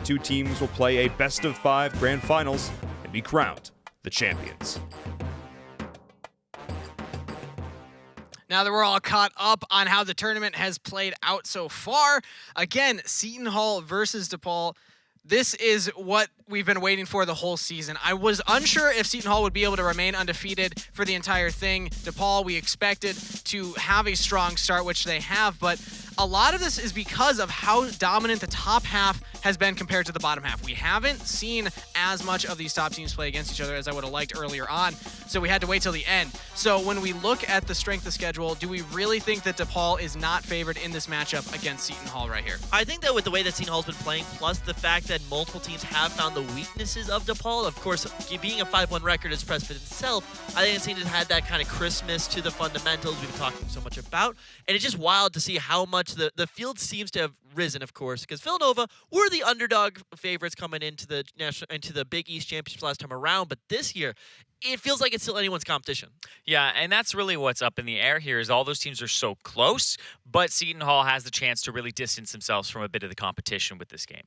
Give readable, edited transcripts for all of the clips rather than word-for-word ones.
two teams will play a best-of-5 grand finals and be crowned the champions. Now that we're all caught up on how the tournament has played out so far, again, Seton Hall versus DePaul. This is what we've been waiting for the whole season. I was unsure if Seton Hall would be able to remain undefeated for the entire thing. DePaul, we expected to have a strong start, which they have, but a lot of this is because of how dominant the top half has been compared to the bottom half. We haven't seen as much of these top teams play against each other as I would have liked earlier on, so we had to wait till the end. So when we look at the strength of schedule, do we really think that DePaul is not favored in this matchup against Seton Hall right here? I think that with the way that Seton Hall's been playing, plus the fact that multiple teams have found the weaknesses of DePaul, of course, being a 5-1 record is precedent itself, I think Seton had that kind of Christmas to the fundamentals we've been talking so much about, and it's just wild to see how much the field seems to have risen, of course, because Villanova were the underdog favorites coming into the Big East Championships last time around, but this year, it feels like it's still anyone's competition. Yeah, and that's really what's up in the air here is all those teams are so close, but Seton Hall has the chance to really distance themselves from a bit of the competition with this game.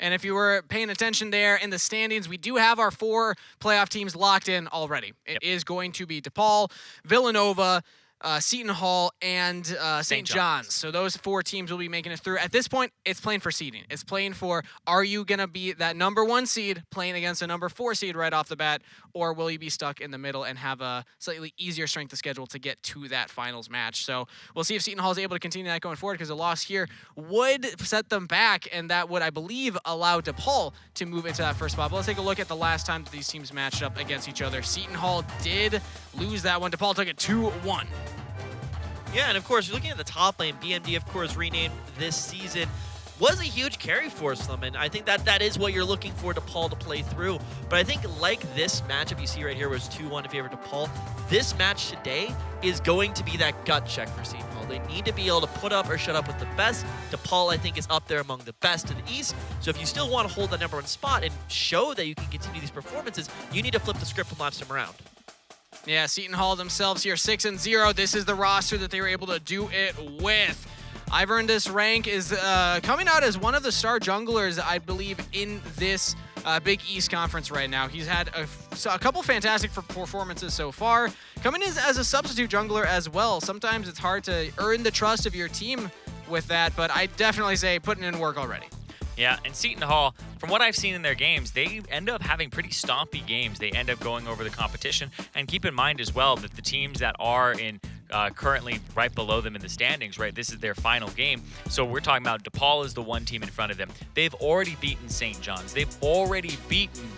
And if you were paying attention there in the standings, we do have our 4 playoff teams locked in already. It is going to be DePaul, Villanova, Seton Hall, and St. John's. So those 4 teams will be making it through. At this point, it's playing for seeding. It's playing for, are you going to be that number 1 seed playing against a number 4 seed right off the bat, or will you be stuck in the middle and have a slightly easier strength of schedule to get to that finals match? So we'll see if Seton Hall is able to continue that going forward, because a loss here would set them back, and that would, I believe, allow DePaul to move into that first spot. But let's take a look at the last time that these teams matched up against each other. Seton Hall did lose that one. DePaul took it 2-1. Yeah, and of course, you're looking at the top lane. BMD, of course, renamed this season, was a huge carry force for them, and I think that is what you're looking for DePaul to play through. But I think like this matchup you see right here was 2-1 in favor of DePaul, this match today is going to be that gut check for Seton Hall. They need to be able to put up or shut up with the best. DePaul, I think, is up there among the best in the East. So if you still want to hold that number 1 spot and show that you can continue these performances, you need to flip the script from last time around. Yeah, Seton Hall themselves here, 6-0. This is the roster that they were able to do it with. I've Earned This Rank is coming out as one of the star junglers, I believe, in this Big East Conference right now. He's had a couple fantastic performances so far. Coming in as a substitute jungler as well. Sometimes it's hard to earn the trust of your team with that, but I definitely say putting in work already. Yeah, and Seton Hall, from what I've seen in their games, they end up having pretty stompy games. They end up going over the competition. And keep in mind as well that the teams that are in currently right below them in the standings, right, this is their final game. So we're talking about DePaul is the one team in front of them. They've already beaten St. John's. They've already beaten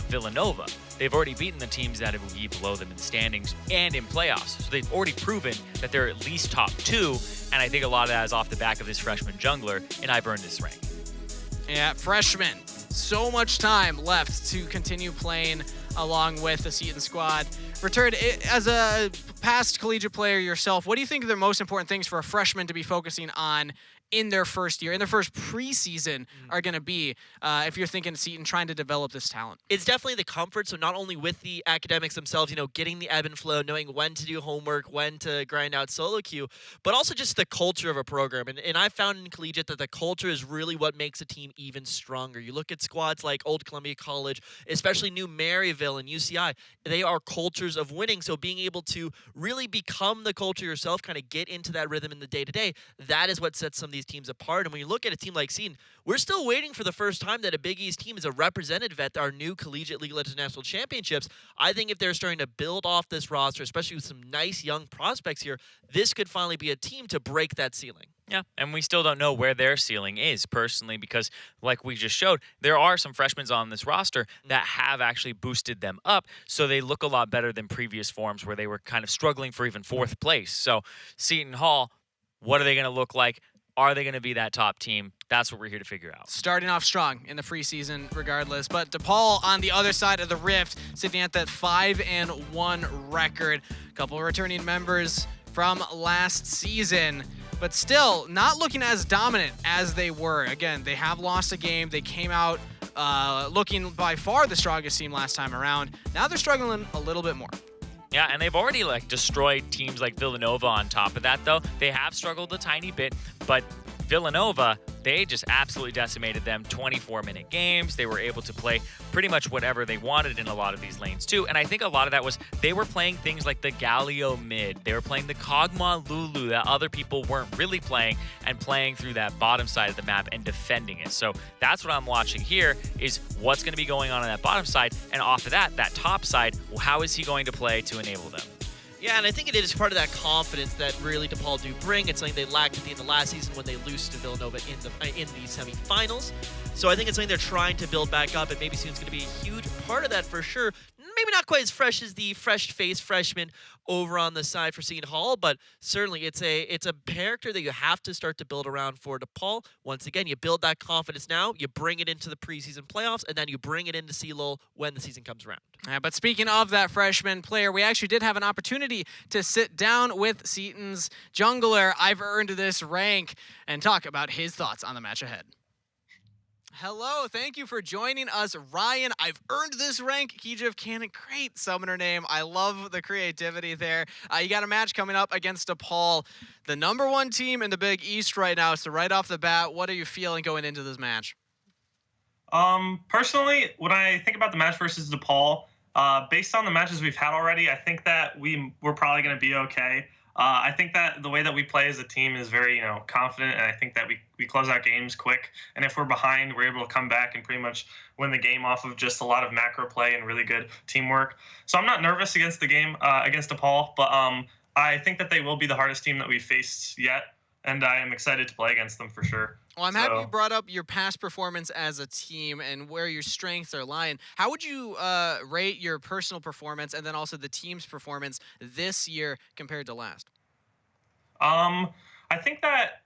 Villanova. They've already beaten the teams that will be below them in the standings and in playoffs. So they've already proven that they're at least top 2. And I think a lot of that is off the back of this freshman jungler, and I've earned this rank. Yeah, freshman. So much time left to continue playing along with the Seton squad. Returned as a past collegiate player yourself, what do you think are the most important things for a freshman to be focusing on in their first year, in their first preseason, are going to be if you're thinking Seton trying to develop this talent? It's definitely the comfort, so not only with the academics themselves, you know, getting the ebb and flow, knowing when to do homework, when to grind out solo queue, but also just the culture of a program. And I found in collegiate that the culture is really what makes a team even stronger. You look at squads like Old Columbia College, especially New Maryville and UCI, they are cultures of winning, so being able to really become the culture yourself, kind of get into that rhythm in the day-to-day, that is what sets some of these teams apart. And when you look at a team like Seton, we're still waiting for the first time that a Big East team is a representative at our new Collegiate League International Championships. I think if they're starting to build off this roster, especially with some nice young prospects here, this could finally be a team to break that ceiling. Yeah, and we still don't know where their ceiling is personally because, like we just showed, there are some freshmen on this roster that have actually boosted them up, so they look a lot better than previous forms where they were kind of struggling for even 4th place. So Seton Hall, what are they going to look like? Are they going to be that top team? That's what we're here to figure out. Starting off strong in the preseason regardless. But DePaul on the other side of the rift, sitting at that 5-1 record. A couple of returning members from last season, but still not looking as dominant as they were. Again, they have lost a game. They came out looking by far the strongest team last time around. Now they're struggling a little bit more. Yeah, and they've already destroyed teams like Villanova on top of that, though. They have struggled a tiny bit, but Villanova, they just absolutely decimated them. 24-minute games. They were able to play pretty much whatever they wanted in a lot of these lanes too. And I think a lot of that was they were playing things like the Galio mid. They were playing the Kog'Maw Lulu that other people weren't really playing, and playing through that bottom side of the map and defending it. So that's what I'm watching here, is what's going to be going on that bottom side. And off of that top side, well, how is he going to play to enable them? Yeah, and I think it is part of that confidence that really DePaul do bring. It's something they lacked at the end of last season when they lost to Villanova in the semifinals. So I think it's something they're trying to build back up, and maybe Soon's going to be a huge part of that for sure. Maybe not quite as fresh as the fresh-faced freshman over on the side for Seton Hall, but certainly it's a character that you have to start to build around for DePaul. Once again, you build that confidence now, you bring it into the preseason playoffs, and then you bring it into CLOL when the season comes around. But speaking of that freshman player, we actually did have an opportunity to sit down with Seton's jungler, I've earned this rank, and talk about his thoughts on the match ahead. Hello, thank you for joining us, Ryan. I've earned this rank. Kijif Cannon, great summoner name. I love the creativity there. You got a match coming up against DePaul, the #1 team in the Big East right now. So right off the bat, what are you feeling going into this match? Personally, when I think about the match versus DePaul, based on the matches we've had already, I think that we're probably going to be okay. I think that the way that we play as a team is very, confident, and I think that we close out games quick. And if we're behind, we're able to come back and pretty much win the game off of just a lot of macro play and really good teamwork. So I'm not nervous against the game against DePaul, but I think that they will be the hardest team that we've faced yet, and I am excited to play against them for sure. Well, I'm happy you brought up your past performance as a team and where your strengths are lying. How would you rate your personal performance and then also the team's performance this year compared to last? I think that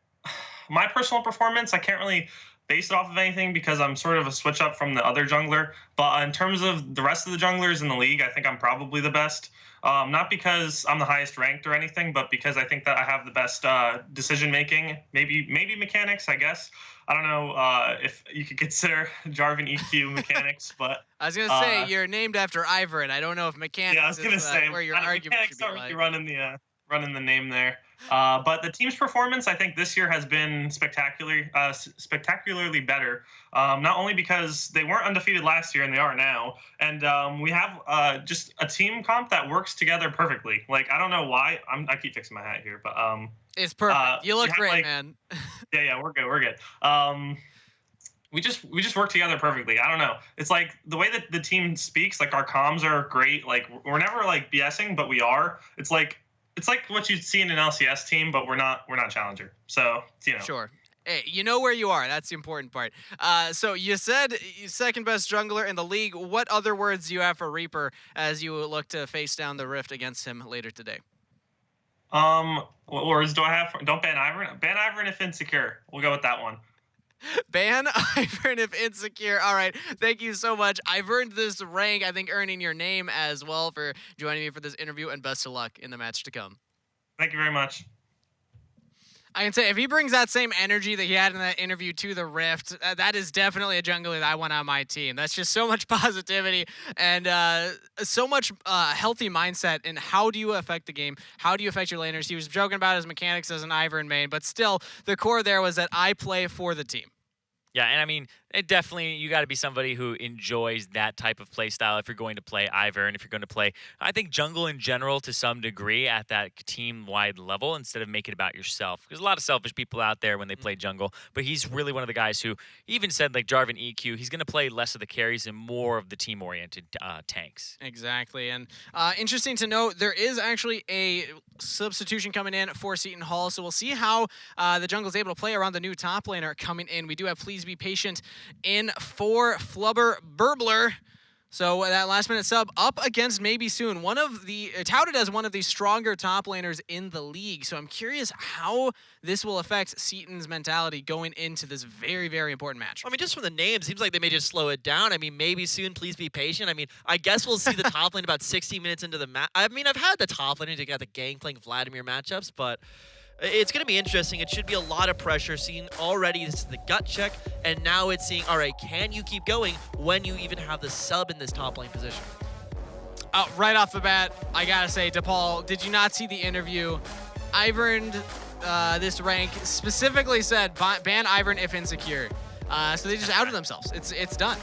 my personal performance, I can't really base it off of anything because I'm sort of a switch up from the other jungler. But in terms of the rest of the junglers in the league, I think I'm probably the best. Not because I'm the highest ranked or anything, but because I think that I have the best decision making, maybe mechanics, I guess. I don't know if you could consider Jarvan EQ mechanics, but I was gonna say you're named after Ivor, and I don't know if mechanics I was gonna say, where your argument should be really running the name there. But the team's performance, I think, this year has been spectacularly better. Not only because they weren't undefeated last year and they are now, and we have just a team comp that works together perfectly. Like, I don't know why. I keep fixing my hat here, but it's perfect. You look great, man. yeah, we're good. We just work together perfectly. I don't know. It's like the way that the team speaks. Like, our comms are great. Like, we're never like BSing, but we are. It's like what you'd see in an LCS team, but we're not Challenger. So, Sure. Hey, you know where you are. That's the important part. So you said second best jungler in the league. What other words do you have for Reaper as you look to face down the Rift against him later today? What words do I have? Don't ban Ivern. Ban Ivern if insecure. We'll go with that one. Ban Ivern if insecure. All right. Thank you so much. I've earned this rank. I think earning your name as well for joining me for this interview, and best of luck in the match to come. Thank you very much. I can say if he brings that same energy that he had in that interview to the Rift, that is definitely a jungler that I want on my team. That's just so much positivity and so much healthy mindset in how do you affect the game? How do you affect your laners? He was joking about his mechanics as an Ivern main, but still the core there was that I play for the team. Yeah, and I mean, it definitely, you got to be somebody who enjoys that type of play style if you're going to play Ivern, if you're going to play, I think, jungle in general to some degree at that team-wide level instead of make it about yourself. There's a lot of selfish people out there when they play jungle, but he's really one of the guys who even said, like Jarvan EQ, he's going to play less of the carries and more of the team-oriented tanks. Exactly, and interesting to note, there is actually a substitution coming in for Seton Hall, so we'll see how the jungle is able to play around the new top laner coming in. We do have Please Be Patient in for Flubber Burbler. So that last minute sub up against Maybe Soon, one of the touted as one of the stronger top laners in the league. So I'm curious how this will affect Seton's mentality going into this very, very important match. I mean, just from the name, seems like they may just slow it down. I mean, Maybe Soon, Please Be Patient. I mean, I guess we'll see the top lane about 60 minutes into the match. I mean, I've had the top lane to get the Gangplank Vladimir matchups, but it's going to be interesting. It should be a lot of pressure. Seeing already this is the gut check, and now it's seeing, all right, can you keep going when you even have the sub in this top lane position? Right off the bat, I got to say, DePaul, did you not see the interview? Ivern this rank specifically said ban Ivern if insecure. So they just outed themselves. It's done.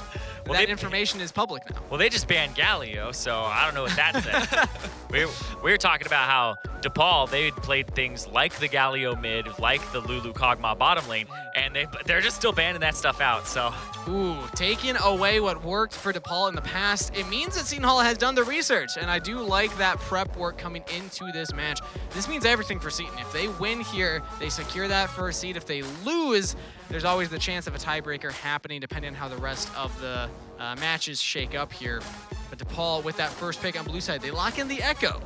Well, that information is public now. Well, they just banned Galio, so I don't know what that says. we were talking about how DePaul, they played things like the Galio mid, like the Lulu Kog'Maw bottom lane, and they're just still banning that stuff out. So, ooh, taking away what worked for DePaul in the past, it means that Seton Hall has done the research, and I do like that prep work coming into this match. This means everything for Seton. If they win here, they secure that first seed. If they lose, there's always the chance of a tiebreaker happening depending on how the rest of the matches shake up here. But DePaul, with that first pick on blue side, they lock in the Echo.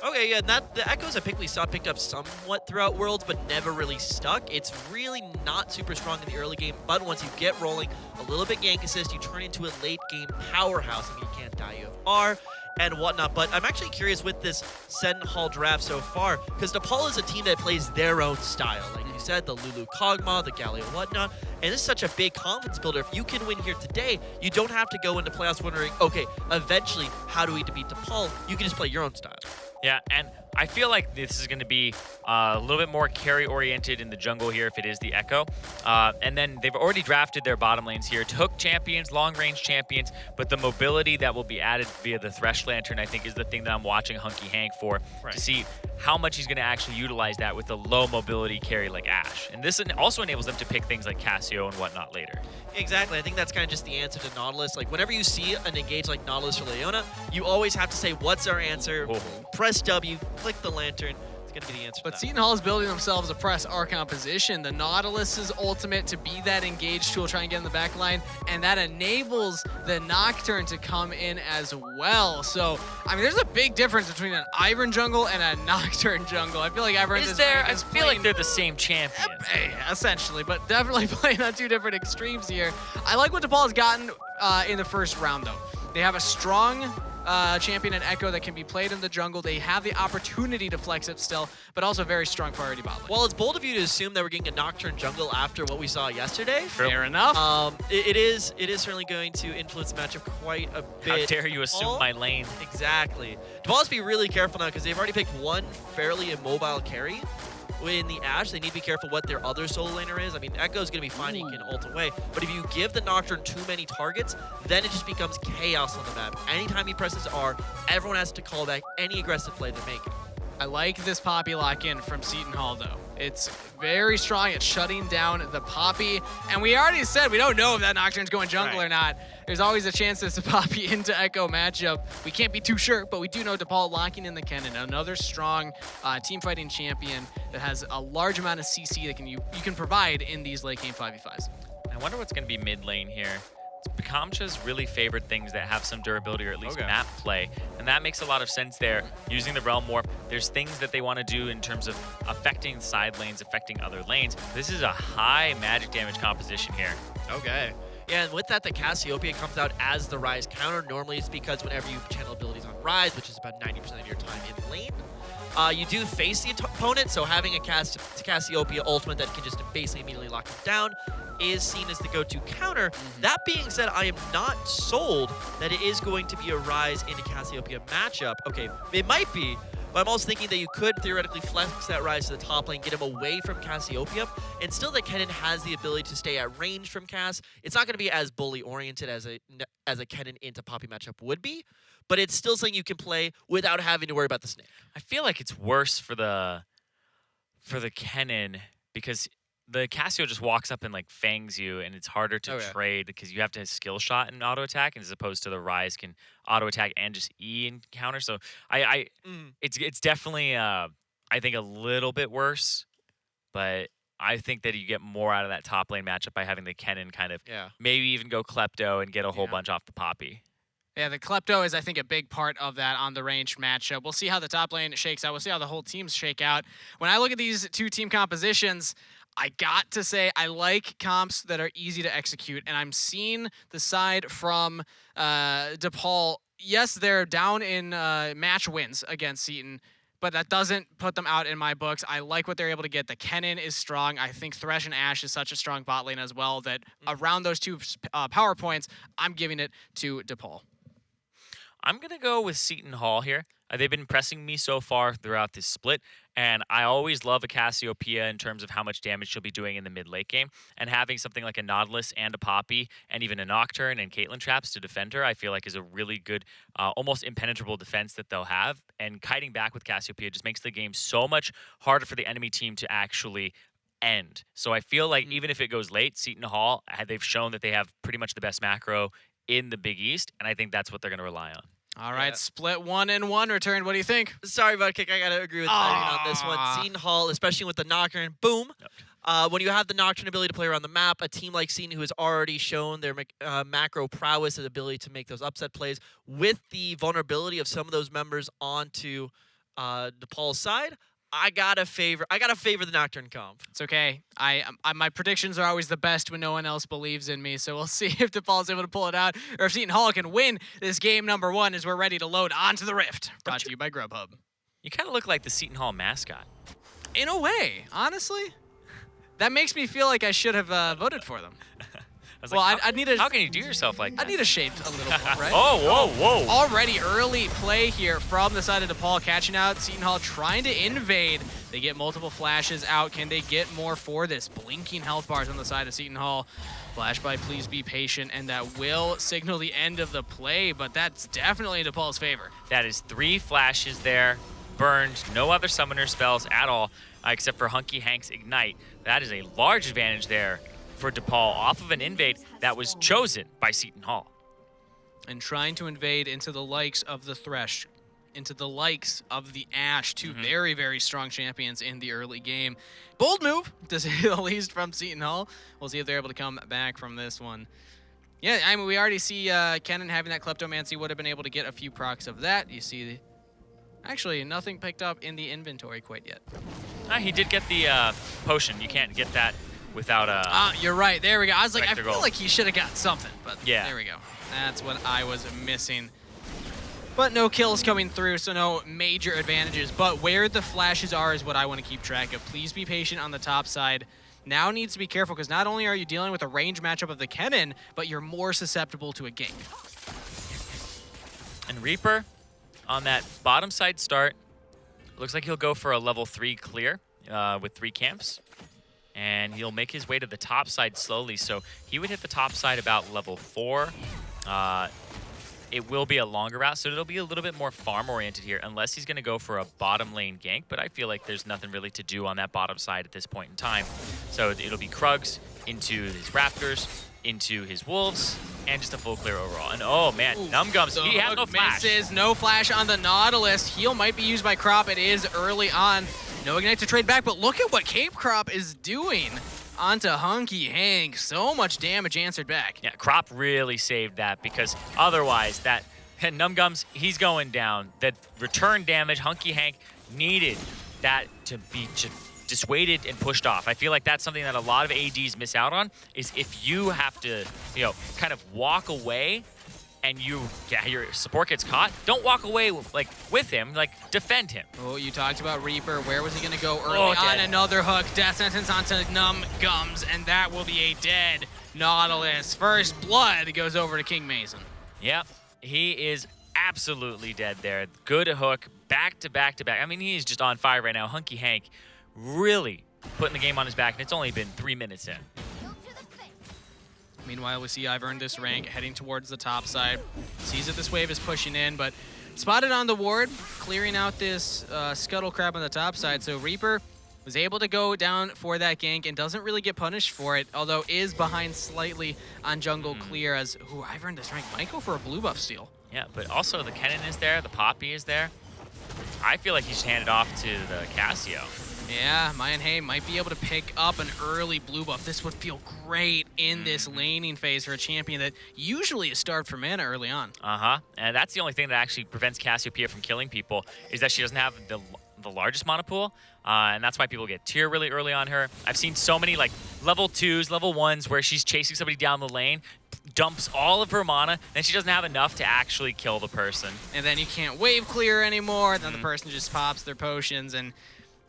Okay, yeah, the Echo's a pick we saw picked up somewhat throughout Worlds, but never really stuck. It's really not super strong in the early game, but once you get rolling, a little bit gank assist, you turn into a late game powerhouse. I mean, you can't die, you have R and whatnot, but I'm actually curious with this Seton Hall draft so far, because DePaul is a team that plays their own style. Like you said, the Lulu Kog'Maw, the Galio, whatnot, and this is such a big confidence builder. If you can win here today, you don't have to go into playoffs wondering, okay, eventually, how do we defeat DePaul? You can just play your own style. yeah, and I feel like this is going to be a little bit more carry-oriented in the jungle here if it is the Echo. And then they've already drafted their bottom lanes here. Hook champions, long-range champions, but the mobility that will be added via the Thresh Lantern, I think, is the thing that I'm watching Hunky Hank for, to see how much he's going to actually utilize that with a low-mobility carry like Ashe. And this also enables them to pick things like Cassio and whatnot later. Exactly. I think that's kind of just the answer to Nautilus. Like, whenever you see an engage like Nautilus or Leona, you always have to say, what's our answer? Press W, click the Lantern. It's going to be the answer. But to Seton Hall is building themselves a press Archon position. The Nautilus's ultimate to be that engage tool, try and get in the back line, and that enables the Nocturne to come in as well. So, I mean, there's a big difference between an Ivern jungle and a Nocturne jungle. I feel like Ivern Is there? I feel like they're the same champion. Essentially, but definitely playing on two different extremes here. I like what DePaul has gotten in the first round, though. They have a strong champion and Echo that can be played in the jungle. They have the opportunity to flex it still, but also very strong priority bot lane. Well, it's bold of you to assume that we're getting a Nocturne jungle after what we saw yesterday. Fair enough. It is certainly going to influence the matchup quite a bit. How dare you assume my lane? Exactly. DePaul has to be really careful now because they've already picked one fairly immobile carry. In the Ashe, they need to be careful what their other solo laner is. I mean, Echo's going to be fine, he can ult away. But if you give the Nocturne too many targets, then it just becomes chaos on the map. Anytime he presses R, everyone has to call back any aggressive play they're making. I like this Poppy lock-in from Seton Hall, though. It's very strong at shutting down the Poppy. And we already said we don't know if that Nocturne's going jungle or not. There's always a chance it's a Poppy into Echo matchup. We can't be too sure, but we do know DePaul locking in the Kennen, another strong team-fighting champion that has a large amount of CC that you can provide in these late-game 5v5s. I wonder what's going to be mid lane here. Kamcha's really favored things that have some durability or at least map play, and that makes a lot of sense there. Using the Realm Warp, there's things that they want to do in terms of affecting side lanes, affecting other lanes. This is a high magic damage composition here. Okay. Yeah, and with that, the Cassiopeia comes out as the Rise counter. Normally, it's because whenever you channel abilities on Rise, which is about 90% of your time in lane, you do face the opponent, so having a Cassiopeia ultimate that can just basically immediately lock him down is seen as the go-to counter. That being said, I am not sold that it is going to be a Rise into Cassiopeia matchup. Okay, it might be, but I'm also thinking that you could theoretically flex that Rise to the top lane, get him away from Cassiopeia, and still that Kennen has the ability to stay at range from Cass. It's not going to be as bully-oriented as a Kennen into Poppy matchup would be, but it's still something you can play without having to worry about the snake. I feel like it's worse for the Kennen because the Cassio just walks up and like fangs you, and it's harder to trade because you have to skill shot and auto attack, as opposed to the Rise can auto attack and just E and counter. So it's definitely I think a little bit worse, but I think that you get more out of that top lane matchup by having the Kennen kind of maybe even go Klepto and get a whole bunch off the Poppy. Yeah, the Klepto is, I think, a big part of that on the ranged matchup. We'll see how the top lane shakes out. We'll see how the whole teams shake out. When I look at these two team compositions, I got to say I like comps that are easy to execute, and I'm seeing the side from DePaul. Yes, they're down in match wins against Seton, but that doesn't put them out in my books. I like what they're able to get. The Kennen is strong. I think Thresh and Ashe is such a strong bot lane as well that around those two power points, I'm giving it to DePaul. I'm going to go with Seton Hall here. They've been impressing me so far throughout this split, and I always love a Cassiopeia in terms of how much damage she'll be doing in the mid-late game, and having something like a Nautilus and a Poppy and even a Nocturne and Caitlyn traps to defend her, I feel like is a really good, almost impenetrable defense that they'll have, and kiting back with Cassiopeia just makes the game so much harder for the enemy team to actually end. So I feel like even if it goes late, Seton Hall, they've shown that they have pretty much the best macro in the Big East, and I think that's what they're going to rely on. All right, split 1-1 returned. What do you think? Sorry, Budkick. I got to agree with Irene on this one. Seton Hall, especially with the Nocturne, boom. When you have the Nocturne ability to play around the map, a team like Seton who has already shown their macro prowess and ability to make those upset plays, with the vulnerability of some of those members onto DePaul's side, I gotta favor the Nocturne comp. It's okay. My predictions are always the best when no one else believes in me, so we'll see if DePaul's able to pull it out, or if Seton Hall can win this game number 1 as we're ready to load onto the Rift. Brought to you by Grubhub. You kind of look like the Seton Hall mascot. In a way, honestly. That makes me feel like I should have voted for them. I'd need a. How can you do yourself like that? I need a shade a little bit, right? Whoa. Already early play here from the side of DePaul, catching out Seton Hall, trying to invade. They get multiple flashes out. Can they get more for this? Blinking health bars on the side of Seton Hall. Flash by, please be patient, and that will signal the end of the play, but that's definitely in DePaul's favor. That is 3 flashes there, burned, no other summoner spells at all, except for Hunky Hank's Ignite. That is a large advantage there for DePaul off of an invade that was chosen by Seton Hall. And trying to invade into the likes of the Thresh, into the likes of the Ashe, 2 very, very strong champions in the early game. Bold move, to say the least, from Seton Hall. We'll see if they're able to come back from this one. Yeah, I mean, we already see Kennen having that Kleptomancy, would have been able to get a few procs of that. You see, actually, nothing picked up in the inventory quite yet. He did get the potion. You can't get that without a... you're right. There we go. I was like, I feel gold. like he should have got something, but yeah. There we go. That's what I was missing. But no kills coming through, so no major advantages. But where the flashes are is what I want to keep track of. Please be patient on the top side. Now needs to be careful, because not only are you dealing with a range matchup of the Kennen, but you're more susceptible to a gank. And Reaper, on that bottom side start, looks like he'll go for a level 3 clear with 3 camps. And he'll make his way to the top side slowly. So he would hit the top side about level 4. It will be a longer route, so it'll be a little bit more farm-oriented here, unless he's going to go for a bottom lane gank. But I feel like there's nothing really to do on that bottom side at this point in time. So it'll be Krugs into his Raptors, into his Wolves, and just a full clear overall. And oh man, Numgums, he has no flash. Misses, no flash on the Nautilus. Heal might be used by Crop. It is early on. No Ignite to trade back, but look at what Cape Crop is doing onto Hunky Hank. So much damage answered back. Yeah, Crop really saved that, because otherwise that Numgums, he's going down. That return damage, Hunky Hank needed that to be dissuaded and pushed off. I feel like that's something that a lot of ADs miss out on, is if you have to, kind of walk away and your support gets caught, don't walk away with him, defend him. Oh, you talked about Reaper. Where was he going to go early on? Dead. Another hook. Death sentence onto Numgums, and that will be a dead Nautilus. First blood goes over to King Mason. Yep, he is absolutely dead there. Good hook, back to back to back. I mean, he's just on fire right now. Hunky Hank really putting the game on his back, and it's only been 3 minutes in. Meanwhile, we see I've earned this rank heading towards the top side. Sees that this wave is pushing in, but spotted on the ward, clearing out this Scuttle Crab on the top side. So Reaper was able to go down for that gank and doesn't really get punished for it, although is behind slightly on jungle clear, as I've earned this rank might go for a blue buff steal. Yeah, but also the Kennen is there, the Poppy is there. I feel like he's handed off to the Cassio. Yeah, Mayan Hay might be able to pick up an early blue buff. This would feel great in this laning phase for a champion that usually is starved for mana early on. And that's the only thing that actually prevents Cassiopeia from killing people, is that she doesn't have the largest mana pool. And that's why people get tier really early on her. I've seen so many level 2s, level 1s where she's chasing somebody down the lane, dumps all of her mana, then she doesn't have enough to actually kill the person. And then you can't wave clear anymore. Then the person just pops their potions and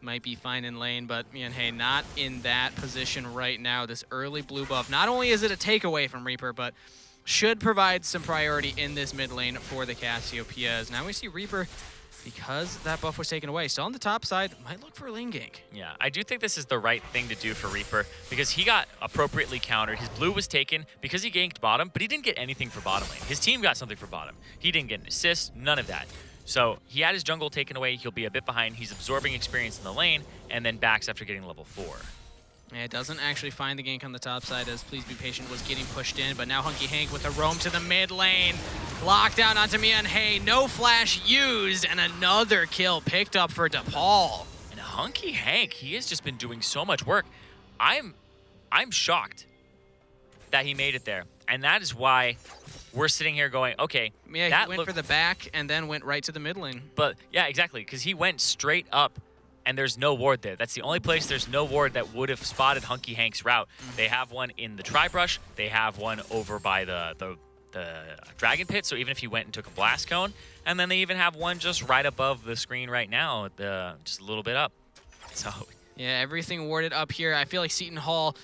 might be fine in lane, but hey, not in that position right now. This early blue buff, not only is it a takeaway from Reaper, but should provide some priority in this mid lane for the Cassiopeias. Now we see Reaper because that buff was taken away. Still on the top side, might look for a lane gank. Yeah, I do think this is the right thing to do for Reaper because he got appropriately countered. His blue was taken because he ganked bottom, but he didn't get anything for bottom lane. His team got something for bottom. He didn't get an assist, none of that. So he had his jungle taken away. He'll be a bit behind. He's absorbing experience in the lane and then backs after getting level 4. Yeah, it doesn't actually find the gank on the top side as Please Be Patient was getting pushed in, but now Hunky Hank with a roam to the mid lane. Lockdown onto Mianhei, no flash used, and another kill picked up for DePaul. And Hunky Hank, he has just been doing so much work. I'm shocked that he made it there. And that is why we're sitting here going, okay, Yeah, that he went for the back and then went right to the mid lane. But yeah, exactly, because he went straight up and there's no ward there. That's the only place there's no ward that would have spotted Hunky Hank's route. They have one in the tri-brush. They have one over by the dragon pit, so even if he went and took a blast cone, and then they even have one just right above the screen right now, just a little bit up. So yeah, everything warded up here. I feel like Seton Hall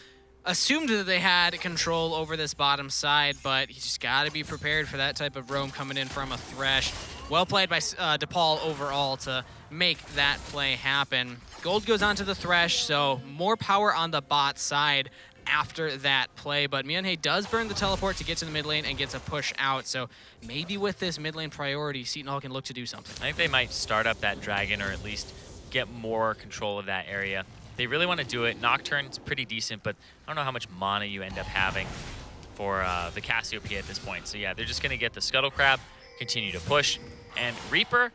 assumed that they had control over this bottom side, but you just got to be prepared for that type of roam coming in from a Thresh. Well played by DePaul overall to make that play happen. Gold goes on to the Thresh, so more power on the bot side after that play, but Mianhei does burn the teleport to get to the mid lane and gets a push out, so maybe with this mid lane priority, Seton Hall can look to do something. I think they might start up that dragon or at least get more control of that area. They really want to do it. Nocturne's pretty decent, but I don't know how much mana you end up having for the Cassiopeia at this point. So yeah, they're just going to get the Scuttle Crab, continue to push. And Reaper,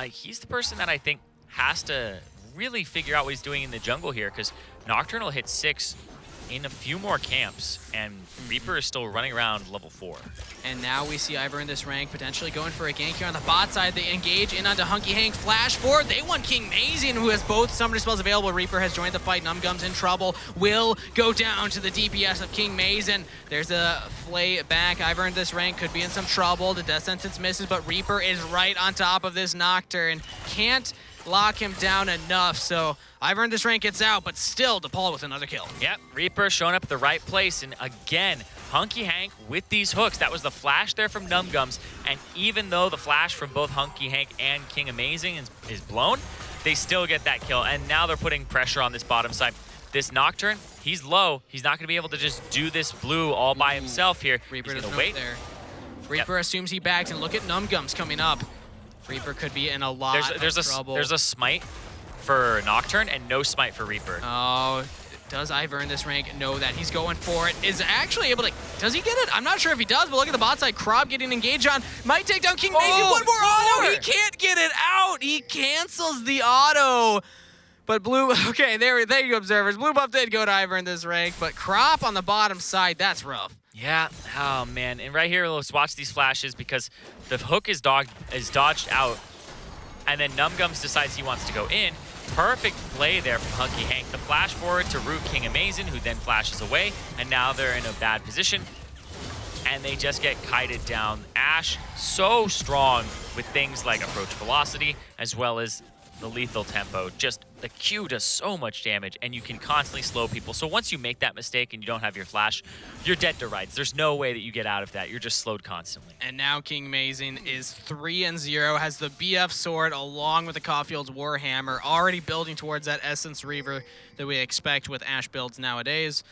he's the person that I think has to really figure out what he's doing in the jungle here, because Nocturne will hit 6 in a few more camps, and Reaper is still running around level 4. And now we see Ivor in this rank potentially going for a gank here on the bot side. They engage in onto Hunky Hank, flash forward. They want King Mazian, who has both summoner spells available. Reaper has joined the fight. Numgum's in trouble. Will go down to the DPS of King Mazian. There's a flay back. Ivor in this rank could be in some trouble. The death sentence misses, but Reaper is right on top of this Nocturne. Can't lock him down enough, so Ivor in this rank gets out, but still DePaul with another kill. Yep, Reaper showing up at the right place, and again, Hunky Hank with these hooks. That was the flash there from Numgums, and even though the flash from both Hunky Hank and King Amazing is blown, they still get that kill, and now they're putting pressure on this bottom side. This Nocturne, he's low. He's not going to be able to just do this blue all by himself here. Reaper he's doesn't gonna wait. there. Reaper assumes he backs, and look at Numgums coming up. Reaper could be in a lot of trouble. There's a smite for Nocturne and no smite for Reaper. Oh, does Ivor in this rank know that? He's going for it. Is actually able to... Does he get it? I'm not sure if he does, but look at the bot side. Krob getting engaged on. Might take down King Mazian. One more auto. He can't get it out. He cancels the auto. But blue... Okay, there you go, observers. Blue buff did go to Ivor in this rank, but Crop on the bottom side, that's rough. Yeah, oh man, and right here, let's watch these flashes because the hook is dodged out, and then Numgums decides he wants to go in. Perfect play there from Hunky Hank. The flash forward to root King Amazing, who then flashes away, and now they're in a bad position, and they just get kited down. Ashe, so strong with things like approach velocity, as well as the lethal tempo. Just the Q does so much damage, and you can constantly slow people. So once you make that mistake and you don't have your flash, you're dead to rights. There's no way that you get out of that. You're just slowed constantly. And now King Amazing is 3-0, has the BF sword along with the Caulfield's Warhammer, already building towards that Essence Reaver that we expect with Ashe builds nowadays.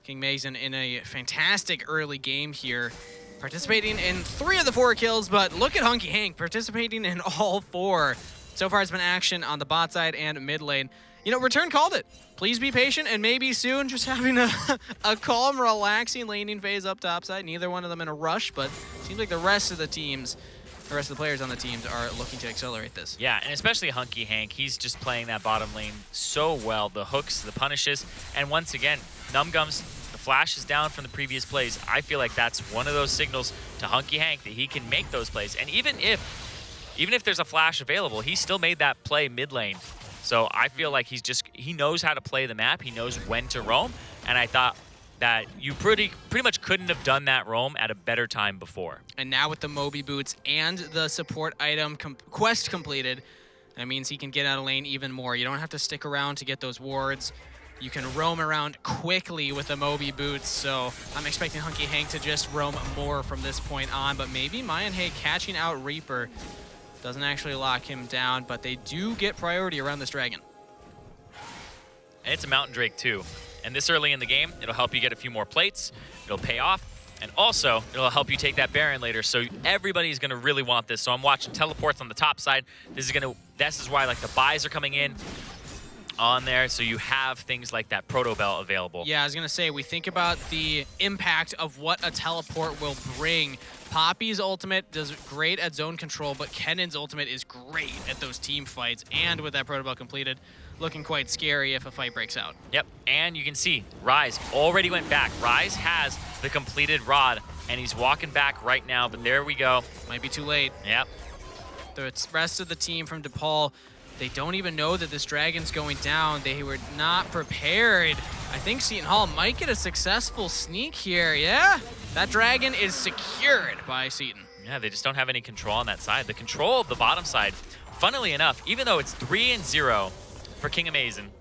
King Amazing in a fantastic early game here, participating in 3 of the 4 kills, but look at Hunky Hank participating in all 4. So far, it's been action on the bot side and mid lane. You know, Return called it. Please be patient, and maybe soon just having a calm, relaxing laning phase up top side. Neither one of them in a rush, but seems like the rest of the players on the teams are looking to accelerate this. Yeah, and especially Hunky Hank. He's just playing that bottom lane so well. The hooks, the punishes, and once again, Numgums, the flash is down from the previous plays. I feel like that's one of those signals to Hunky Hank that he can make those plays. And even if there's a flash available, he still made that play mid lane. So I feel like he knows how to play the map. He knows when to roam. And I thought that you pretty much couldn't have done that roam at a better time before. And now with the Moby Boots and the support item quest completed, that means he can get out of lane even more. You don't have to stick around to get those wards. You can roam around quickly with the Moby Boots, so I'm expecting Hunky Hank to just roam more from this point on, but maybe Mianhei catching out Reaper Doesn't actually lock him down, but they do get priority around this dragon. And it's a Mountain Drake too. And this early in the game, it'll help you get a few more plates. It'll pay off. And also, it'll help you take that Baron later. So everybody's going to really want this. So I'm watching teleports on the top side. This is why like the buys are coming in on there. So you have things like that Proto Belt available. Yeah, I was going to say, we think about the impact of what a teleport will bring. Poppy's ultimate does great at zone control, but Kennan's ultimate is great at those team fights. And with that Proto Belt completed, looking quite scary if a fight breaks out. Yep, and you can see Rise already went back. Rise has the completed rod, and he's walking back right now, but there we go. Might be too late. Yep. The rest of the team from DePaul, they don't even know that this dragon's going down. They were not prepared. I think Seton Hall might get a successful sneak here. Yeah, that dragon is secured by Seton. Yeah, they just don't have any control on that side. The control of the bottom side, funnily enough, even though it's 3-0 for King Amazing,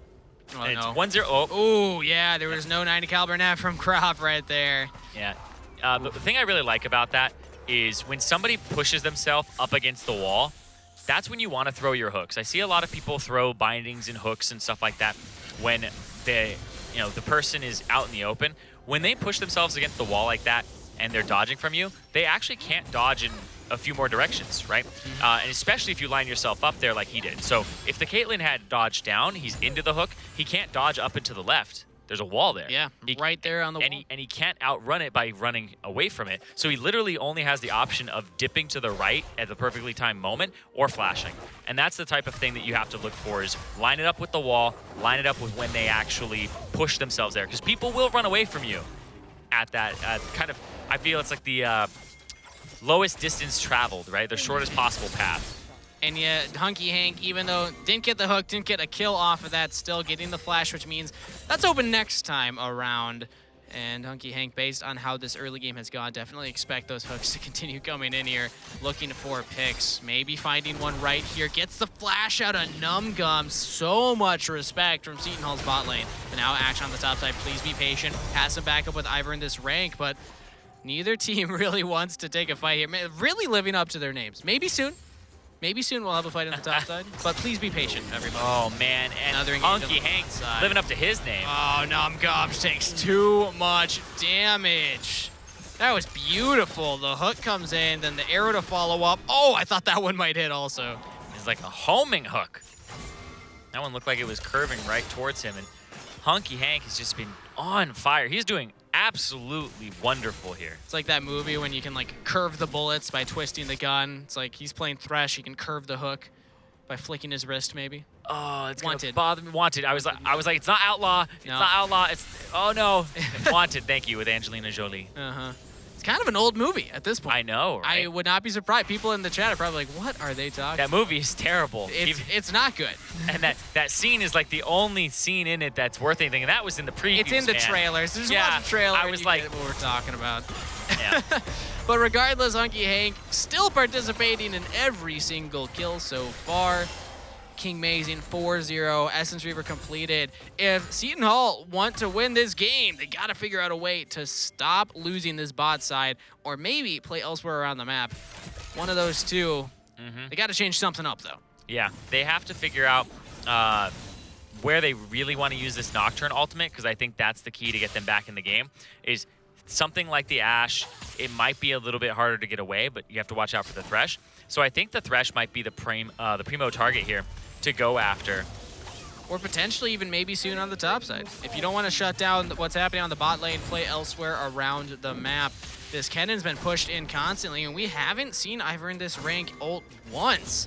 Oh, and no. it's 1-0. Oh, Oh, yeah, there was no 90 caliber net from Crop right there. yeah. The thing I really like about that is when somebody pushes themselves up against the wall, that's when you want to throw your hooks. I see a lot of people throw bindings and hooks and stuff like that when the person is out in the open. When they push themselves against the wall like that and they're dodging from you, they actually can't dodge in a few more directions, right? And especially if you line yourself up there like he did. So if the Caitlyn had dodged down, he's into the hook, he can't dodge up and to the left. There's a wall there. Yeah, right there on the wall. And he can't outrun it by running away from it. So he literally only has the option of dipping to the right at the perfectly timed moment or flashing. And that's the type of thing that you have to look for, is line it up with the wall, line it up with when they actually push themselves there. Because people will run away from you at that kind of, I feel it's like the lowest distance traveled, right? The shortest possible path. And yet, Hunky Hank, even though didn't get the hook, didn't get a kill off of that, still getting the flash, which means that's open next time around. And Hunky Hank, based on how this early game has gone, definitely expect those hooks to continue coming in here, looking for picks. Maybe finding one right here. Gets the flash out of Numb Gum. So much respect from Seton Hall's bot lane. But now action on the top side. Please be patient. Has some backup with Ivor in this rank, but neither team really wants to take a fight here. Really living up to their names. Maybe soon. Maybe soon we'll have a fight on the top side, but please be patient, everybody. Oh, man, and Hunky Hank living up to his name. Oh, Numb Gums takes too much damage. That was beautiful. The hook comes in, then the arrow to follow up. Oh, I thought that one might hit also. It's like a homing hook. That one looked like it was curving right towards him, and Hunky Hank has just been on fire. He's doing absolutely wonderful here. It's like that movie when you can like curve the bullets by twisting the gun. It's like he's playing Thresh. He can curve the hook by flicking his wrist, maybe. Oh, it's Wanted. gonna bother me. Wanted. I was like, it's not Outlaw. It's No. not Outlaw. It's oh no. Wanted. Thank you, with Angelina Jolie. It's kind of an old movie at this point. I know, right? I would not be surprised. People in the chat are probably like, "What are they talking?" That movie is terrible. It's not good. And that scene is like the only scene in it that's worth anything, and that was in the previews. It's in the man. trailers. There's Yeah, one trailer. I and was you like- get what we're talking about. Yeah. But regardless, Hunky Hank still participating in every single kill so far. King Mazing 4-0, Essence Reaver completed. If Seton Hall want to win this game, they got to figure out a way to stop losing this bot side, or maybe play elsewhere around the map. One of those two. They got to change something up, though. Yeah, they have to figure out where they really want to use this Nocturne ultimate, because I think that's the key to get them back in the game, is something like the Ashe. It might be a little bit harder to get away, but you have to watch out for the Thresh. So I think the Thresh might be the primo target here to go after. Or potentially even maybe soon on the top side. If you don't want to shut down what's happening on the bot lane, play elsewhere around the map. This Kennan's been pushed in constantly, and we haven't seen Ivor in this rank ult once.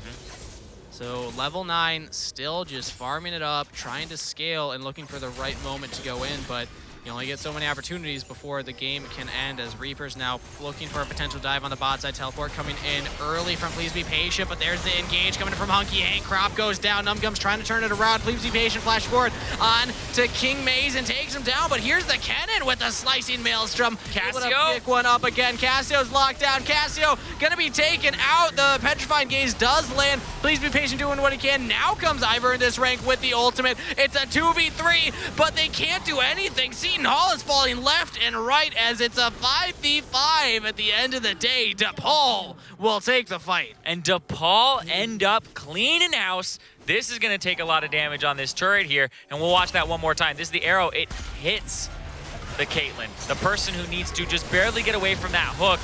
So level 9, still just farming it up, trying to scale and looking for the right moment to go in, but you only get so many opportunities before the game can end, as Reaper's now looking for a potential dive on the bot side. Teleport coming in early from Please Be Patient, but there's the engage coming from Hunky Hank. Crop goes down. Numb Gum's trying to turn it around. Please Be Patient, flash forward on to King Maze and takes him down, but here's the Kennen with the slicing maelstrom. Able to Cassio? pick one up again. Cassio's locked down. Cassio gonna be taken out. The Petrifying Gaze does land. Please Be Patient doing what he can. Now comes Ivor in this rank with the ultimate. It's a 2v3, but they can't do anything. Seton Seton Hall is falling left and right as it's a 5v5 at the end of the day. DePaul will take the fight. And DePaul end up cleaning house. This is going to take a lot of damage on this turret here, and we'll watch that one more time. This is the arrow. It hits the Caitlyn, the person who needs to just barely get away from that hook.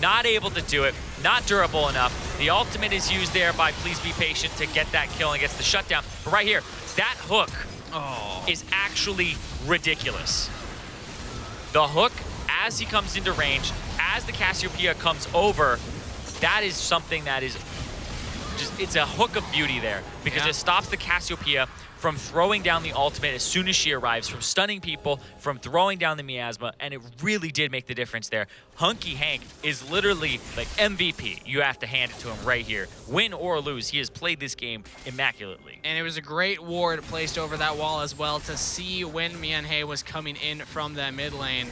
Not able to do it, not durable enough. The ultimate is used there by Please Be Patient to get that kill and gets the shutdown. But right here, that hook is actually ridiculous. The hook, as he comes into range, as the Cassiopeia comes over, that is something that is just, it's a hook of beauty there, because it stops the Cassiopeia from throwing down the ultimate as soon as she arrives, from stunning people, from throwing down the miasma, and it really did make the difference there. Hunky Hank is literally like MVP. You have to hand it to him right here. Win or lose, he has played this game immaculately. And it was a great ward placed over that wall as well to see when Mianhei was coming in from that mid lane.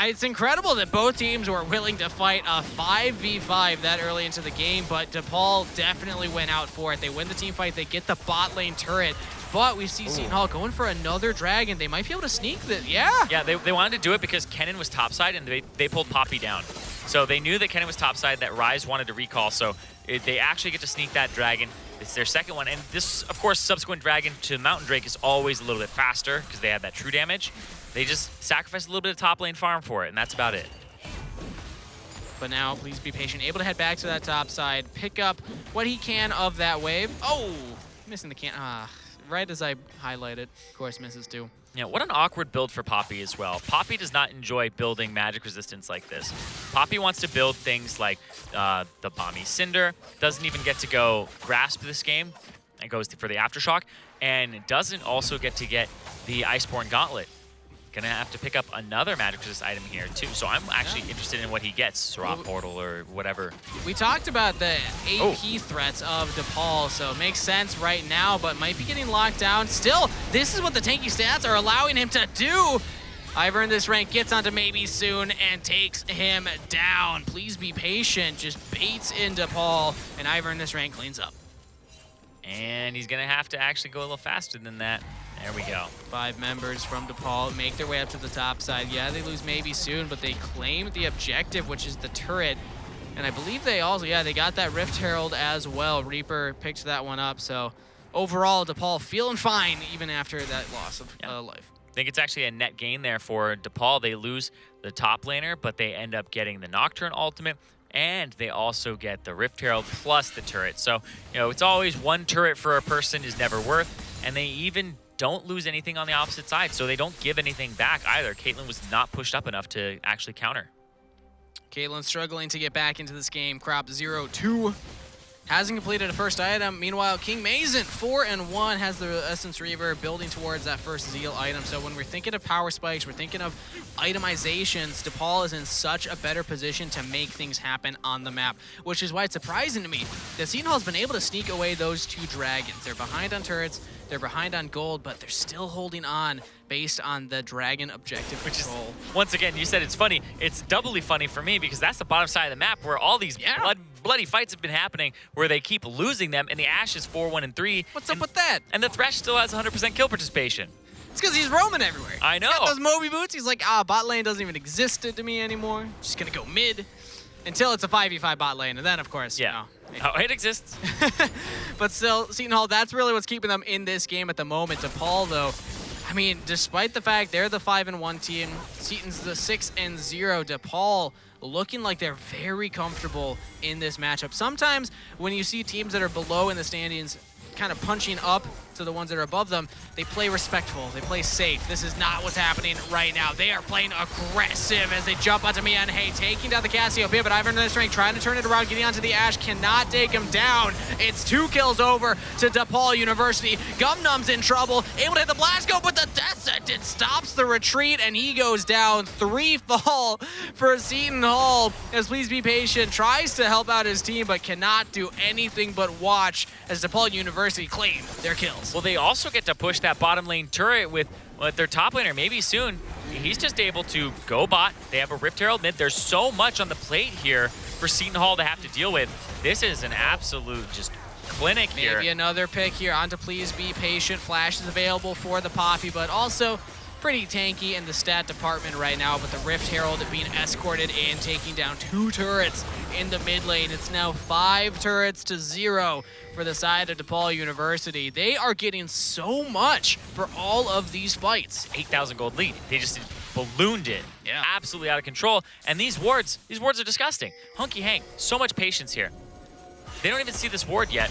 It's incredible that both teams were willing to fight a 5v5 that early into the game, but DePaul definitely went out for it. They win the team fight, they get the bot lane turret, but we see Seton Hall going for another dragon. They might be able to sneak this. Yeah, they wanted to do it because Kennen was topside and they pulled Poppy down. So they knew that Kennen was topside, that Ryze wanted to recall, so they actually get to sneak that dragon. It's their second one, and this, of course, subsequent dragon to Mountain Drake is always a little bit faster because they have that true damage. They just sacrifice a little bit of top lane farm for it, and that's about it. but now Please Be Patient, able to head back to that top side, pick up what he can of that wave. Oh, missing the can. Right as I highlighted, of course, misses too. Yeah, what an awkward build for Poppy as well. Poppy does not enjoy building magic resistance like this. Poppy wants to build things like the Bomby Cinder, doesn't even get to go Grasp this game, and goes for the Aftershock, and doesn't also get to get the Iceborne Gauntlet. Gonna have to pick up another magic resist item here too, so I'm actually interested in what he gets, Seraph Portal or whatever. We talked about the AP threats of DePaul, so it makes sense right now, but might be getting locked down. Still, this is what the tanky stats are allowing him to do. I've earned this rank, gets onto maybe soon and takes him down. Please Be Patient, just baits in DePaul, and I've earned this rank cleans up. And he's gonna have to actually go a little faster than that. There we go. 5 members from DePaul make their way up to the top side. Yeah, they lose maybe soon, but they claim the objective, which is the turret. And I believe they also, they got that Rift Herald as well. Reaper picked that one up. So overall, DePaul feeling fine even after that loss of life. I think it's actually a net gain there for DePaul. They lose the top laner, but they end up getting the Nocturne ultimate, and they also get the Rift Herald plus the turret. So, it's always one turret for a person is never worth, and they even don't lose anything on the opposite side, so they don't give anything back either. Caitlyn was not pushed up enough to actually counter. Caitlyn struggling to get back into this game. Crop 0-2. Hasn't completed a first item. Meanwhile, King Mason, 4-1, has the Essence Reaver building towards that first Zeal item. So when we're thinking of power spikes, we're thinking of itemizations, DePaul is in such a better position to make things happen on the map, which is why it's surprising to me that Seton Hall's been able to sneak away those 2 dragons. They're behind on turrets, they're behind on gold, but they're still holding on based on the dragon objective control. Which is, once again, you said it's funny. It's doubly funny for me because that's the bottom side of the map where all these bloody fights have been happening where they keep losing them, and the Ashe is 4-1-3. What's up with that? And the Thresh still has 100% kill participation. It's because he's roaming everywhere. I know. He's got those Moby boots. He's like, bot lane doesn't even exist to me anymore. Just gonna go mid until it's a 5v5 bot lane, and then of course, it exists. But still, Seton Hall, that's really what's keeping them in this game at the moment. DePaul, though, I mean, despite the fact they're the 5-1 team, Seton's the 6-0. DePaul looking like they're very comfortable in this matchup. Sometimes when you see teams that are below in the standings kind of punching up to the ones that are above them, they play respectful, they play safe. This is not what's happening right now. They are playing aggressive as they jump onto Mianhei, taking down the Cassiopeia, but Ivan in this rank trying to turn it around, getting onto the Ashe, cannot take him down. It's 2 kills over to DePaul University. Gumnum's in trouble, able to hit the blast go, but the death sentence stops the retreat, and he goes down. 3 fall for Seton Hall as Please Be Patient tries to help out his team, but cannot do anything but watch as DePaul University claim their kills. Well, they also get to push that bottom lane turret with their top laner, maybe soon. He's just able to go bot. They have a Rift Herald mid. There's so much on the plate here for Seton Hall to have to deal with. This is an absolute just clinic here. Maybe another pick here onto Please Be Patient. Flash is available for the Poppy, but also pretty tanky in the stat department right now, but the Rift Herald being escorted in, taking down 2 turrets in the mid lane. It's now 5 turrets to 0 for the side of DePaul University. They are getting so much for all of these fights. 8,000 gold lead. They just ballooned it. Yeah. Absolutely out of control. And these wards are disgusting. Hunky Hank, so much patience here. They don't even see this ward yet.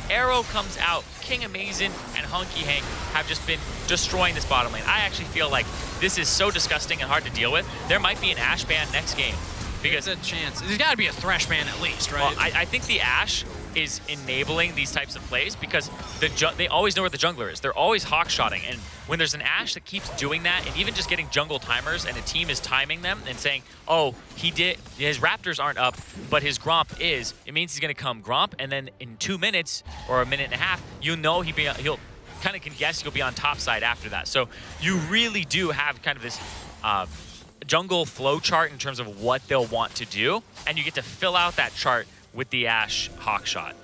Arrow comes out. King Amazing and Hunky Hank have just been destroying this bottom lane. I actually feel like this is so disgusting and hard to deal with. There might be an Ashe ban next game. Because there's a chance. There's got to be a Thresh ban at least, right? Well, I think the Ashe is enabling these types of plays because they always know where the jungler is. They're always hawk-shotting, and when there's an Ashe that keeps doing that, and even just getting jungle timers, and a team is timing them and saying, oh, his Raptors aren't up, but his Gromp is, it means he's going to come Gromp, and then in 2 minutes or a minute and a half, you know he'll kind of can guess he'll be on top side after that. So you really do have kind of this jungle flow chart in terms of what they'll want to do, and you get to fill out that chart with the Ashe hawk shot.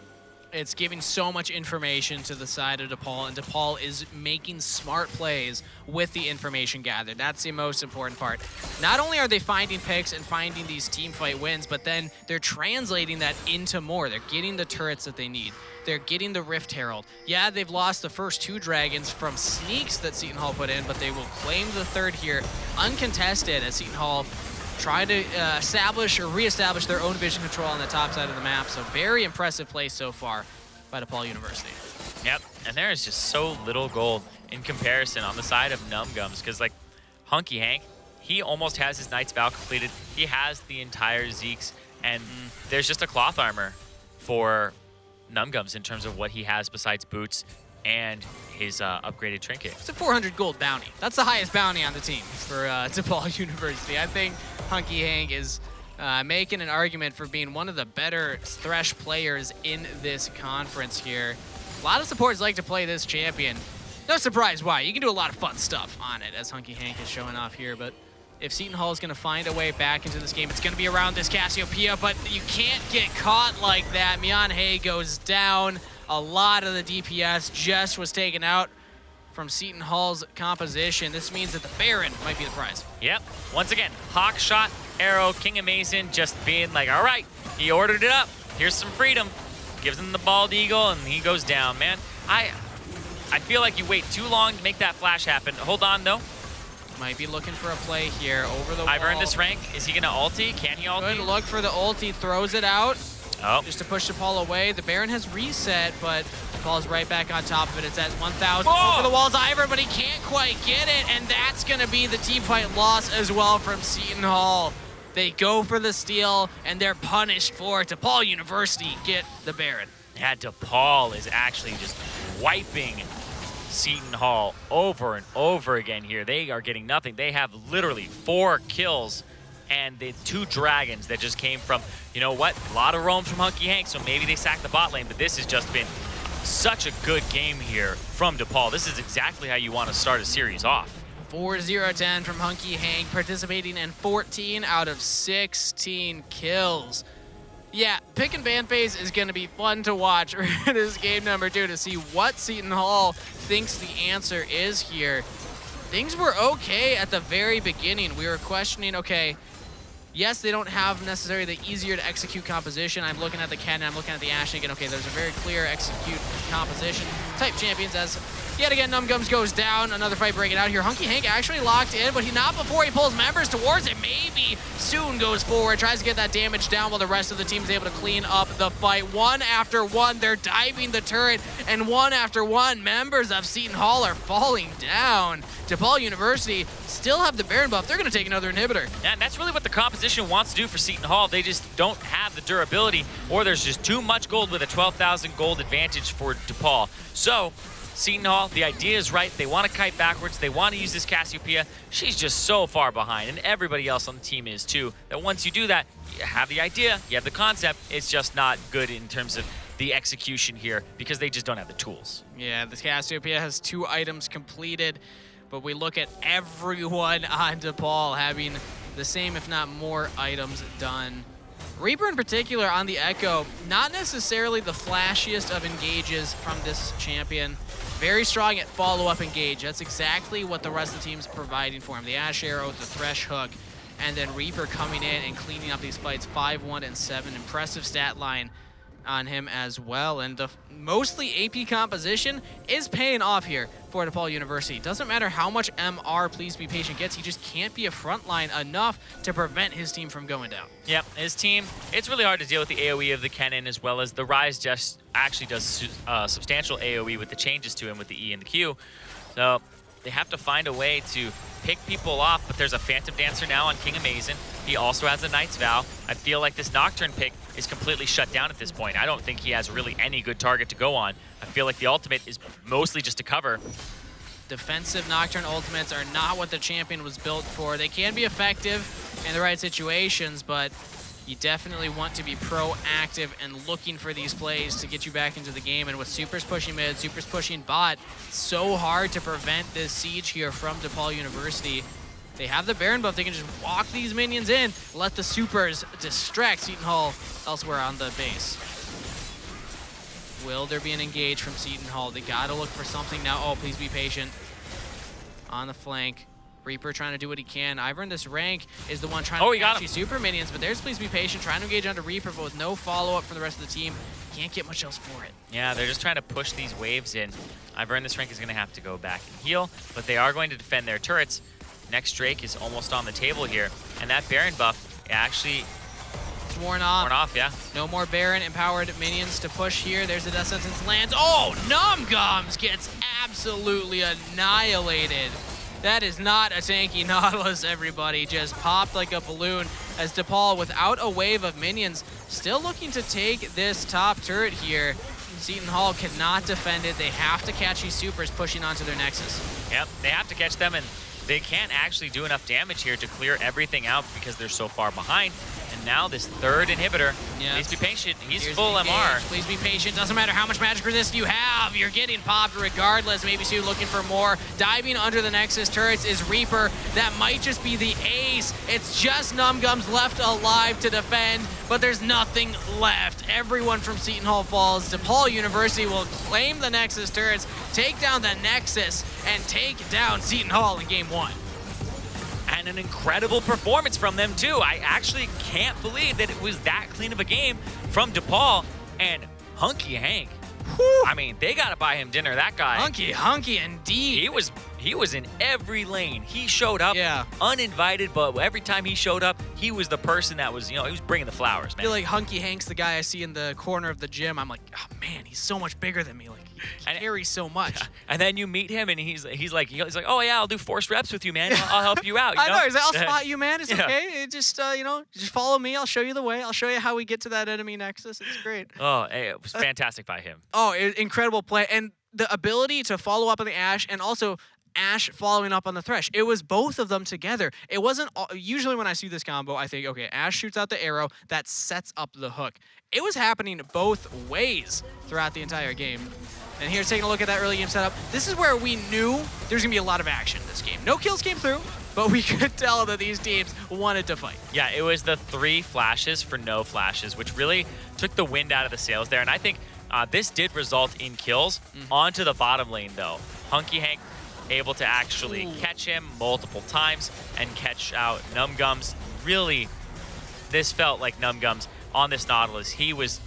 It's giving so much information to the side of DePaul, and DePaul is making smart plays with the information gathered. That's the most important part. Not only are they finding picks and finding these team fight wins, but then they're translating that into more. They're getting the turrets that they need. They're getting the Rift Herald. Yeah, they've lost the first 2 dragons from sneaks that Seton Hall put in, but they will claim the 3rd here uncontested as Seton Hall trying to establish or reestablish their own vision control on the top side of the map. So very impressive play so far by DePaul University. Yep, and there is just so little gold in comparison on the side of Numgums because, like, Hunky Hank, he almost has his Knight's Vow completed. He has the entire Zeke's, and there's just a cloth armor for Numgums in terms of what he has besides boots and his upgraded trinket. It's a 400 gold bounty. That's the highest bounty on the team for DePaul University. I think Hunky Hank is making an argument for being one of the better Thresh players in this conference here. A lot of supporters like to play this champion. No surprise why. You can do a lot of fun stuff on it, as Hunky Hank is showing off here. But if Seton Hall is going to find a way back into this game, it's going to be around this Cassiopeia, but you can't get caught like that. Mian Hay goes down. A lot of the DPS just was taken out from Seton Hall's composition. This means that the Baron might be the prize. Yep. Once again, hawk shot, arrow, King Amazing just being like, all right, he ordered it up. Here's some freedom. Gives him the bald eagle, and he goes down, man. I feel like you wait too long to make that flash happen. Hold on, though. Might be looking for a play here over the wall. I've earned this rank. Is he going to ulti? Can he ulti? Good look for the ulti. Throws it out. Oh. Just to push DePaul away. The Baron has reset, but DePaul's right back on top of it. It's at 1,000 over the walls. Ivor, but he can't quite get it, and that's going to be the team fight loss as well from Seton Hall. They go for the steal, and they're punished for it. DePaul University get the Baron. Yeah, DePaul is actually just wiping Seton Hall over and over again here. They are getting nothing. They have literally 4 kills and the 2 dragons that just came from, you know what, a lot of roams from Hunky Hank, so maybe they sacked the bot lane, but this has just been such a good game here from DePaul. This is exactly how you want to start a series off. 4-0-10 from Hunky Hank, participating in 14 out of 16 kills. Yeah, pick and ban phase is going to be fun to watch for this game number 2 to see what Seton Hall thinks the answer is here. Things were okay at the very beginning. We were questioning, okay, yes, they don't have necessarily the easier to execute composition. I'm looking at the Ken, I'm looking at the Ashe again. Okay, there's a very clear execute composition type champions as yet again Numgums goes down. Another fight breaking out here. Hunky Hank actually locked in, but not before he pulls members towards it. Maybe soon goes forward, tries to get that damage down while the rest of the team is able to clean up the fight. One after one, they're diving the turret, and one after one, members of Seton Hall are falling down. DePaul University still have the Baron buff. They're going to take another inhibitor. And that's really what the composition wants to do for Seton Hall. They just don't have the durability, or there's just too much gold with a 12,000 gold advantage for DePaul. So Seton Hall, the idea is right. They want to kite backwards. They want to use this Cassiopeia. She's just so far behind, and everybody else on the team is too, that once you do that, you have the idea, you have the concept. It's just not good in terms of the execution here because they just don't have the tools. Yeah, the Cassiopeia has 2 items completed, but we look at everyone on DePaul having the same, if not more, items done. Reaper in particular on the Echo, not necessarily the flashiest of engages from this champion. Very strong at follow-up engage. That's exactly what the rest of the team's providing for him. The Ash Arrow, the Thresh Hook, and then Reaper coming in and cleaning up these fights. 5-1 and 7. Impressive stat line on him as well. And the mostly AP composition is paying off here for DePaul University. Doesn't matter how much MR Please Be Patient gets, he just can't be a frontline enough to prevent his team from going down. Yep, his team, it's really hard to deal with the AoE of the Kennen, as well as the Ryze just actually does substantial AoE with the changes to him with the E and the Q. So they have to find a way to pick people off, but there's a Phantom Dancer now on King Amazin. He also has a Knight's Vow. I feel like this Nocturne pick is completely shut down at this point. I don't think he has really any good target to go on. I feel like the ultimate is mostly just a cover. Defensive Nocturne ultimates are not what the champion was built for. They can be effective in the right situations, but you definitely want to be proactive and looking for these plays to get you back into the game. And with Supers pushing mid, Supers pushing bot, it's so hard to prevent this siege here from DePaul University. They have the Baron buff. They can just walk these minions in, let the Supers distract Seton Hall elsewhere on the base. Will there be an engage from Seton Hall? They gotta look for something now. Oh, please be patient. On the flank. Reaper trying to do what he can. Ivern, this rank, is the one trying to catch these super minions, but there's Please Be Patient, trying to engage onto Reaper, but with no follow-up from the rest of the team. Can't get much else for it. Yeah, they're just trying to push these waves in. Ivern, this rank is going to have to go back and heal, but they are going to defend their turrets. Next Drake is almost on the table here, and that Baron buff actually... It's worn off. Worn off, yeah. No more Baron empowered minions to push here. There's the Death Sentence lands. Oh, Numgums gets absolutely annihilated. That is not a tanky Nautilus, everybody. Just popped like a balloon as DePaul, without a wave of minions, still looking to take this top turret here. Seton Hall cannot defend it. They have to catch these Supers pushing onto their Nexus. Yep, they have to catch them, and they can't actually do enough damage here to clear everything out because they're so far behind. And now this third inhibitor, please be patient, he's full MR. Please be patient, doesn't matter how much magic resist you have, you're getting popped regardless. Maybe Sue looking for more. Diving under the Nexus turrets is Reaper. That might just be the ace. It's just Numgums left alive to defend, but there's nothing left. Everyone from Seton Hall falls. DePaul University will claim the Nexus turrets, take down the Nexus, and take down Seton Hall in game 1. And an incredible performance from them, too. I actually can't believe that it was that clean of a game from DePaul. And Hunky Hank, I mean, they got to buy him dinner, that guy. Hunky indeed. He was in every lane. He showed up uninvited, but every time he showed up, he was the person that was, he was bringing the flowers, man. I feel like Hunky Hank's the guy I see in the corner of the gym. I'm like, oh, man, he's so much bigger than me. Like, he carries so much. And then you meet him, and he's like, oh yeah, I'll do forced reps with you, man. I'll help you out. I know. He's like, I'll spot you, man. It's okay. It just, just follow me. I'll show you the way. I'll show you how we get to that enemy Nexus. It's great. Oh, it was fantastic by him. Oh, incredible play. And the ability to follow up on the Ashe and also Ashe following up on the Thresh. It was both of them together. It wasn't, usually when I see this combo, I think, okay, Ashe shoots out the arrow, that sets up the hook. It was happening both ways throughout the entire game. And here's taking a look at that early game setup. This is where we knew there's going to be a lot of action in this game. No kills came through, but we could tell that these teams wanted to fight. Yeah, it was the 3 flashes for no flashes, which really took the wind out of the sails there. And I think this did result in kills onto the bottom lane, though. Hunky Hank able to actually catch him multiple times and catch out Numgums. Really, this felt like Numgums on this Nautilus. He was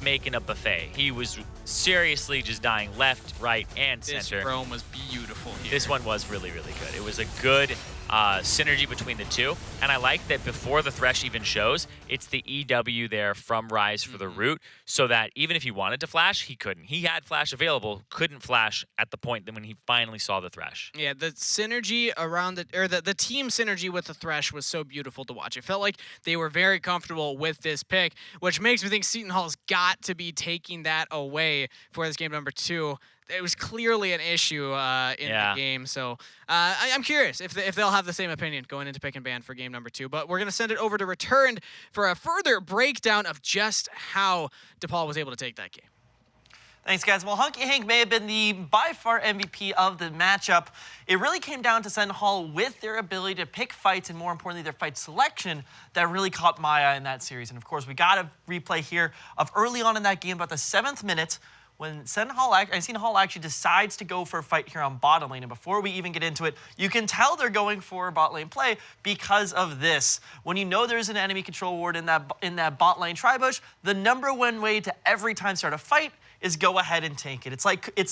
making a buffet. He was seriously just dying left, right, and center. This roam was beautiful here. This one was really, really good. It was a good synergy between the two. And I like that before the Thresh even shows, it's the EW there from Ryze for the root, so that even if he wanted to flash, he couldn't. He had flash available, couldn't flash at the point when he finally saw the Thresh. Yeah, the synergy around the team synergy with the Thresh was so beautiful to watch. It felt like they were very comfortable with this pick, which makes me think Seton Hall's got to be taking that away for this game number 2. It was clearly an issue in the game, so I'm curious if they'll have the same opinion going into pick and ban for game number 2. But we're going to send it over to Returned for a further breakdown of just how DePaul was able to take that game. Thanks, guys. Well, Hunky Hank may have been the by far MVP of the matchup. It really came down to Seton Hall with their ability to pick fights and, more importantly, their fight selection that really caught my eye in that series. And, of course, we got a replay here of early on in that game, about the 7th minute, when Seton Hall actually decides to go for a fight here on bottom lane. And before we even get into it, you can tell they're going for bot lane play because of this. When you know there's an enemy control ward in that bot lane tri-bush, the number one way to every time start a fight is go ahead and tank it. It's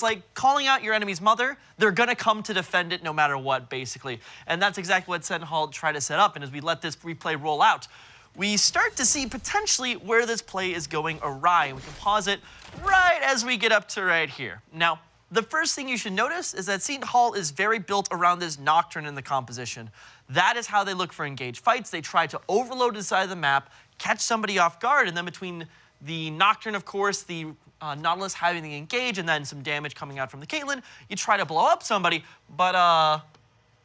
like calling out your enemy's mother. They're going to come to defend it no matter what, basically. And that's exactly what Seton Hall tried to set up. And as we let this replay roll out, we start to see potentially where this play is going awry. We can pause it right as we get up to right here. Now, the first thing you should notice is that Seton Hall is very built around this Nocturne in the composition. That is how they look for engaged fights. They try to overload the side of the map, catch somebody off guard, and then between the Nocturne, of course, the Nautilus having the engage, and then some damage coming out from the Caitlyn, you try to blow up somebody, but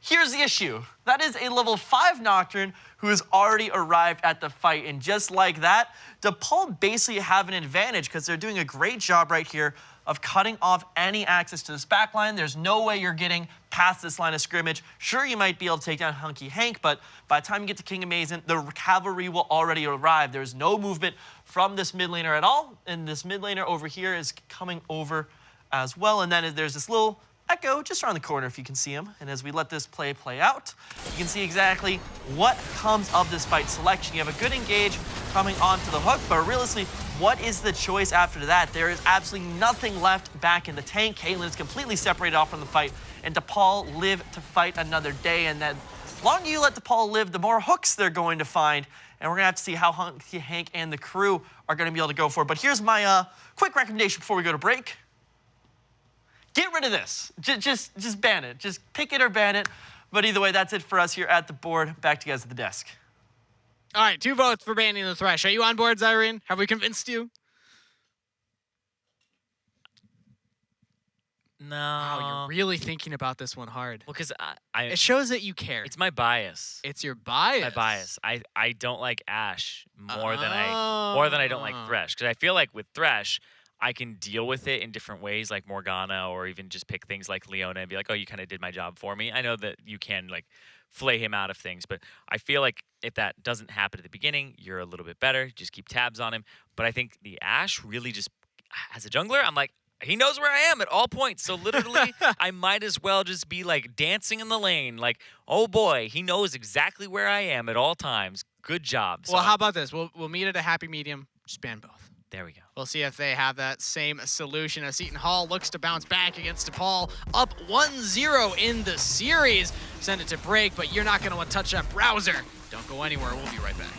here's the issue. That is a level 5 Nocturne who has already arrived at the fight. And just like that, DePaul basically have an advantage because they're doing a great job right here of cutting off any access to this backline. There's no way you're getting past this line of scrimmage. Sure, you might be able to take down Hunky Hank, but by the time you get to King Amazing, the cavalry will already arrive. There's no movement from this mid laner at all. And this mid laner over here is coming over as well. And then there's this little Echo just around the corner if you can see him. And as we let this play out, you can see exactly what comes of this fight selection. You have a good engage coming onto the hook, but realistically, what is the choice after that? There is absolutely nothing left back in the tank. Caitlyn is completely separated off from the fight, and DePaul live to fight another day. And then the longer you let DePaul live, the more hooks they're going to find. And we're gonna have to see how Hunky Hank and the crew are gonna be able to go for it. But here's my quick recommendation before we go to break. Get rid of this. Just ban it. Just pick it or ban it. But either way, that's it for us here at the board. Back to you guys at the desk. All right, 2 votes for banning the Thresh. Are you on board, Zyrene? Have we convinced you? No. Wow, you're really thinking about this one hard. Well, because It shows that you care. it's my bias. It's your bias. My bias. I don't like Ashe more than I don't like Thresh, because I feel like with Thresh, I can deal with it in different ways, like Morgana, or even just pick things like Leona and be like, oh, you kind of did my job for me. I know that you can like flay him out of things, but I feel like if that doesn't happen at the beginning, you're a little bit better. Just keep tabs on him. But I think the Ashe really just, as a jungler, I'm like, he knows where I am at all points. So literally, I might as well just be like dancing in the lane. Like, oh boy, he knows exactly where I am at all times. Good job. Well, how about this? We'll meet at a happy medium. Just ban both. There we go. We'll see if they have that same solution as Seton Hall looks to bounce back against DePaul. Up 1-0 in the series. Send it to break, but you're not going to want to touch that browser. Don't go anywhere. We'll be right back.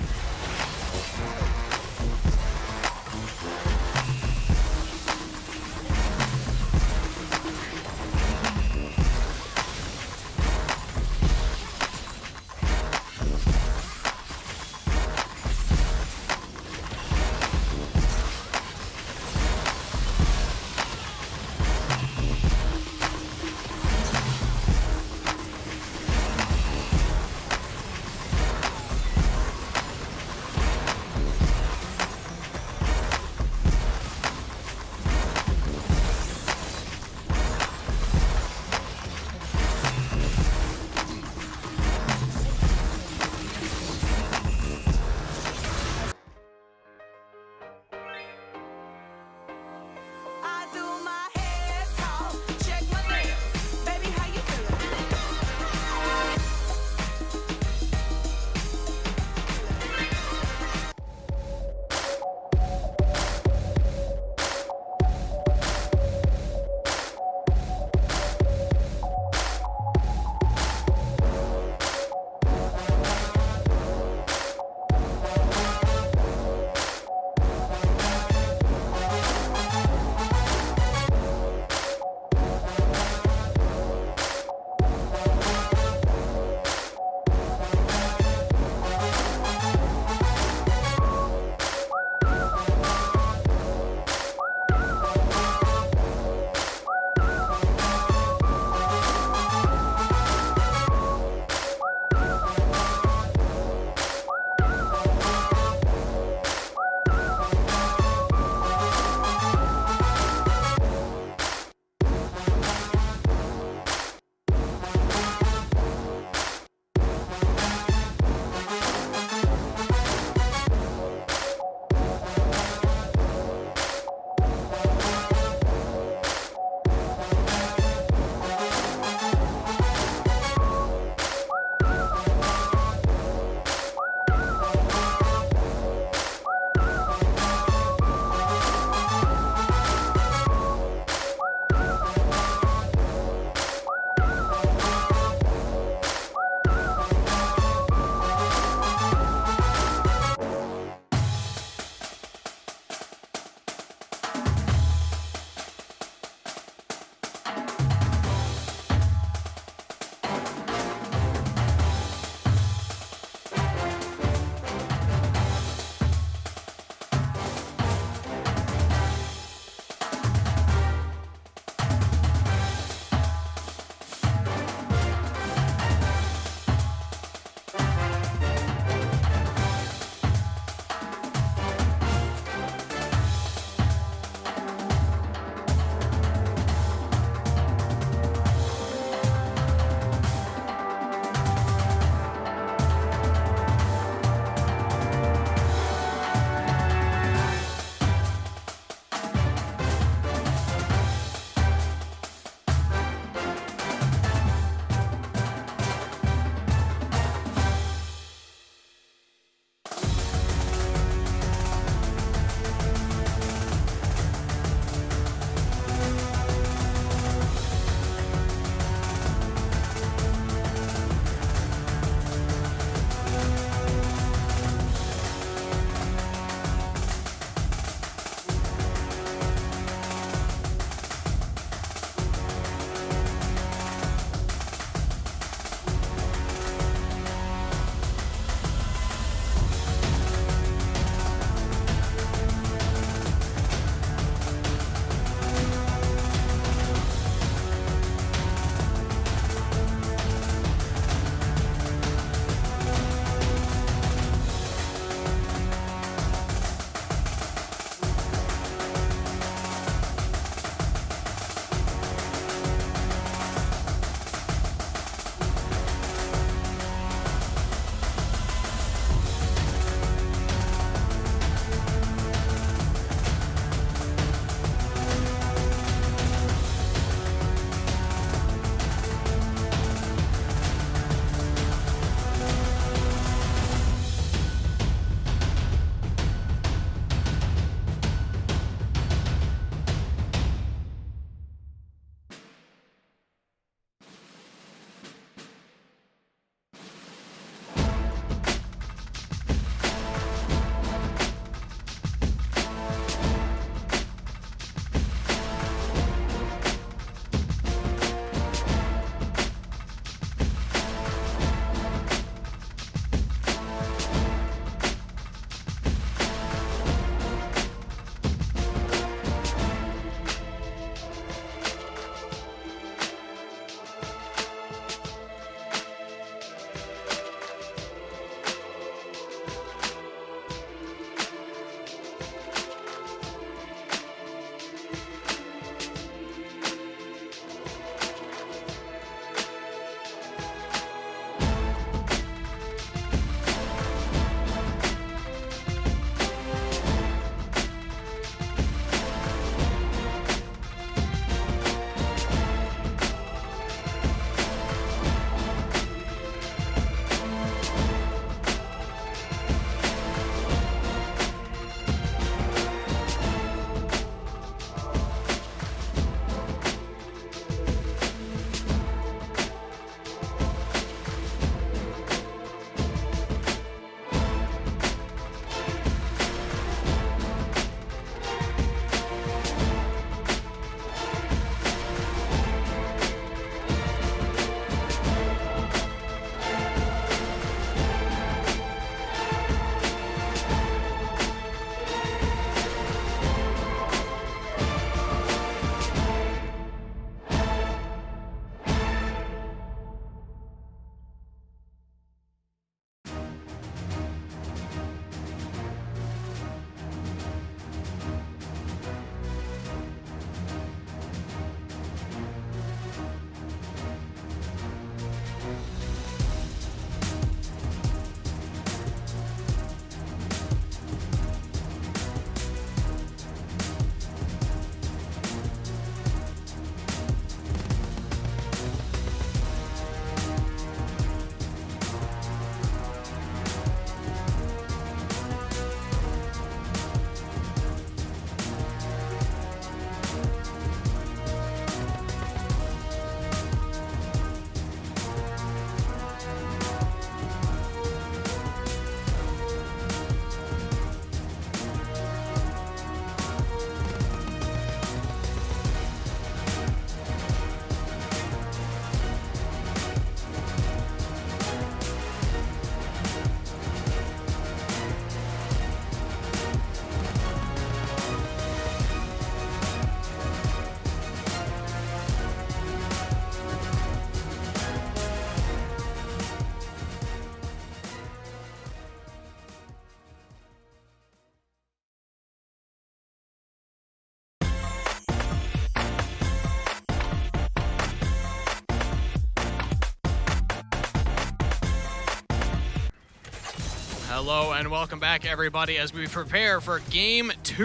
Hello and welcome back, everybody, as we prepare for Game 2.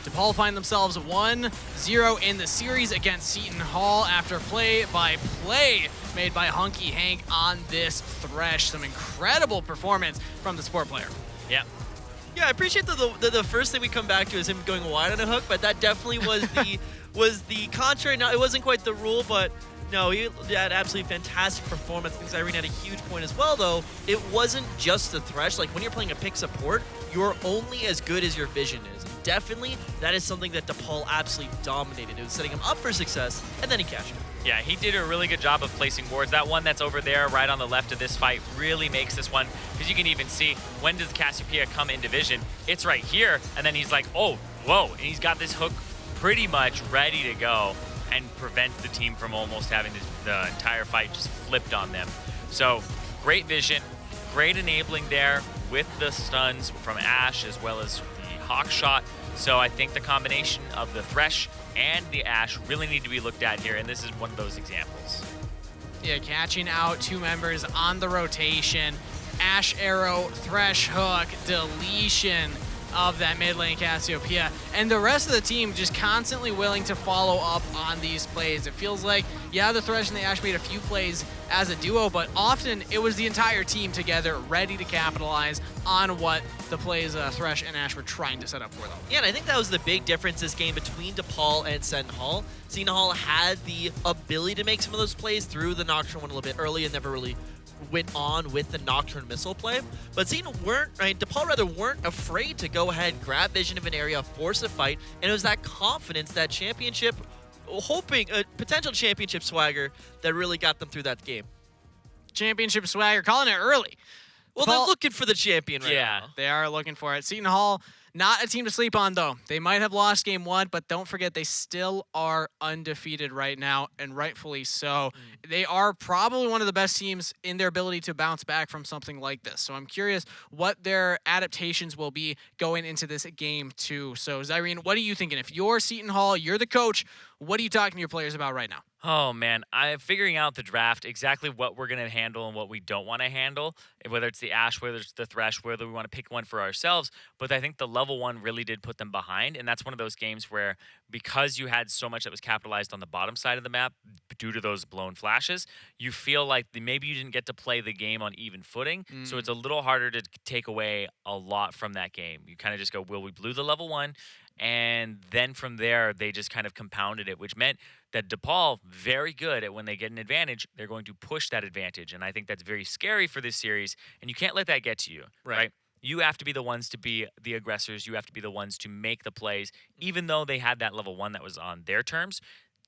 DePaul find themselves 1-0 in the series against Seton Hall after play-by-play made by Hunky Hank on this Thresh. Some incredible performance from the support player. Yeah. Yeah, I appreciate the first thing we come back to is him going wide on a hook, but that definitely was the was the contrary. Now, it wasn't quite the rule, but no, he had absolutely fantastic performance. I think Irene had a huge point as well, though. It wasn't just the Thresh. Like, when you're playing a pick support, you're only as good as your vision is. And definitely, that is something that DePaul absolutely dominated. It was setting him up for success, and then he cashed it. Yeah, he did a really good job of placing wards. That one that's over there right on the left of this fight really makes this one, because you can even see when does Cassiopeia come into vision. It's right here, and then he's like, oh, whoa, and he's got this hook pretty much ready to go and prevents the team from almost having the entire fight just flipped on them. So great vision, great enabling there with the stuns from Ash as well as the Hawk shot. So I think the combination of the Thresh and the Ash really need to be looked at here, and this is one of those examples. Yeah, catching out two members on the rotation. Ash arrow, Thresh hook, deletion of that mid lane Cassiopeia, and the rest of the team just constantly willing to follow up on these plays. It feels like, yeah, the Thresh and the Ash made a few plays as a duo, but often it was the entire team together ready to capitalize on what the plays Thresh and Ash were trying to set up for them. Yeah, and I think that was the big difference this game between DePaul and Seton Hall. Seton Hall had the ability to make some of those plays through the Nocturne one a little bit early and never really went on with the Nocturne missile play, but DePaul weren't afraid to go ahead, grab vision of an area, force a fight, and it was that confidence, that championship, potential championship swagger that really got them through that game. Championship swagger, calling it early. Well, they're looking for the champion right now. They are looking for it. Seton Hall, not a team to sleep on, though. They might have lost game one, but don't forget they still are undefeated right now, and rightfully so. They are probably one of the best teams in their ability to bounce back from something like this. So I'm curious what their adaptations will be going into this game, too. So, Zyrene, what are you thinking? If you're Seton Hall, you're the coach, what are you talking to your players about right now? Oh, man, I'm figuring out the draft, exactly what we're going to handle and what we don't want to handle, whether it's the Ash, whether it's the Thresh, whether we want to pick one for ourselves. But I think the level one really did put them behind, and that's one of those games where because you had so much that was capitalized on the bottom side of the map due to those blown flashes, you feel like maybe you didn't get to play the game on even footing, so it's a little harder to take away a lot from that game. You kind of just go, well, we blew the level one, and then from there, they just kind of compounded it, which meant that DePaul, very good at when they get an advantage, they're going to push that advantage. And I think that's very scary for this series, and you can't let that get to you, right? You have to be the ones to be the aggressors. You have to be the ones to make the plays, even though they had that level one that was on their terms.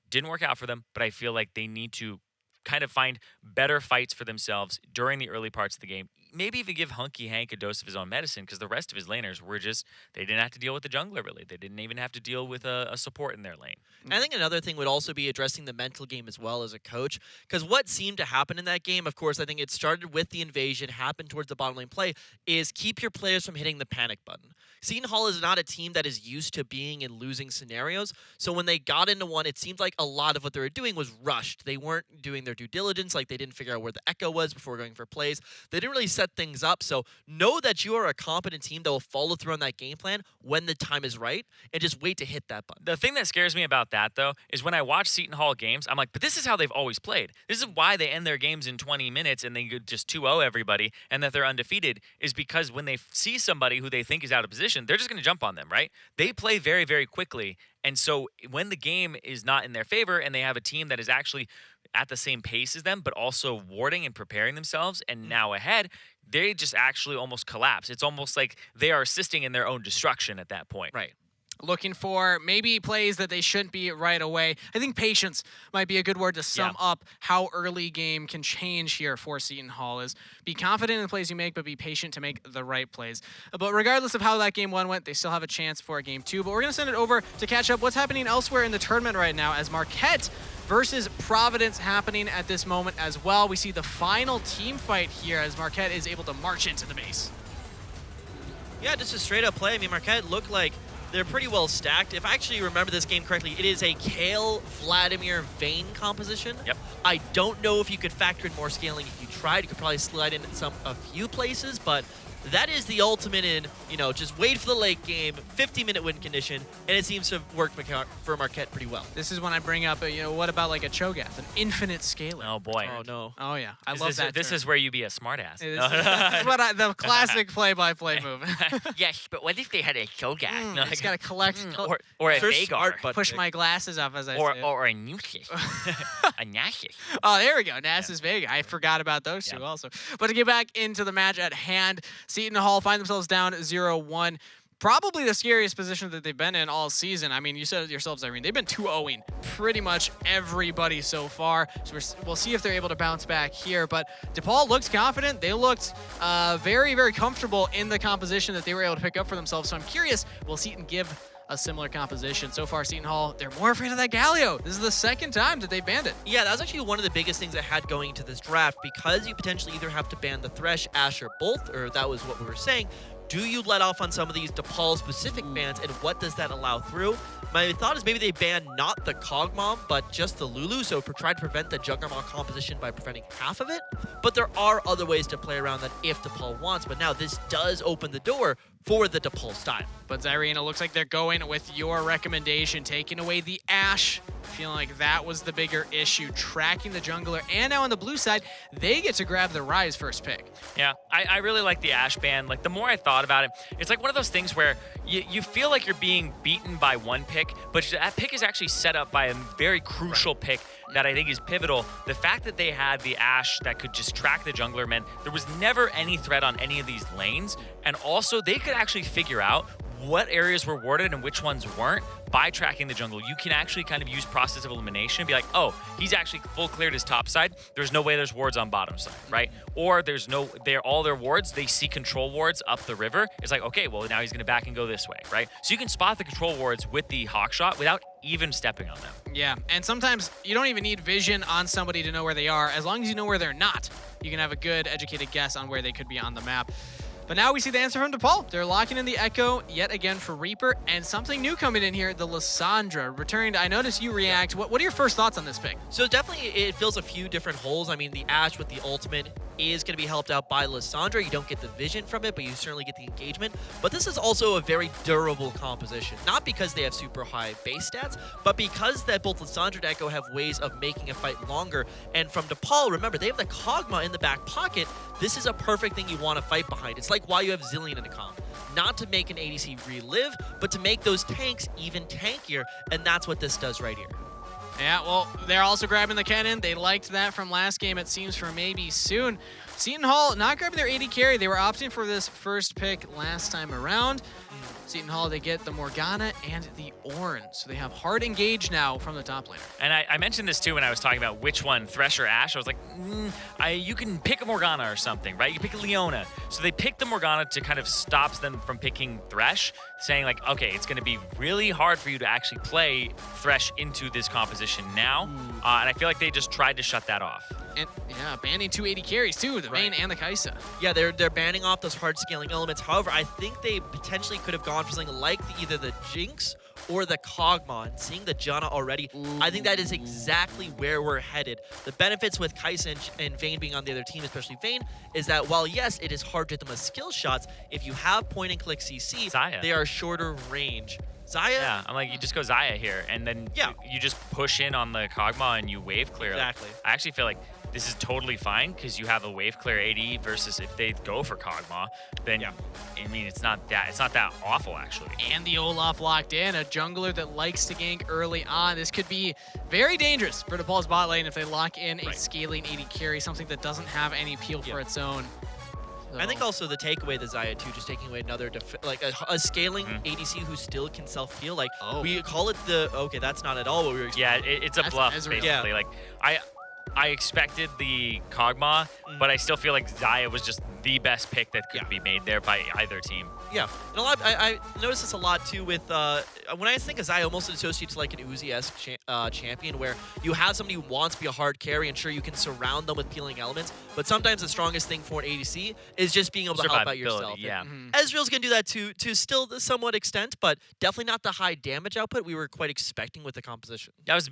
Didn't work out for them, but I feel like they need to kind of find better fights for themselves during the early parts of the game. Maybe even give Hunky Hank a dose of his own medicine, because the rest of his laners were just, they didn't have to deal with the jungler, really. They didn't even have to deal with a support in their lane. I think another thing would also be addressing the mental game as well as a coach, because what seemed to happen in that game, of course, I think it started with the invasion, happened towards the bottom lane play, is keep your players from hitting the panic button. Seton Hall is not a team that is used to being in losing scenarios, so when they got into one, it seemed like a lot of what they were doing was rushed. They weren't doing their due diligence, like they didn't figure out where the echo was before going for plays. They didn't really set things up, so know that you are a competent team that will follow through on that game plan when the time is right, and just wait to hit that button. The thing that scares me about that, though, is when I watch Seton Hall games, I'm like, but this is how they've always played. This is why they end their games in 20 minutes and they just 2-0 everybody, and that they're undefeated, is because when they see somebody who they think is out of position, they're just going to jump on them, right? They play very, very quickly, and so when the game is not in their favor and they have a team that is actually at the same pace as them, but also warding and preparing themselves and now ahead, they just actually almost collapse. It's almost like they are assisting in their own destruction at that point. Right. Looking for maybe plays that they shouldn't be right away. I think patience might be a good word to sum up how early game can change here for Seton Hall. Is be confident in the plays you make, but be patient to make the right plays. But regardless of how that game one went, they still have a chance for a game two. But we're going to send it over to catch up what's happening elsewhere in the tournament right now, as Marquette versus Providence happening at this moment as well. We see the final team fight here as Marquette is able to march into the base. Yeah, just a straight up play. I mean, Marquette looked like they're pretty well stacked. If I actually remember this game correctly, it is a Kale, Vladimir, Vayne composition. Yep. I don't know if you could factor in more scaling if you tried. You could probably slide in a few places, but that is the ultimate in, just wait for the late game, 50-minute win condition, and it seems to have worked for Marquette pretty well. This is when I bring up, what about like a Cho'Gath, an infinite scaler? Oh boy. Oh, no. Oh yeah, I love that. This term. is where you be a smartass. This is what the classic play-by-play move. Yes, but what if they had a Cho'Gath? I just gotta collect, or a Search smart Vagar. button. push my glasses up as I say it. Or a Nusis. A Nasus. Oh, there we go. Nasus Vega. I forgot about those two also. But to get back into the match at hand, Seton Hall find themselves down 0-1. Probably the scariest position that they've been in all season. I mean, you said it yourselves, Irene. They've been 2-0ing pretty much everybody so far. So we'll see if they're able to bounce back here. But DePaul looked confident. They looked very, very comfortable in the composition that they were able to pick up for themselves. So I'm curious, will Seton give a similar composition? So far, Seton Hall, they're more afraid of that Galio. This is the second time that they banned it. Yeah, that was actually one of the biggest things I had going into this draft, because you potentially either have to ban the Thresh, Ash, or both, or that was what we were saying. Do you let off on some of these DePaul-specific bans, and what does that allow through? My thought is maybe they ban not the Cogmom, but just the Lulu, so try to prevent the Juggernaut composition by preventing half of it. But there are other ways to play around that if DePaul wants, but now this does open the door for the DePaul style. But Zyrene, it looks like they're going with your recommendation, taking away the Ash. Feeling like that was the bigger issue, tracking the jungler. And now on the blue side, they get to grab the Ryze first pick. Yeah, I really like the Ash ban. Like, the more I thought about it, it's like one of those things where you feel like you're being beaten by one pick, but that pick is actually set up by a very crucial pick that I think is pivotal. The fact that they had the Ash that could just track the jungler meant there was never any threat on any of these lanes, and also they could actually figure out what areas were warded and which ones weren't by tracking the jungle. You can actually kind of use process of elimination and be like, oh, he's actually full cleared his top side. There's no way there's wards on bottom side, right? Or there's all their wards, they see control wards up the river. It's like, okay, well, now he's gonna back and go this way, right? So you can spot the control wards with the hawk shot without even stepping on them. Yeah, and sometimes you don't even need vision on somebody to know where they are. As long as you know where they're not, you can have a good educated guess on where they could be on the map. But now we see the answer from DePaul. They're locking in the Echo yet again for Reaper, and something new coming in here, the Lissandra. Returned, I noticed you react. What are your first thoughts on this pick? So definitely it fills a few different holes. I mean, the Ash with the ultimate is going to be helped out by Lissandra. You don't get the vision from it, but you certainly get the engagement. But this is also a very durable composition. Not because they have super high base stats, but because that both Lissandra and Echo have ways of making a fight longer. And from DePaul, remember, they have the Kog'Maw in the back pocket. This is a perfect thing you want to fight behind. It's like why you have Zillion in a comp. Not to make an ADC relive, but to make those tanks even tankier, and that's what this does right here. Yeah, well, they're also grabbing the cannon. They liked that from last game, it seems, for maybe soon. Seton Hall not grabbing their AD carry. They were opting for this first pick last time around. Seton Hall, they get the Morgana and the Ornn. So they have hard engage now from the top laner. And I mentioned this too when I was talking about which one, Thresh or Ash. I was like, you can pick a Morgana or something, right? You can pick a Leona. So they picked the Morgana to kind of stops them from picking Thresh, saying like, okay, it's going to be really hard for you to actually play Thresh into this composition now. And I feel like they just tried to shut that off. And yeah, banning 280 carries too, the Vayne and the Kai'Sa. Yeah, they're banning off those hard scaling elements. However, I think they potentially could have gone for something like either the Jinx or the Kog'Maw. And seeing the Janna already, I think that is exactly where we're headed. The benefits with Kai'Sa and Vayne being on the other team, especially Vayne, is that while yes, it is hard to hit them with skill shots, if you have point and click CC, Xayah. they are shorter range. Xayah? Yeah, I'm like, you just go Xayah here, and then you just push in on the Kog'Maw and you wave clear. Exactly. Like, I actually feel like this is totally fine because you have a wave clear AD versus if they go for Kog'Maw, then I mean it's not that awful actually. And the Olaf locked in, a jungler that likes to gank early on. This could be very dangerous for DePaul's bot lane if they lock in a scaling AD carry, something that doesn't have any appeal for its own. So. I think also the takeaway the Xayah too, just taking away another like a scaling ADC who still can self-heal. Like we call it that's not at all what we were expecting. Yeah, it's a bluff basically. Yeah. Like I expected the Kog'Maw, but I still feel like Xayah was just the best pick that could be made there by either team. Yeah, and a lot. I noticed this a lot too with when I think of Xayah, almost associated to like an Uzi-esque champion, where you have somebody who wants to be a hard carry, and sure you can surround them with peeling elements, but sometimes the strongest thing for an ADC is just being able to help out yourself. Yeah, Ezreal's gonna do that to still the somewhat extent, but definitely not the high damage output we were quite expecting with the composition. I was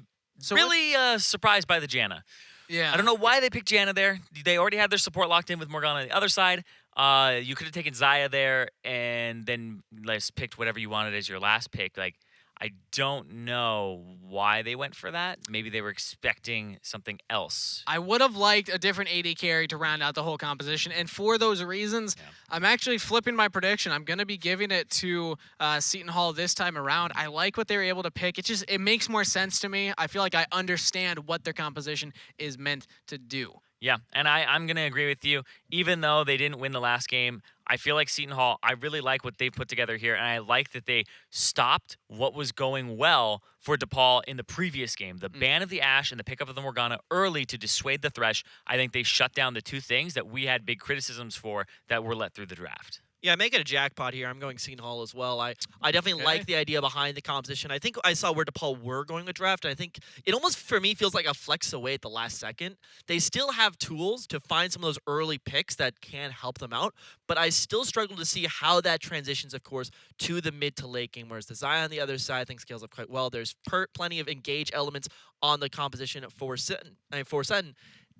really surprised by the Janna. Yeah. I don't know why they picked Janna there. They already had their support locked in with Morgana on the other side. You could have taken Zaya there and then just picked whatever you wanted as your last pick. Like, I don't know why they went for that. Maybe they were expecting something else. I would have liked a different AD carry to round out the whole composition, and for those reasons, I'm actually flipping my prediction. I'm going to be giving it to Seton Hall this time around. I like what they were able to pick. It makes more sense to me. I feel like I understand what their composition is meant to do. Yeah, and I'm going to agree with you. Even though they didn't win the last game, I feel like Seton Hall, I really like what they've put together here, and I like that they stopped what was going well for DePaul in the previous game. The ban of the Ashe and the pickup of the Morgana early to dissuade the Thresh. I think they shut down the two things that we had big criticisms for that were let through the draft. Yeah, make it a jackpot here. I'm going Seton Hall as well. I definitely like the idea behind the composition. I think I saw where DePaul were going with draft. I think it almost, for me, feels like a flex away at the last second. They still have tools to find some of those early picks that can help them out, but I still struggle to see how that transitions, of course, to the mid to late game, whereas the Zaya on the other side, I think, scales up quite well. There's plenty of engage elements on the composition for Sutton.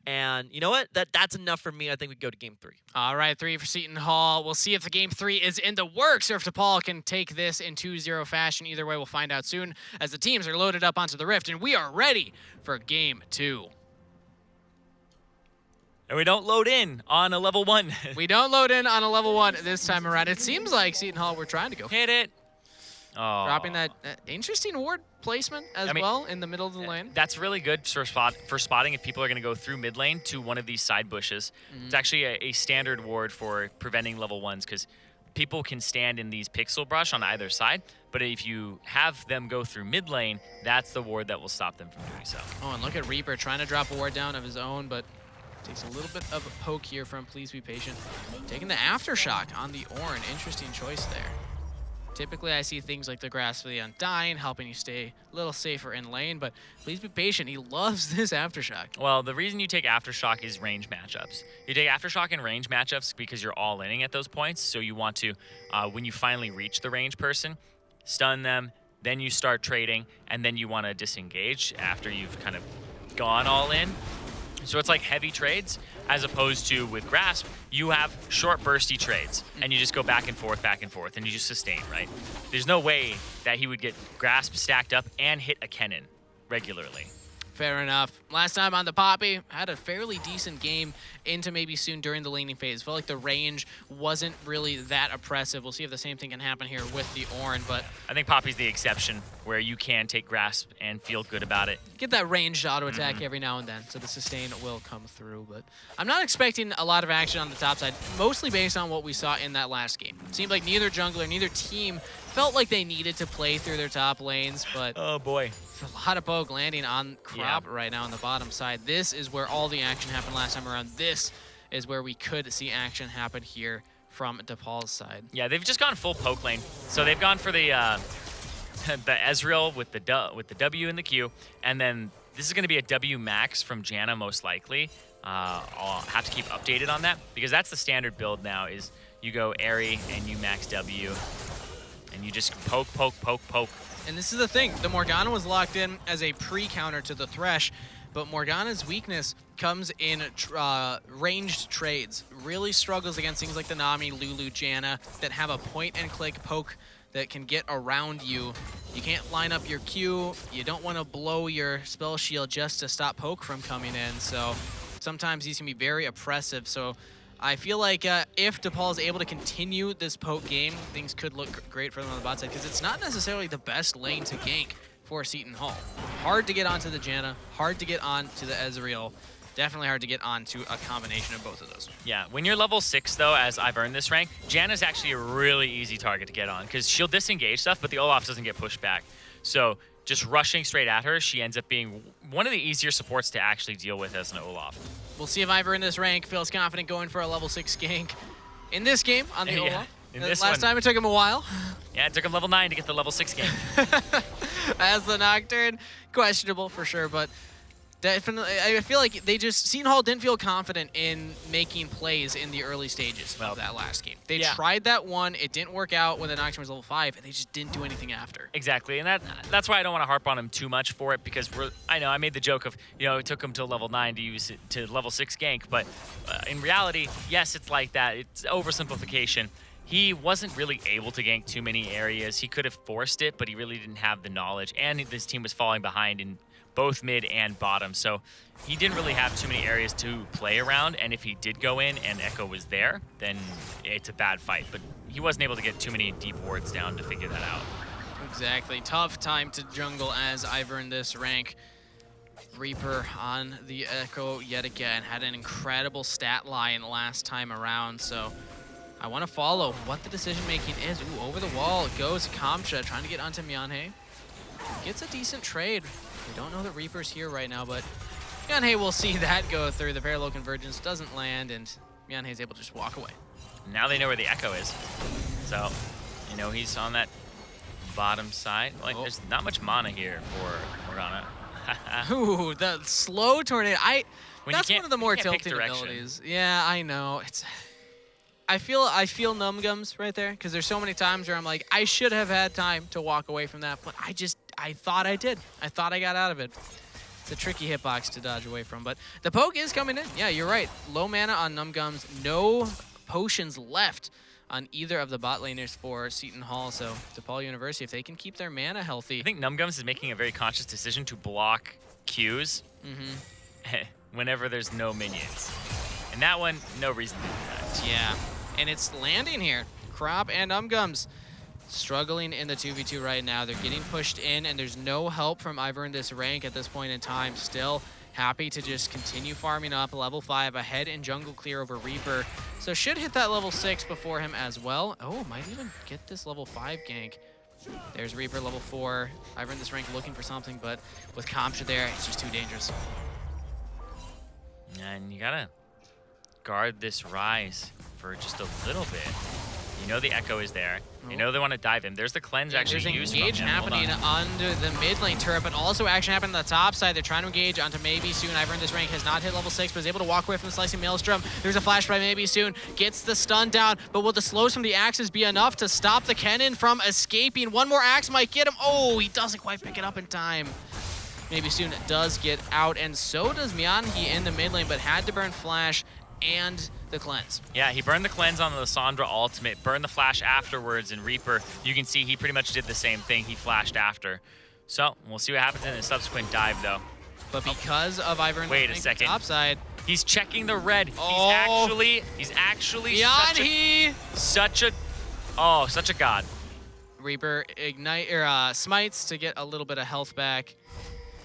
And you know what? That's enough for me. I think we go to game 3. All right, 3 for Seton Hall. We'll see if the game 3 is in the works or if DePaul can take this in 2-0 fashion. Either way, we'll find out soon as the teams are loaded up onto the Rift, and we are ready for game 2. And we don't load in on a level 1. We don't load in on a level 1 this time around. It seems like Seton Hall, we're trying to go. Hit it. Oh. Dropping that interesting ward placement as well in the middle of the lane. That's really good for spotting if people are going to go through mid lane to one of these side bushes. It's actually a standard ward for preventing level 1s because people can stand in these pixel brush on either side, but if you have them go through mid lane, that's the ward that will stop them from doing so. Oh, and look at Reaper trying to drop a ward down of his own, but takes a little bit of a poke here from Please Be Patient. Taking the Aftershock on the Ornn. Interesting choice there. Typically, I see things like the Grasp of the Undying, helping you stay a little safer in lane, but Please Be Patient. He loves this Aftershock. Well, the reason you take Aftershock is range matchups. You take Aftershock in range matchups because you're all inning at those points, so you want to, when you finally reach the range person, stun them, then you start trading, and then you want to disengage after you've kind of gone all in. So it's like heavy trades, as opposed to with Grasp, you have short bursty trades, and you just go back and forth, and you just sustain, right? There's no way that he would get Grasp stacked up and hit a Kennen regularly. Fair enough. Last time on the Poppy, had a fairly decent game into maybe soon during the laning phase. Felt like the range wasn't really that oppressive. We'll see if the same thing can happen here with the Ornn, but I think Poppy's the exception where you can take Grasp and feel good about it. get that ranged auto attack every now and then, so the sustain will come through. But I'm not expecting a lot of action on the top side, mostly based on what we saw in that last game. It seemed like neither jungler, neither team felt like they needed to play through their top lanes, but Oh boy. a lot of poke landing on Crop right now on the bottom side. This is where all the action happened last time around. This is where we could see action happen here from DePaul's side. Yeah, they've just gone full poke lane. So they've gone for the the Ezreal with the W and the Q, and then this is going to be a W max from Janna most likely. I'll have to keep updated on that because that's the standard build now. Is you go Airy and you max W, and you just poke. And this is the thing, the Morgana was locked in as a pre-counter to the Thresh, but Morgana's weakness comes in ranged trades. Really struggles against things like the Nami, Lulu, Janna that have a point-and-click poke that can get around you. You can't line up your Q. You don't want to blow your spell shield just to stop poke from coming in. So sometimes these can be very oppressive. So I feel like if DePaul is able to continue this poke game, things could look great for them on the bot side because it's not necessarily the best lane to gank for Seton Hall. Hard to get onto the Janna, hard to get onto the Ezreal. Definitely hard to get onto a combination of both of those. Yeah, when you're level 6 though, as I've earned this rank, Janna's actually a really easy target to get on because she'll disengage stuff, but the Olaf doesn't get pushed back. So just rushing straight at her, she ends up being one of the easier supports to actually deal with as an Olaf. We'll see if Ivor in this rank feels confident going for a level 6 gank in this game on the Olaf. In this Last time it took him a while. Yeah, it took him level 9 to get the level 6 game. As the Nocturne, questionable for sure, but Definitely. I feel like Seton Hall didn't feel confident in making plays in the early stages of that last game. They tried that one. It didn't work out when the Nocturne was level 5, and they just didn't do anything after. Exactly, and that's why I don't want to harp on him too much for it, because I know I made the joke of, it took him till level 9 to use it to level 6 gank, but in reality, yes, it's like that. It's oversimplification. He wasn't really able to gank too many areas. He could have forced it, but he really didn't have the knowledge, and this team was falling behind in both mid and bottom, so he didn't really have too many areas to play around, and if he did go in and Echo was there, then it's a bad fight, but he wasn't able to get too many deep wards down to figure that out. Exactly. Tough time to jungle as I've earned this rank. Reaper on the Echo yet again. Had an incredible stat line last time around, so I want to follow what the decision-making is. Ooh, over the wall goes Kamcha, trying to get onto Myeonhae. Gets a decent trade. We don't know that Reaper's here right now, but Myeonhae will see that go through. The parallel convergence doesn't land, and Myeonhae's able to just walk away. Now they know where the Echo is. So, he's on that bottom side. Like, there's not much mana here for Morgana. Ooh, the slow tornado. That's one of the more tilting direction. abilities. Yeah, I know. I feel numgums right there, because there's so many times where I'm like, I should have had time to walk away from that, but I thought I did. I thought I got out of it. It's a tricky hitbox to dodge away from, but the poke is coming in. Yeah, you're right. Low mana on numgums. No potions left on either of the bot laners for Seton Hall, so DePaul University, if they can keep their mana healthy. I think numgums is making a very conscious decision to block Qs whenever there's no minions. And that one, no reason to do that. Yeah, and it's landing here. Crop and numgums struggling in the 2v2 right now. They're getting pushed in, and there's no help from Ivor in this rank at this point in time. Still happy to just continue farming up. Level 5 ahead in jungle clear over Reaper. So should hit that level 6 before him as well. Oh, might even get this level 5 gank. There's Reaper level 4. Ivor in this rank looking for something, but with Kamcha there, it's just too dangerous. And you gotta guard this Rise for just a little bit. You know the Echo is there. You know they want to dive in. There's the cleanse actually used from There's him. engage happening under the mid lane turret, but also action happening on the top side. They're trying to engage onto Maybe Soon. Ivor in this rank has not hit level 6, but is able to walk away from the Slicing Maelstrom. There's a flash by Maybe Soon. Gets the stun down, but will the slows from the axes be enough to stop the Kennen from escaping? One more axe might get him. Oh, he doesn't quite pick it up in time. Maybe Soon does get out, and so does Myeonhae in the mid lane, but had to burn flash and the cleanse. Yeah, he burned the cleanse on the Lissandra ultimate, burned the flash afterwards, and Reaper, you can see he pretty much did the same thing. He flashed after. So, we'll see what happens in the subsequent dive, though. But because of Ivor in the top side, he's checking the red. Oh. He's actually Myeonhae! such a god. Reaper smites to get a little bit of health back.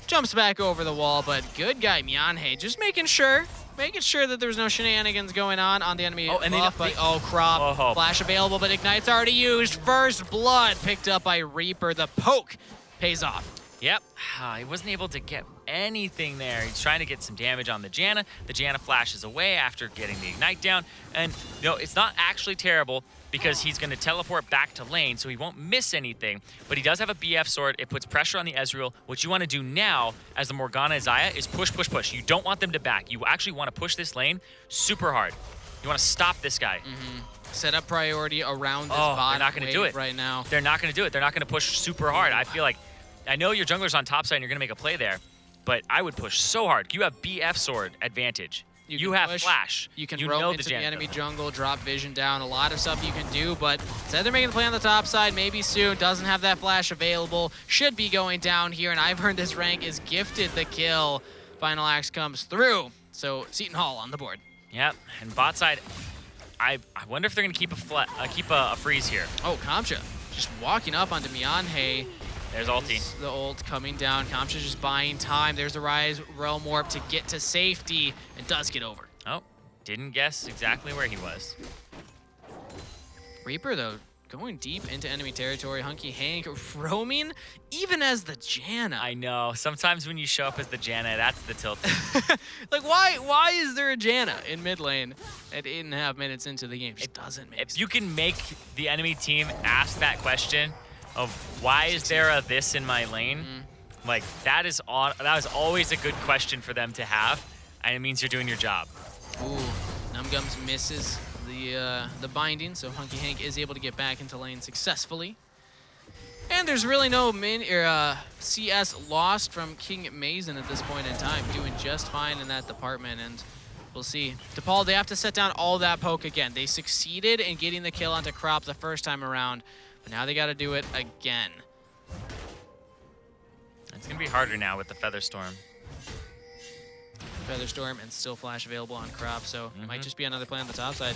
Jumps back over the wall, but good guy Myeonhae just making sure that there was no shenanigans going on the enemy buff. Crop. Flash available, but Ignite's already used. First blood picked up by Reaper. The poke pays off. Yep, he wasn't able to get anything there. He's trying to get some damage on the Janna. The Janna flashes away after getting the Ignite down. And it's not actually terrible because he's going to teleport back to lane, so he won't miss anything. But he does have a BF sword. It puts pressure on the Ezreal. What you want to do now as the Morgana Xayah is push, push, push. You don't want them to back. You actually want to push this lane super hard. You want to stop this guy. Set up priority around this bot. They're not going to do it right now. They're not going to do it. They're not going to push super hard. I feel like, I know your jungler's on top side and you're going to make a play there, but I would push so hard. You have BF sword advantage. You have push, flash. You can roam into the enemy jungle, drop vision down. A lot of stuff you can do, but instead they're making the play on the top side. Maybe Soon doesn't have that flash available. Should be going down here, and I've heard this rank is gifted the kill. Final axe comes through, so Seton Hall on the board. Yep, and bot side, I wonder if they're going to keep a freeze here. Oh, Kamcha just walking up onto Myeonhae. There's ulti. The ult coming down. Kamcha's just buying time. There's the Rise Realm Warp to get to safety. It does get over. Oh, didn't guess exactly where he was. Reaper, though, going deep into enemy territory. Hunky Hank roaming even as the Janna. I know. Sometimes when you show up as the Janna, that's the tilt. Like, why is there a Janna in mid lane at 8.5 minutes into the game? It doesn't make sense. If you can make the enemy team ask that question of why is there a this in my lane, Like, that is always a good question for them to have, and it means you're doing your job. Ooh, Numgums misses the binding, so Hunky Hank is able to get back into lane successfully. And there's really no CS lost from King Mason at this point in time, doing just fine in that department, and we'll see. DePaul, they have to set down all that poke again. They succeeded in getting the kill onto Crop the first time around, but now they got to do it again. It's going to be harder now with the Featherstorm. Featherstorm and still Flash available on Crop, so it might just be another play on the top side.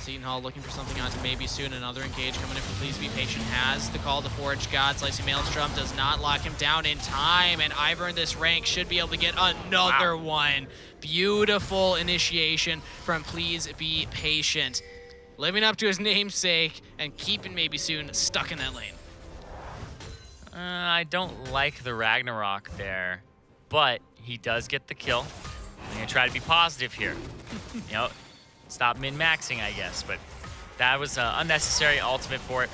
Seton Hall looking for something onto maybe soon. Another engage coming in from Please Be Patient. Has the call to Forge God. Slicing Maelstrom does not lock him down in time, and Ivor in this rank should be able to get another one. Beautiful initiation from Please Be Patient. Living up to his namesake and keeping maybe soon stuck in that lane. I don't like the Ragnarok there, but he does get the kill. I'm going to try to be positive here. You know, stop min-maxing, I guess, but that was an unnecessary ultimate for it.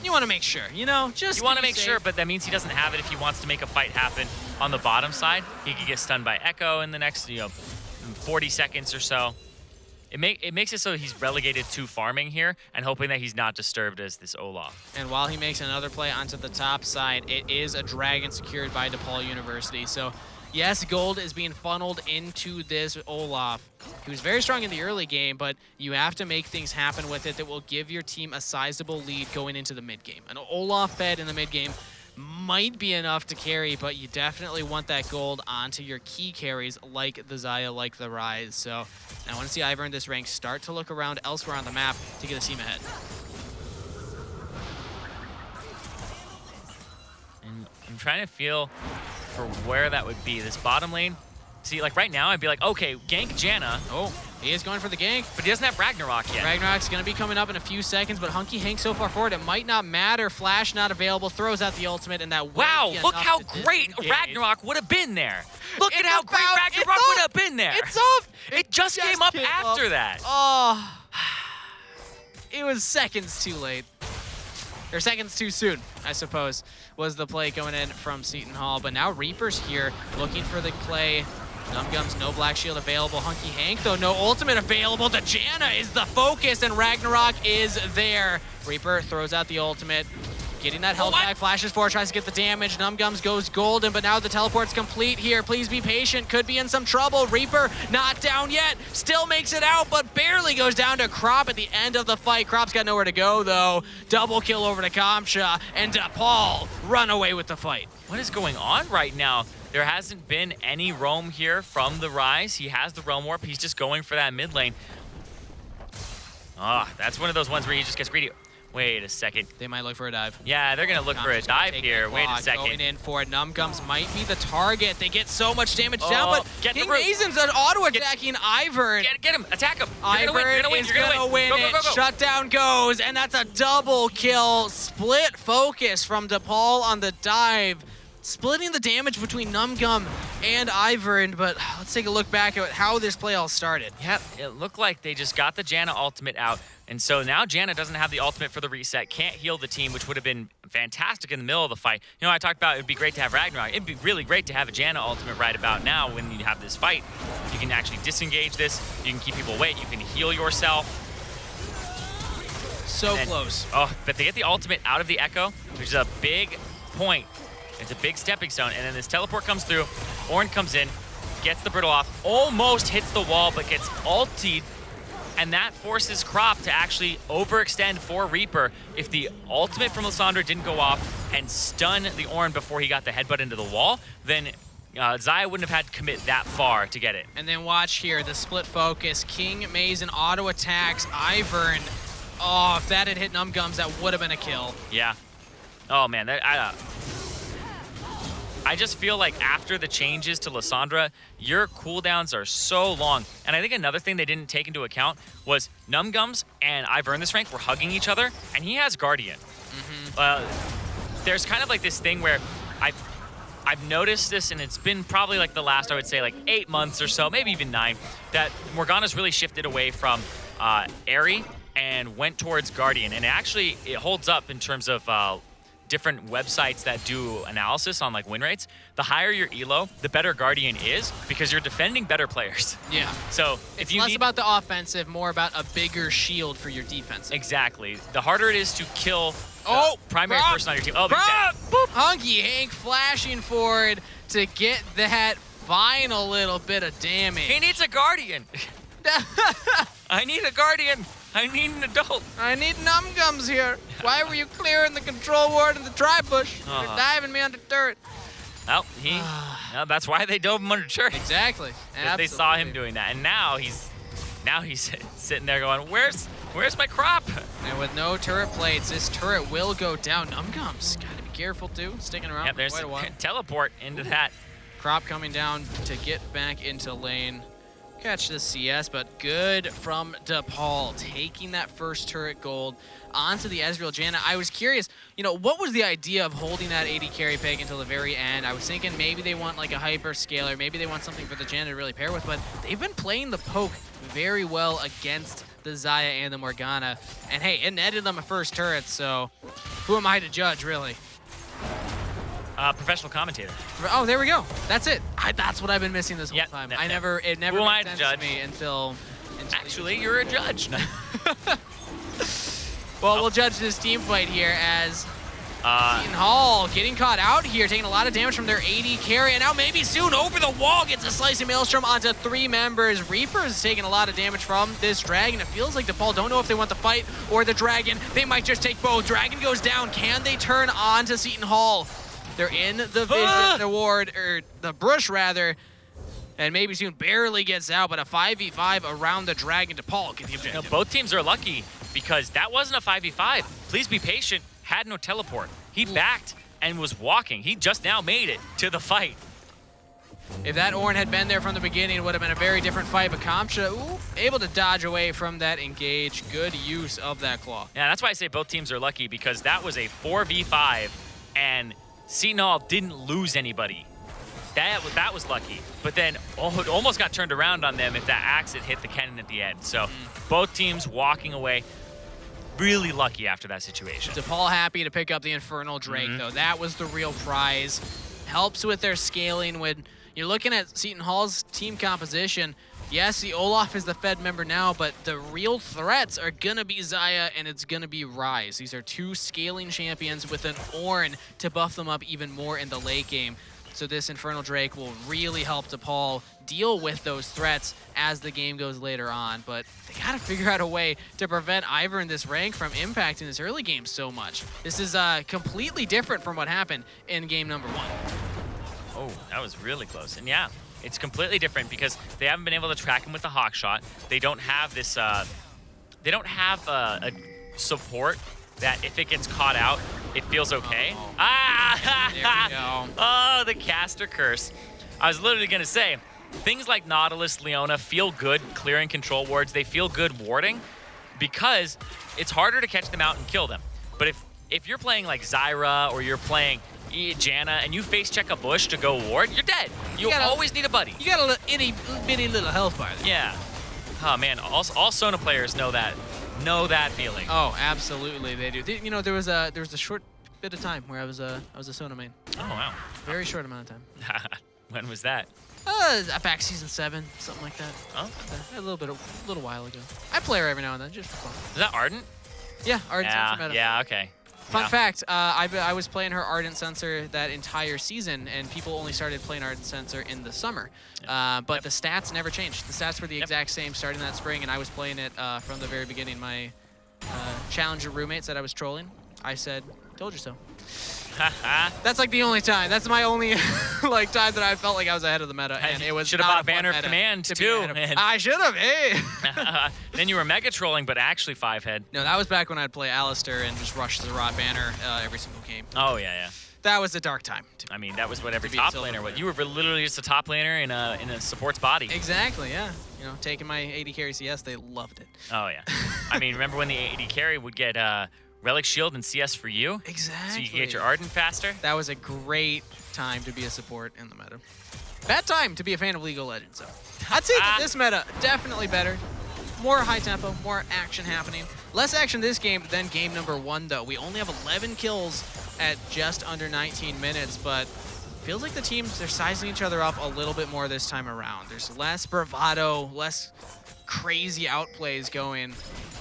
You want to make sure, you know, just You want to be make safe. sure, but that means he doesn't have it if he wants to make a fight happen on the bottom side. He could get stunned by Echo in the next, 40 seconds or so. It makes it so he's relegated to farming here and hoping that he's not disturbed as this Olaf. And while he makes another play onto the top side, it is a dragon secured by DePaul University. So yes, gold is being funneled into this Olaf. He was very strong in the early game, but you have to make things happen with it that will give your team a sizable lead going into the mid game. An Olaf fed in the mid game might be enough to carry, but you definitely want that gold onto your key carries like the Xayah, like the Ryze. So I want to see Ivor in this rank start to look around elsewhere on the map to get a team ahead. And I'm trying to feel for where that would be. This bottom lane, see, like right now, I'd be like, okay, gank Janna. Oh, he is going for the gank. But he doesn't have Ragnarok yet. Ragnarok's going to be coming up in a few seconds, but Hunky Hank so far forward, it might not matter. Flash not available, throws out the ultimate, and that Wow, will be look enough how to great disengage. Ragnarok would have been there. Look at It's how great about- Ragnarok it's would up. have been there. It's up! It just came up after that. Oh, it was seconds too late. Or seconds too soon, I suppose, was the play going in from Seton Hall. But now Reaper's here, looking for the play. Numgums, no Black Shield available. Hunky Hank, though, no ultimate available. The Janna is the focus, and Ragnarok is there. Reaper throws out the ultimate. Getting that health back, flashes forward, tries to get the damage. Numgums goes golden, but now the teleport's complete here. Please be patient, could be in some trouble. Reaper not down yet, still makes it out, but barely goes down to Crop at the end of the fight. Crop's got nowhere to go, though. Double kill over to Kamcha, and DePaul run away with the fight. What is going on right now? There hasn't been any roam here from the Ryze. He has the roam warp. He's just going for that mid lane. That's one of those ones where he just gets greedy. Wait a second. They might look for a dive. Yeah, they're going to look for a Kamcha's gonna dive take here. the Wait a block, second. Going in for it. Numgums might be the target. They get so much damage down, but get the King root. Mason's an auto-attacking Ivern. Get him. Attack him. Ivern is gonna win it. Shutdown goes, and that's a double kill. Split focus from DePaul on the dive. Splitting the damage between Numgum and Ivern, but let's take a look back at how this play all started. Yep, it looked like they just got the Janna ultimate out. And so now Janna doesn't have the ultimate for the reset, can't heal the team, which would have been fantastic in the middle of the fight. You know, I talked about it would be great to have Ragnarok. It'd be really great to have a Janna ultimate right about now when you have this fight. You can actually disengage this, you can keep people away, you can heal yourself. So And- close. Oh, but they get the ultimate out of the Echo, which is a big point. It's a big stepping stone, and then this teleport comes through, Ornn comes in, gets the brittle off, almost hits the wall, but gets ultied, and that forces Crop to actually overextend for Reaper. If the ultimate from Lissandra didn't go off and stun the Ornn before he got the headbutt into the wall, then Xayah wouldn't have had to commit that far to get it. And then watch here, the split focus. King Mason auto attacks Ivern. Oh, if that had hit Numgums, that would have been a kill. Yeah. Oh man, I just feel like after the changes to Lissandra, your cooldowns are so long. And I think another thing they didn't take into account was Numgums and Ivern this rank were hugging each other, and he has Guardian. There's kind of like this thing where I've noticed this, and it's been probably like the last, I would say, like 8 months or so, maybe even 9, that Morgana's really shifted away from Aerie and went towards Guardian. And actually, it holds up in terms of different websites that do analysis on like win rates, the higher your elo, the better Guardian is because you're defending better players. Yeah. So It's if you less need, about the offensive, more about a bigger shield for your defense. exactly, the harder it is to kill Oh, the primary Prop, person on your team. Oh, but Prop! he's dead. Boop. Hunky Hank flashing forward to get that final little bit of damage. He needs a Guardian. I need a Guardian. I need an adult. I need num gums here. Why were you clearing the control ward in the dry bush? You're diving me under turret. Well, no, that's why they dove him under turret. Exactly. They saw him doing that, and now he's sitting there going, "Where's my crop?" And with no turret plates, this turret will go down. Numgums, gotta be careful too. Sticking around Yep, for there's quite a while. teleport into that. Crop coming down to get back into lane. Catch the CS, but good from DePaul, taking that first turret gold onto the Ezreal Janna. I was curious, what was the idea of holding that AD carry pick until the very end? I was thinking maybe they want like a hyper scaler, maybe they want something for the Janna to really pair with, but they've been playing the poke very well against the Xayah and the Morgana. And hey, it netted them a first turret, so who am I to judge, really? Professional commentator. Oh, there we go. That's it. That's what I've been missing this whole time. It never Who am made I to sense judge? to me until Actually, you're a judge. Well, we'll judge this team fight here as Seton Hall getting caught out here, taking a lot of damage from their AD carry, and now maybe soon over the wall gets a slicing maelstrom onto 3 members. Reaper's taking a lot of damage from this dragon. It feels like DePaul don't know if they want the fight or the dragon. They might just take both. Dragon goes down. Can they turn on to Seton Hall? They're in the vision, the ward, or the brush rather, and maybe soon barely gets out, but a 5v5 around the dragon. DePaul get the objective. Both teams are lucky because that wasn't a 5v5. Please be patient. Had no teleport. He backed and was walking. He just now made it to the fight. If that Ornn had been there from the beginning, it would have been a very different fight, but Kamcha able to dodge away from that engage. Good use of that claw. Yeah, that's why I say both teams are lucky because that was a 4v5 and Seton Hall didn't lose anybody. That was lucky. But then it almost got turned around on them if that axe had hit the cannon at the end. So both teams walking away really lucky after that situation. DePaul happy to pick up the Infernal Drake, though. That was the real prize. Helps with their scaling when you're looking at Seton Hall's team composition. Yes, the Olaf is the Fed member now, but the real threats are going to be Xayah and it's going to be Ryze. These are 2 scaling champions with an Ornn to buff them up even more in the late game. So this Infernal Drake will really help DePaul deal with those threats as the game goes later on. But they got to figure out a way to prevent Ivor in this rank from impacting this early game so much. This is completely different from what happened in game number 1. Oh, that was really close. And yeah, it's completely different because they haven't been able to track him with the hawk shot. They don't have this, they don't have a support that if it gets caught out, it feels okay. There we go. Oh, the caster curse. I was literally gonna say, things like Nautilus, Leona feel good clearing control wards. They feel good warding because it's harder to catch them out and kill them. But if you're playing like Zyra or you're playing Janna and you face check a bush to go ward, you're dead. You always need a buddy. You got a itty bitty little health bar there. Yeah. Oh man, all Sona players know that feeling. Oh, absolutely, they do. There was a short bit of time where I was a Sona main. Oh wow. Very short amount of time. When was that? Back season 7, something like that. Oh. A little while ago. I play her every now and then, just for fun. Is that Ardent? Yeah, Ardent Sensor meta. Yeah, okay. Fun fact, I was playing her Ardent Sensor that entire season, and people only started playing Ardent Sensor in the summer. But the stats never changed. The stats were the exact same starting that spring, and I was playing it from the very beginning. My Challenger roommate said I was trolling. I said, told you so. That's like the only time. That's my only like time that I felt like I was ahead of the meta, and it was should have not bought a fun Banner of meta Command to be too. ahead of. I should have. Hey. Then you were mega trolling, but actually 5-head. No, that was back when I'd play Alistair and just rush the Rod Banner every single game. Oh yeah. That was a dark time. I mean, that was what every to be a top silver laner was. player. You were literally just a top laner in a support's body. Exactly. Yeah. Taking my AD carry CS, they loved it. Oh yeah. I mean, remember when the AD carry would get Relic Shield and CS for you? Exactly. So you could get your Ardent faster? That was a great time to be a support in the meta. Bad time to be a fan of League of Legends, though. I'd say that this meta, definitely better. more high tempo, more action happening. Less action this game than game number 1, though. We only have 11 kills at just under 19 minutes, but feels like the teams, they're sizing each other up a little bit more this time around. There's less bravado, less crazy outplays going,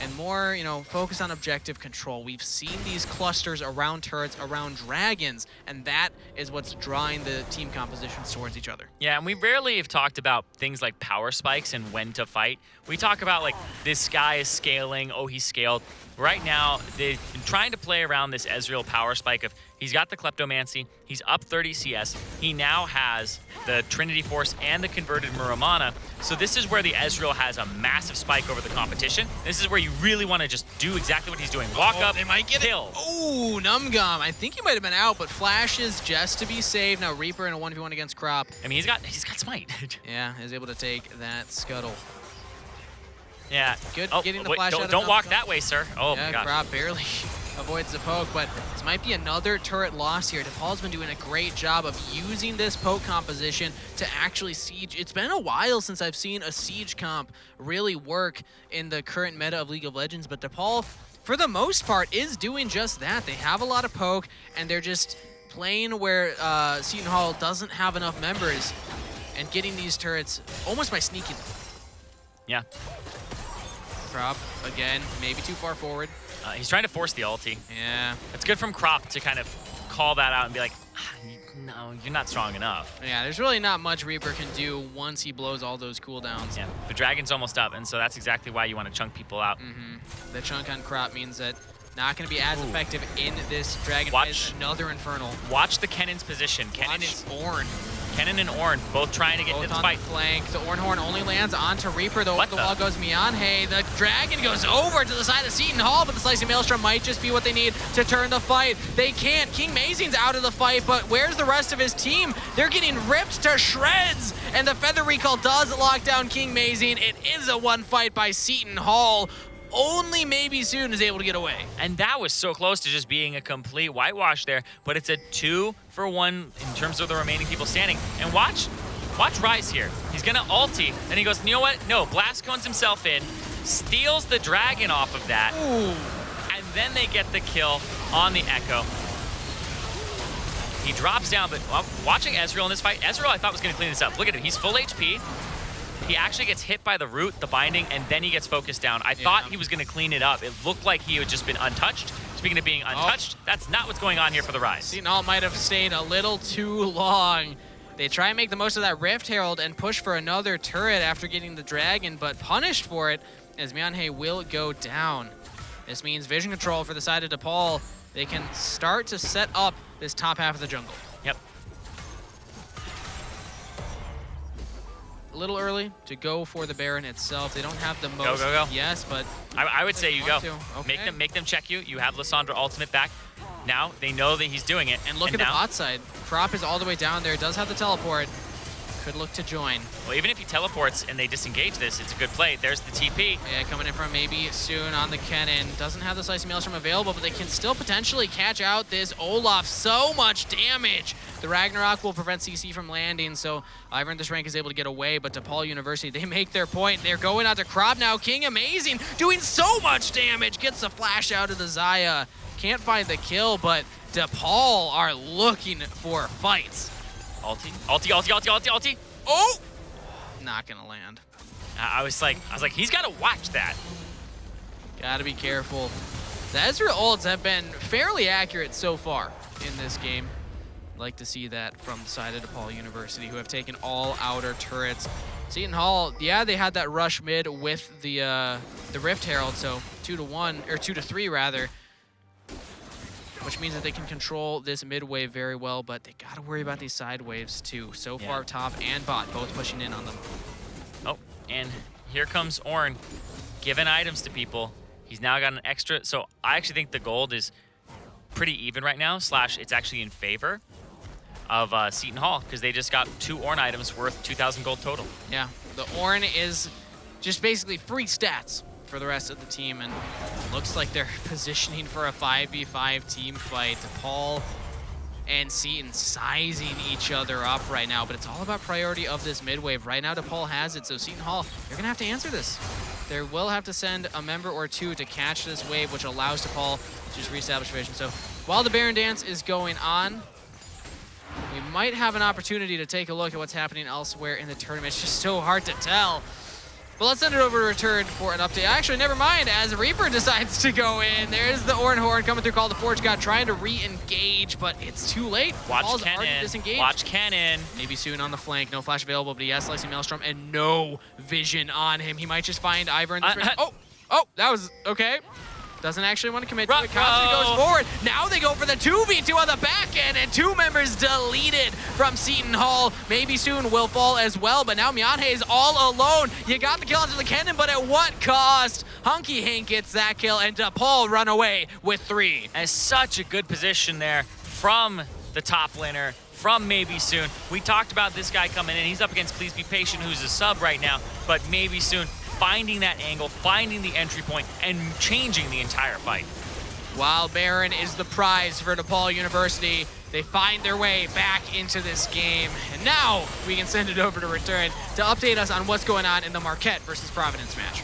and more, you know, focus on objective control. We've seen these clusters around turrets, around dragons, and that is what's drawing the team compositions towards each other. Yeah, and we rarely have talked about things like power spikes and when to fight. We talk about, like, this guy is scaling, oh, he's scaled. Right now, they've been trying to play around this Ezreal power spike of he's got the Kleptomancy, he's up 30 CS, he now has the Trinity Force and the converted Muramana. So this is where the Ezreal has a massive spike over the competition. This is where you really want to just do exactly what he's doing. Walk up, they might get kill. it. Oh, Numgum. I think he might have been out, but flashes just to be safe. Now Reaper in a 1v1 against Crop. I mean, he's got smite. Yeah, is able to take that scuttle. Yeah. Good Oh, getting the wait, flash out of don't walk Numgum. that way, sir. Oh Yeah, my gosh. Crop barely avoids the poke, but this might be another turret loss here. DePaul's been doing a great job of using this poke composition to actually siege. It's been a while since I've seen a siege comp really work in the current meta of League of Legends, but DePaul, for the most part, is doing just that. They have a lot of poke, and they're just playing where Seton Hall doesn't have enough members and getting these turrets almost by sneaking them. Yeah. Crop, again, maybe too far forward. He's trying to force the ulti. Yeah. It's good from Crop to kind of call that out and be like, no, you're not strong enough. Yeah, there's really not much Reaper can do once he blows all those cooldowns. Yeah, the dragon's almost up, and so that's exactly why you want to chunk people out. The chunk on Crop means that not going to be as effective in this dragon. Watch- Another Infernal. Watch the Kennon's position. Watch Ornn. Kennen and Ornn both trying to get Both into the on fight. the flank. The Ornhorn only lands onto Reaper. The What the- wall goes Mianhe. The dragon goes over to the side of Seton Hall, but the Slicing Maelstrom might just be what they need to turn the fight. They can't. King Mazin's out of the fight, but where's the rest of his team? They're getting ripped to shreds, and the Feather Recall does lock down King Mazin. It is a one fight by Seton Hall. Only maybe Soon is able to get away. And that was so close to just being a complete whitewash there, but it's a 2-for-1 in terms of the remaining people standing. And watch Rise here. He's gonna ulti, and he goes, you know what? No, blast cones himself in, steals the dragon off of that, and then they get the kill on the Echo. He drops down, but watching Ezreal in this fight, Ezreal I thought was gonna clean this up. Look at it, he's full HP. He actually gets hit by the root, the binding, and then he gets focused down. I thought he was going to clean it up. It looked like he had just been untouched. Speaking of being untouched, that's not what's going on here for the Rise. Seton Hall might have stayed a little too long. They try and make the most of that Rift Herald and push for another turret after getting the dragon, but punished for it as Mianhe will go down. This means vision control for the side of DePaul. They can start to set up this top half of the jungle. Yep. A little early to go for the Baron itself. They don't have the most. Go. Yes, but I would say you go. Okay. Make them check you. You have Lissandra ultimate back. Now they know that he's doing it. And look at the bot side. Crop is all the way down there. Does have the teleport. Could look to join. Well, even if he teleports and they disengage this, it's a good play. There's the TP. Yeah, coming in from maybe Soon on the Kennen. Doesn't have the Slicing Maelstrom available, but they can still potentially catch out this Olaf. So much damage. The Ragnarok will prevent CC from landing, so Ivern this rank is able to get away, but DePaul University, they make their point. They're going out to Crop now. King Amazing, doing so much damage. Gets the flash out of the Xayah. Can't find the kill, but DePaul are looking for fights. Ulti. Oh! Not gonna land. I was like, he's got to watch that. Gotta be careful. The Ezreal ults have been fairly accurate so far in this game. Like to see that from the side of DePaul University, who have taken all outer turrets. Seton Hall, yeah, they had that rush mid with the Rift Herald, so 2-1 or 2-3 rather, which means that they can control this mid wave very well. But they gotta worry about these side waves too. So far, top and bot both pushing in on them. Oh, and here comes Ornn, giving items to people. He's now got an extra. So I actually think the gold is pretty even right now. / it's actually in favor of Seton Hall because they just got 2 Ornn items worth 2,000 gold total. Yeah, the Ornn is just basically free stats for the rest of the team, and looks like they're positioning for a 5v5 team fight. DePaul and Seton sizing each other up right now, but it's all about priority of this mid wave. Right now, DePaul has it, so Seton Hall, you're gonna have to answer this. They will have to send a member or two to catch this wave, which allows DePaul to just reestablish vision. So while the Baron Dance is going on, we might have an opportunity to take a look at what's happening elsewhere in the tournament. It's just so hard to tell. But let's send it over to Return for an update. Actually, never mind, as Reaper decides to go in. There's the Orin Horn coming through, Call the Forge God, trying to re-engage, but it's too late. Watch Paul's Kennen. already disengaged. Watch Kennen. Maybe soon on the flank. No flash available, but he has Slicing Maelstrom and no vision on him. He might just find Ivor in the Oh, that was okay. Doesn't actually want to commit to it. Constantly goes forward. Now they go for the 2v2 on the back end, and 2 members deleted from Seton Hall. Maybe soon will fall as well, but now Myanhe is all alone. You got the kill onto the cannon, but at what cost? Hunky Hank gets that kill, and DePaul run away with 3. And such a good position there from the top laner, from Maybe Soon. We talked about this guy coming in. He's up against Please Be Patient, who's a sub right now, but Maybe Soon finding that angle, finding the entry point, and changing the entire fight. Wild Baron is the prize for DePaul University. They find their way back into this game. And now we can send it over to Return to update us on what's going on in the Marquette versus Providence match.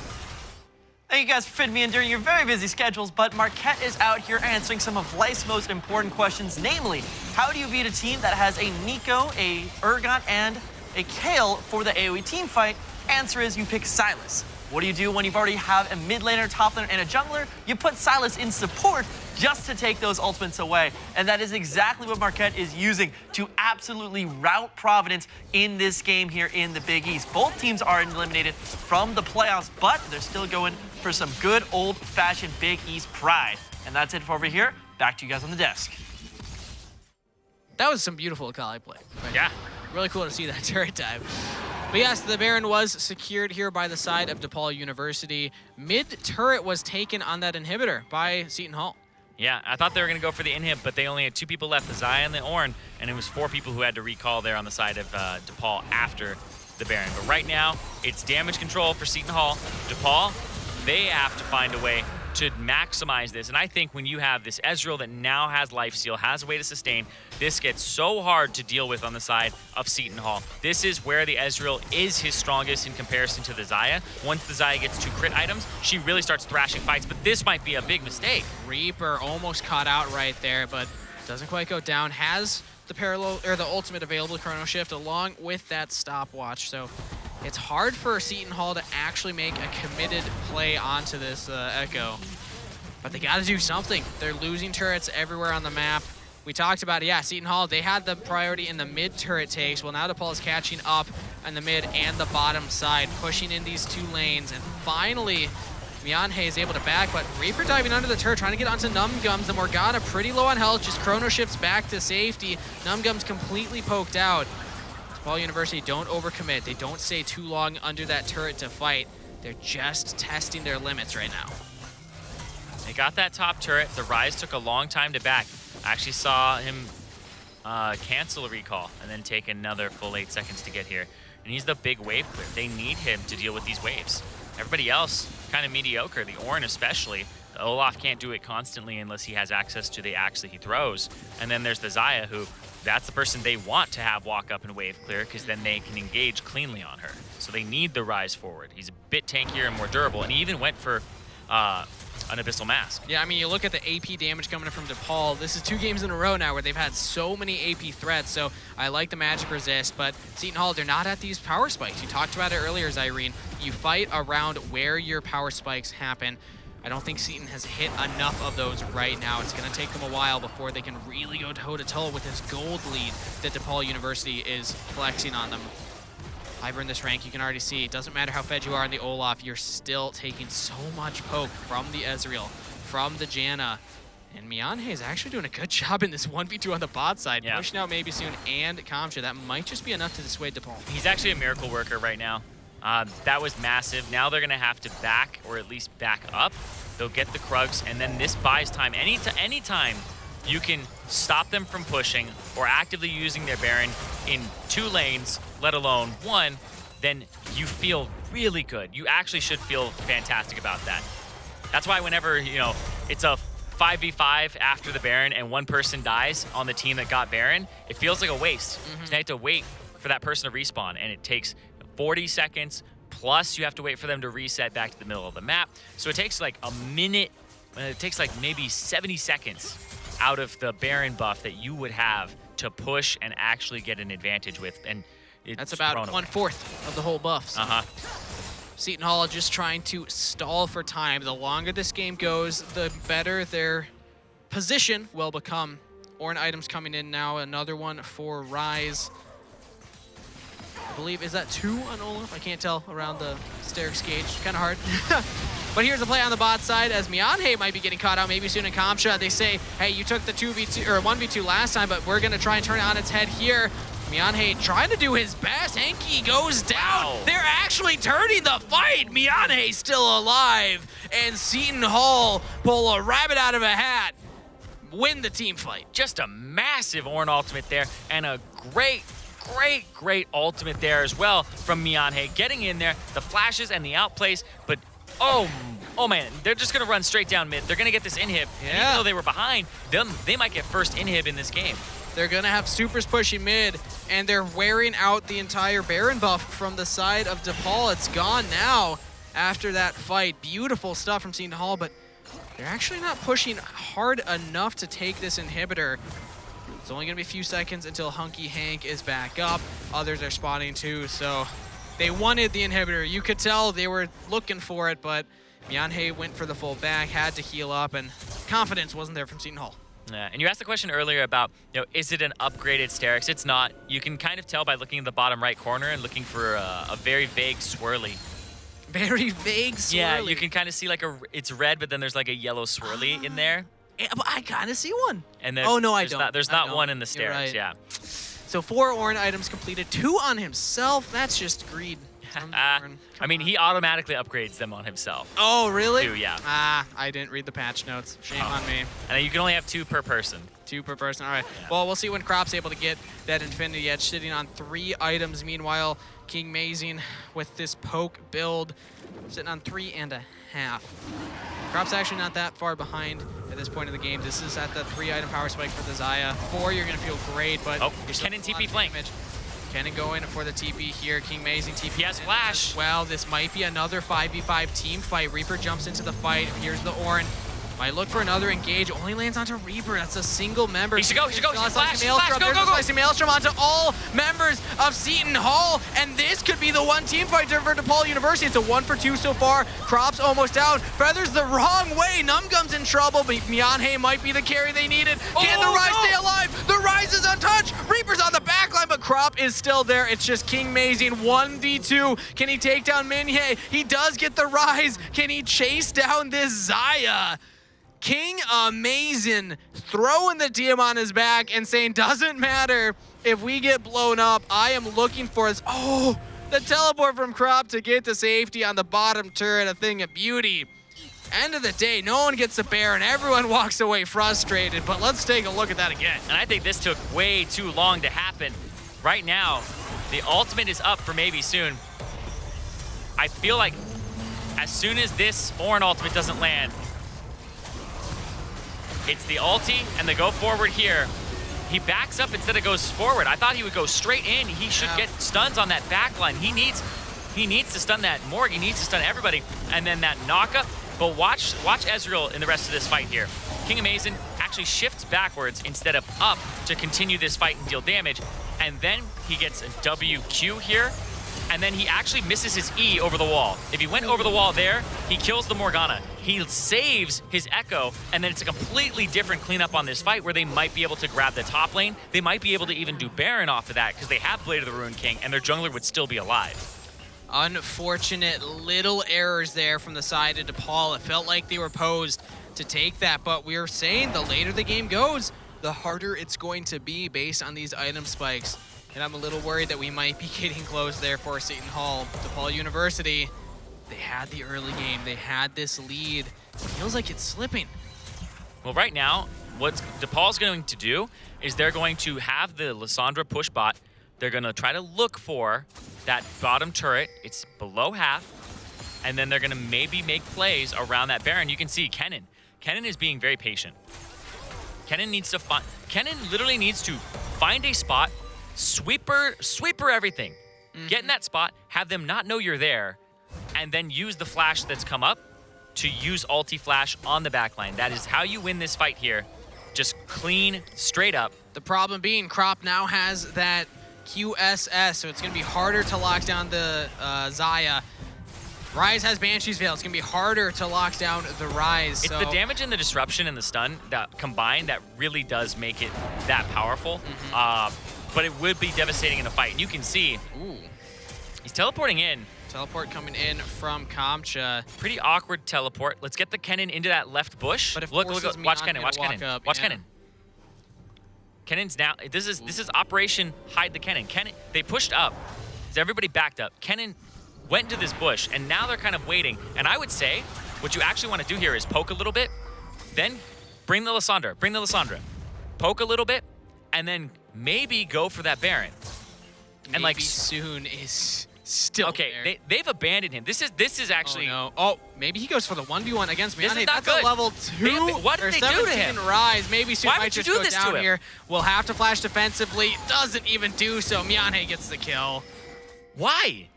Thank you guys for fitting me in during your very busy schedules, but Marquette is out here answering some of life's most important questions, namely, how do you beat a team that has a Nico, a Urgot, and a Kale for the AoE team fight? Answer is you pick Silas. What do you do when you've already have a mid laner, top laner, and a jungler? You put Silas in support just to take those ultimates away. And that is exactly what Marquette is using to absolutely rout Providence in this game here in the Big East. Both teams are eliminated from the playoffs, but they're still going for some good old-fashioned Big East pride. And that's it for over here. Back to you guys on the desk. That was some beautiful Akali play. Yeah. Really cool to see that turret dive. But yes, the Baron was secured here by the side of DePaul University. Mid-turret was taken on that inhibitor by Seton Hall. Yeah, I thought they were going to go for the inhib, but they only had 2 people left, the Xayah and the Ornn, and it was 4 people who had to recall there on the side of DePaul after the Baron. But right now, it's damage control for Seton Hall. DePaul, they have to find a way to maximize this. And I think when you have this Ezreal that now has lifesteal, has a way to sustain, this gets so hard to deal with on the side of Seton Hall. This is where the Ezreal is his strongest in comparison to the Xayah. Once the Xayah gets 2 crit items, she really starts thrashing fights, but this might be a big mistake. Reaper almost caught out right there, but doesn't quite go down. Has the parallel or the ultimate available, Chrono Shift, along with that stopwatch. So it's hard for Seton Hall to actually make a committed play onto this Echo. But they got to do something. They're losing turrets everywhere on the map. We talked about it. Yeah, Seton Hall, they had the priority in the mid turret takes. Well, now DePaul is catching up on the mid and the bottom side, pushing in these 2 lanes. And finally, Myanhe is able to back, but Reaper diving under the turret, trying to get onto Numgums. The Morgana pretty low on health, just Chrono Shifts back to safety. Numgums completely poked out. DePaul University don't overcommit. They don't stay too long under that turret to fight. They're just testing their limits right now. They got that top turret. The Ryze took a long time to back. I actually saw him cancel a recall and then take another full 8 seconds to get here. And he's the big wave clear. They need him to deal with these waves. Everybody else, kind of mediocre. The Ornn especially. The Olaf can't do it constantly unless he has access to the axe that he throws. And then there's the Xayah, who that's the person they want to have walk up and wave clear, because then they can engage cleanly on her. So they need the Ryze forward. He's a bit tankier and more durable. And he even went for an Abyssal Mask. Yeah, I mean, you look at the AP damage coming in from DePaul. This is 2 games in a row now where they've had so many AP threats, so I like the magic resist, but Seton Hall, they're not at these power spikes. You talked about it earlier, Zyrene. You fight around where your power spikes happen. I don't think Seton has hit enough of those right now. It's going to take them a while before they can really go toe-to-toe with this gold lead that DePaul University is flexing on them. Ivor in this rank, you can already see, it doesn't matter how fed you are in the Olaf, you're still taking so much poke from the Ezreal, from the Janna. And Myanhe is actually doing a good job in this 1v2 on the bot side, pushing out Maybe Soon and Kamcha. That might just be enough to dissuade DePaul. He's actually a miracle worker right now. That was massive. Now they're going to have to back, or at least back up. They'll get the Krugs, and then this buys time. Anytime you can stop them from pushing or actively using their Baron in 2 lanes, let alone 1, then you feel really good. You actually should feel fantastic about that. That's why whenever, you know, it's a 5v5 after the Baron and one person dies on the team that got Baron, it feels like a waste. So you have to wait for that person to respawn, and it takes 40 seconds, plus you have to wait for them to reset back to the middle of the map. So it takes like a minute, it takes like maybe 70 seconds out of the Baron buff that you would have to push and actually get an advantage with. And That's about 1/4 of the whole buff. So. Seton Hall just trying to stall for time. The longer this game goes, the better their position will become. Ornn items coming in now. Another one for Rise. I believe, is that 2 on Olaf? I can't tell around the Sterix gauge. Kind of hard. But here's a play on the bot side as Mianhe might be getting caught out maybe soon in Kamcha. They say, hey, you took the 2v2 or 1v2 last time, but we're going to try and turn it on its head here. Mianhe trying to do his best. Henki goes down. Wow. They're actually turning the fight. Mianhe still alive. And Seton Hall pull a rabbit out of a hat. Win the team fight. Just a massive Ornn ultimate there, and a great ultimate there as well from Mianhe. Getting in there, the flashes and the outplays, but oh man, they're just gonna run straight down mid. They're gonna get this inhib. Yeah. And even though they were behind, they might get first inhib in this game. They're gonna have supers pushing mid, and they're wearing out the entire Baron buff from the side of DePaul. It's gone now after that fight. Beautiful stuff from Seton Hall, but they're actually not pushing hard enough to take this inhibitor. It's only gonna be a few seconds until Hunky Hank is back up. Others are spawning too, so they wanted the inhibitor. You could tell they were looking for it, but Mianhe went for the full back, had to heal up, and confidence wasn't there from Seton Hall. Yeah, and you asked the question earlier about, is it an upgraded Sterix? It's not. You can kind of tell by looking at the bottom right corner and looking for a very vague swirly. Very vague swirly. Yeah, you can kind of see like it's red, but then there's like a yellow swirly in there. Yeah, but I kind of see one. And oh, no, I don't. There's not one in the Sterix, right. yeah. So 4 Ornn items completed, 2 on himself. That's just greed. I mean, he automatically upgrades them on himself. Oh, really? 2, yeah. I didn't read the patch notes. Shame on me. And you can only have 2 per person. 2 per person. All right. Yeah. Well, we'll see when Crop's able to get that Infinity Edge, sitting on 3 items. Meanwhile, King Mazing with this poke build, sitting on 3.5. Crop's actually not that far behind at this point of the game. This is at the 3-item power spike for the Xayah. 4, you're going to feel great, but... Oh, Kennen TP flank. Kennen going for the TP here. King Mazing TP. He has flash. Well, this might be another 5v5 team fight. Reaper jumps into the fight. Here's the Ornn. Might look for another engage. Only lands onto Reaper. That's a single member. He should go. He should go. Flash. There's a slicing Maelstrom onto all members of Seton Hall. And this could be the one team fight for DePaul University. It's a 1 for 2 so far. Crop's almost down. Feathers the wrong way. Numgum's in trouble, but Mianhe might be the carry they needed. Can the Rise stay alive? The Rise is untouched. Reaper's on the backline, but Crop is still there. It's just King Mazing 1v2. Can he take down Minhye? He does get the Rise. Can he chase down this Xayah? King Amazing throwing the DM on his back and saying, doesn't matter if we get blown up, I am looking for this. Oh, the teleport from Crop to get to safety on the bottom turret, a thing of beauty. End of the day, no one gets the Baron. Everyone walks away frustrated, but let's take a look at that again. And I think this took way too long to happen. Right now, the ultimate is up for maybe soon. I feel like as soon as this Ornn ultimate doesn't land, it's the ulti and the go forward here. He backs up instead of goes forward. I thought he would go straight in. He should get stuns on that backline. He needs to stun that Morg. He needs to stun everybody. And then that knockup. But watch Ezreal in the rest of this fight here. King Amazing actually shifts backwards instead of up to continue this fight and deal damage. And then he gets a WQ here. And then he actually misses his E over the wall. If he went over the wall there, he kills the Morgana. He saves his Echo, and then it's a completely different cleanup on this fight where they might be able to grab the top lane. They might be able to even do Baron off of that because they have Blade of the Ruined King, and their jungler would still be alive. Unfortunate little errors there from the side of DePaul. It felt like they were posed to take that, but we were saying the later the game goes, the harder it's going to be based on these item spikes. And I'm a little worried that we might be getting close there for Seton Hall. DePaul University, they had the early game. They had this lead. It feels like it's slipping. Well, right now, what DePaul's going to do is they're going to have the Lissandra push bot. They're going to try to look for that bottom turret. It's below half. And then they're going to maybe make plays around that Baron. You can see Kennen Kennen is being very patient. Kennen literally needs to find a spot, sweeper everything. Get in that spot, have them not know you're there, and then use the flash that's come up to use ulti flash on the backline. That is how you win this fight here. Just clean, straight up. The problem being Crop now has that QSS, so it's going to be harder to lock down the Xayah. Ryze has Banshee's Veil. It's going to be harder to lock down the Ryze. It's the damage and the disruption and the stun that combined that really does make it that powerful. But it would be devastating in a fight. And you can see he's teleporting in. Teleport coming in from Kamcha. Pretty awkward teleport. Let's get the Kennen into that left bush. But if look, forces watch Mian Kennen, to watch walk Kennen. up, Watch yeah. Kennen. Kennen's now, this is Operation Hide the Kennen. They pushed up, so everybody backed up. Kennen went into this bush, and now they're kind of waiting. And I would say, what you actually want to do here is poke a little bit, then bring the Lissandra. Poke a little bit, and then maybe go for that Baron. And Maybe soon is still okay, there. they've abandoned him. This is actually Maybe he goes for the 1v1 against This Mian. is not That's good. a level They 2 what did or they do to 17 him? Ryze. Maybe soon Why might would you just do go this to down him? here. We'll have to flash defensively. Doesn't even do so. Mianhe gets the kill. Why?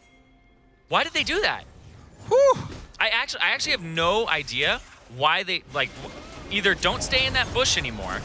Why did they do that? Whew. I actually have no idea why they either don't stay in that bush anymore,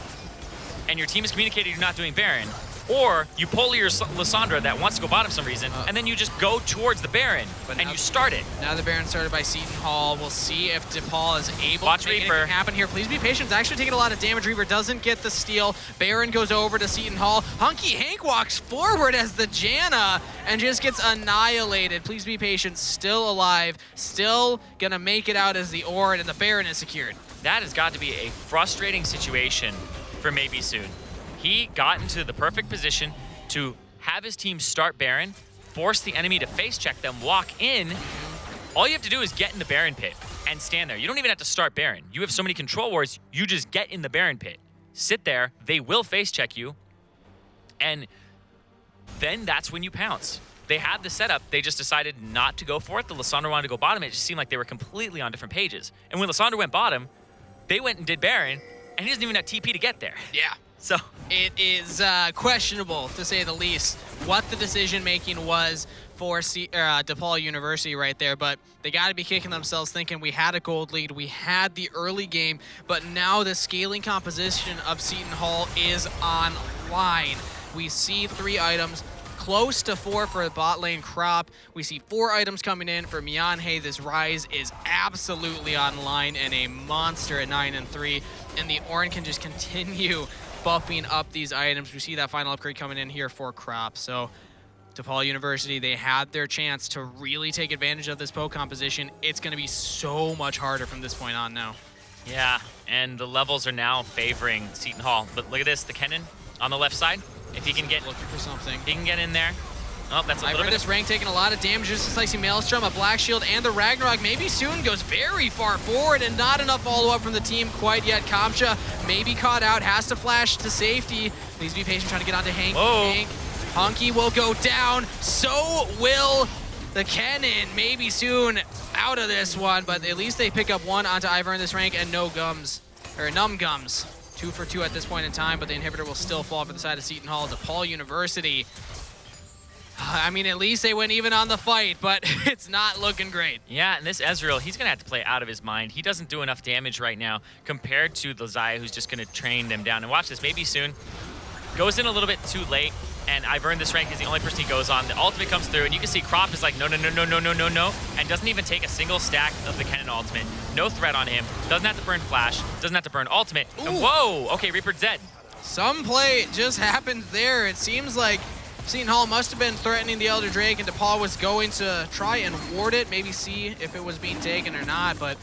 and your team is communicating you're not doing Baron, or you pull your Lissandra that wants to go bottom for some reason, and then you just go towards the Baron and you start it. Now the Baron started by Seton Hall. We'll see if DePaul is able Watch to make Reaper. anything happen here. Please be patient. It's actually taking a lot of damage. Reaper doesn't get the steal. Baron goes over to Seton Hall. Hunky Hank walks forward as the Janna and just gets annihilated. Please be patient. Still alive. Still gonna make it out as the Ord, and the Baron is secured. That has got to be a frustrating situation for Maybe Soon. He got into the perfect position to have his team start Baron, force the enemy to face check them, walk in. All you have to do is get in the Baron pit and stand there. You don't even have to start Baron. You have so many control wards, you just get in the Baron pit. Sit there, they will face check you, and then that's when you pounce. They had the setup, they just decided not to go for it. The Lissandra wanted to go bottom. It just seemed like they were completely on different pages. And when Lissandra went bottom, they went and did Baron, and he doesn't even have TP to get there. Yeah. So It is questionable, to say the least, what the decision-making was for DePaul University right there, but they got to be kicking themselves thinking we had a gold lead, we had the early game, but now the scaling composition of Seton Hall is online. We see 3 items, close to 4 for the bot lane Crop. We see 4 items coming in for Mianhe. This Ryze is absolutely online and a monster at 9 and 3, and the Ornn can just continue buffing up these items. We see that final upgrade coming in here for Crop. So DePaul University, they had their chance to really take advantage of this poke composition. It's going to be so much harder from this point on now. yeah, and the levels are now favoring Seton Hall. But look at this, the Kennen on the left side. If he can get, Looking for something. he can get in there. Oh, that's a I've little heard bit. this rank taking a lot of damage. Just a Slicing Maelstrom, a Black Shield, and the Ragnarok. Maybe soon goes very far forward and not enough follow-up from the team quite yet. Kamcha maybe caught out, has to flash to safety. Please be patient trying to get onto Hank. Whoa. Hank. Hunky will go down. So will the Kennen. Maybe soon out of this one, but at least they pick up 1 onto Ivor in this rank and no gums, or numb gums. 2 for 2 at this point in time, but the inhibitor will still fall for the side of Seton Hall. DePaul University, I mean, at least they went even on the fight, but it's not looking great. Yeah, and this Ezreal, he's going to have to play out of his mind. He doesn't do enough damage right now compared to the Xayah, who's just going to train them down. And watch this, Maybe Soon goes in a little bit too late, and I've earned this rank is the only person he goes on. The ultimate comes through, and you can see Crop is like, no, and doesn't even take a single stack of the Kennen ultimate. No threat on him. Doesn't have to burn flash. Doesn't have to burn ultimate. And whoa! Okay, Reaper's dead. Some play just happened there. It seems like Seton Hall must have been threatening the Elder Drake, and DePaul was going to try and ward it, maybe see if it was being taken or not, but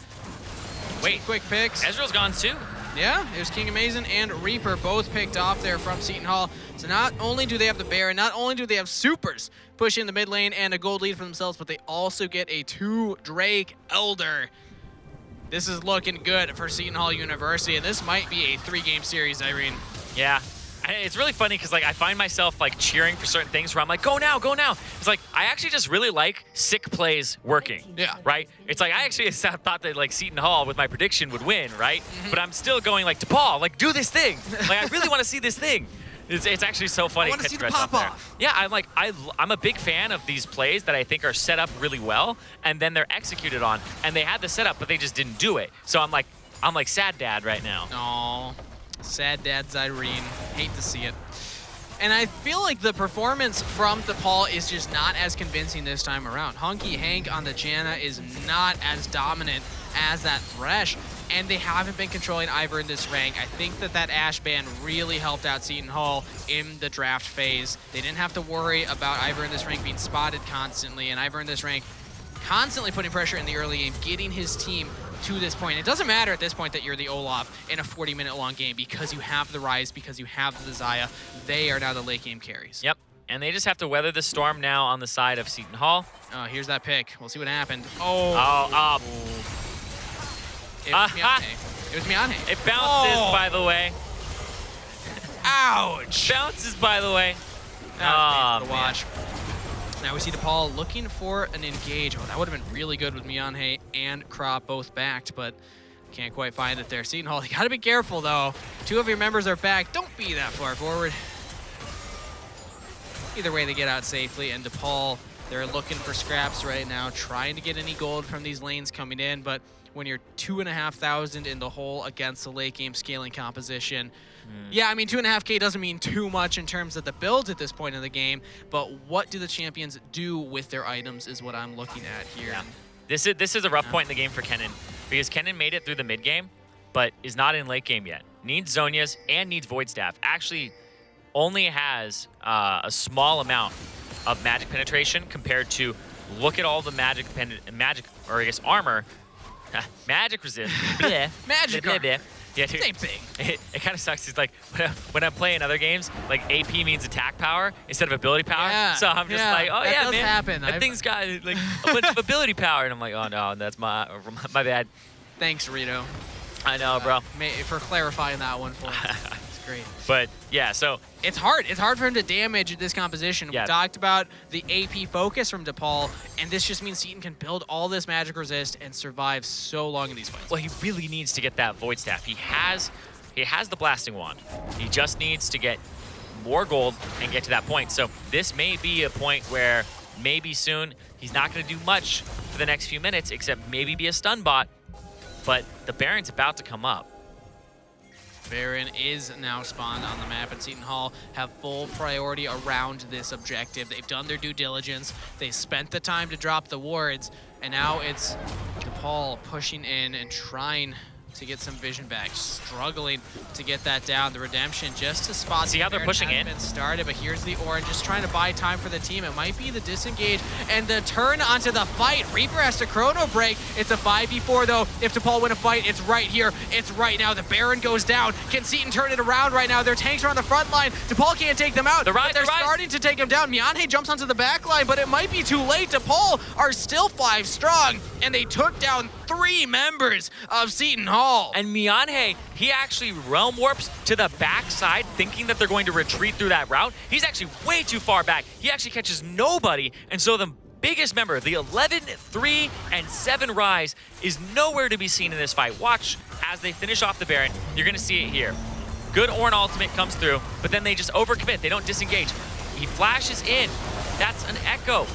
Wait, quick picks. Ezreal's gone too. Yeah, it was King Amazing and Reaper both picked off there from Seton Hall. So not only do they have the Baron, not only do they have supers pushing the mid lane and a gold lead for themselves, but they also get a 2 Drake Elder. This is looking good for Seton Hall University, and this might be a 3-game series, Irene. Yeah, It's really funny because like I find myself like cheering for certain things where I'm like, go now, go now. It's like I actually just really like sick plays working. Yeah. Right? It's like I actually thought that like Seton Hall with my prediction would win, right? But I'm still going like DePaul, like do this thing. Like I really want to see this thing. It's actually so funny. I want to see the catching myself pop-off. there. Yeah, I'm a big fan of these plays that I think are set up really well, and then they're executed on, and they had the setup, but they just didn't do it. So I'm like sad dad right now. Aw, sad dad Zyrene. Hate to see it. And I feel like the performance from DePaul is just not as convincing this time around. Hunky Hank on the Janna is not as dominant as that Thresh, and they haven't been controlling Ivor in this rank. I think that Ash ban really helped out Seton Hall in the draft phase. They didn't have to worry about Ivor in this rank being spotted constantly, and Ivor in this rank constantly putting pressure in the early game, getting his team to this point. It doesn't matter at this point that you're the Olaf in a 40-minute long game because you have the Rise, because you have the Zaya. They are now the late game carries. Yep, and they just have to weather the storm now on the side of Seton Hall. Oh, here's that pick. We'll see what happened. It was Miyane. It was Miyane. It bounces, by the way. Ouch! Bounces, by the way. That was painful to watch. Now we see DePaul looking for an engage. Oh, that would have been really good with Miyane and Krop both backed, but can't quite find it there. Seton Hall, you gotta be careful though. 2 of your members are back. Don't be that far forward. Either way, they get out safely, and DePaul, they're looking for scraps right now, trying to get any gold from these lanes coming in, but when you're 2,500 in the hole against the late game scaling composition, yeah, I mean, 2.5K doesn't mean too much in terms of the builds at this point in the game, but what do the champions do with their items is what I'm looking at here. Yeah. This is a rough point in the game for Kennen, because Kennen made it through the mid game, but is not in late game yet. Needs Zonias and needs Void Staff. Actually, only has a small amount of magic penetration compared to, look at all the armor, magic resist. Bleh. Magic Bleh, bleh, armor. bleh. Yeah, dude, Same thing. It kind of sucks. It's like when I'm playing other games, like AP means attack power instead of ability power. Yeah, So I'm just yeah, like, oh that yeah, does man, happen. that thing's got like a bunch of ability power, and I'm like, oh no, that's my bad. Thanks, Rito, I know, bro. for clarifying that one for us. It's great. But yeah, so It's hard. It's hard for him to damage this composition. Yeah. We talked about the AP focus from DePaul, and this just means Seton can build all this magic resist and survive so long in these fights. well, he really needs to get that Void Staff. He has the Blasting Wand. He just needs to get more gold and get to that point. So this may be a point where maybe soon he's not going to do much for the next few minutes, except maybe be a stun bot. But the Baron's about to come up. Baron is now spawned on the map, and Seton Hall have full priority around this objective. They've done their due diligence. They spent the time to drop the wards, and now it's DePaul pushing in and trying to get some vision back, struggling to get that down. The redemption just to spot. See how they're Baron pushing hasn't in? been started, but here's the orange, just trying to buy time for the team. It might be the disengage and the turn onto the fight. Reaper has to chrono break. It's a 5v4 though. If DePaul win a fight, it's right here. It's right now. The Baron goes down. Can Seton turn it around right now? Their tanks are on the front line. DePaul can't take them out. The rise, but they're the rise. starting to take him down. Miyane jumps onto the back line, but it might be too late. DePaul are still 5 strong, and they took down 3 members of Seton Hall. And Miyane, he actually realm warps to the backside, thinking that they're going to retreat through that route. He's actually way too far back. He actually catches nobody, and so the biggest member, the 11, 3, and 7 Rise, is nowhere to be seen in this fight. Watch as they finish off the Baron. You're going to see it here. Good Ornn ultimate comes through, but then they just overcommit. They don't disengage. He flashes in. That's an Echo.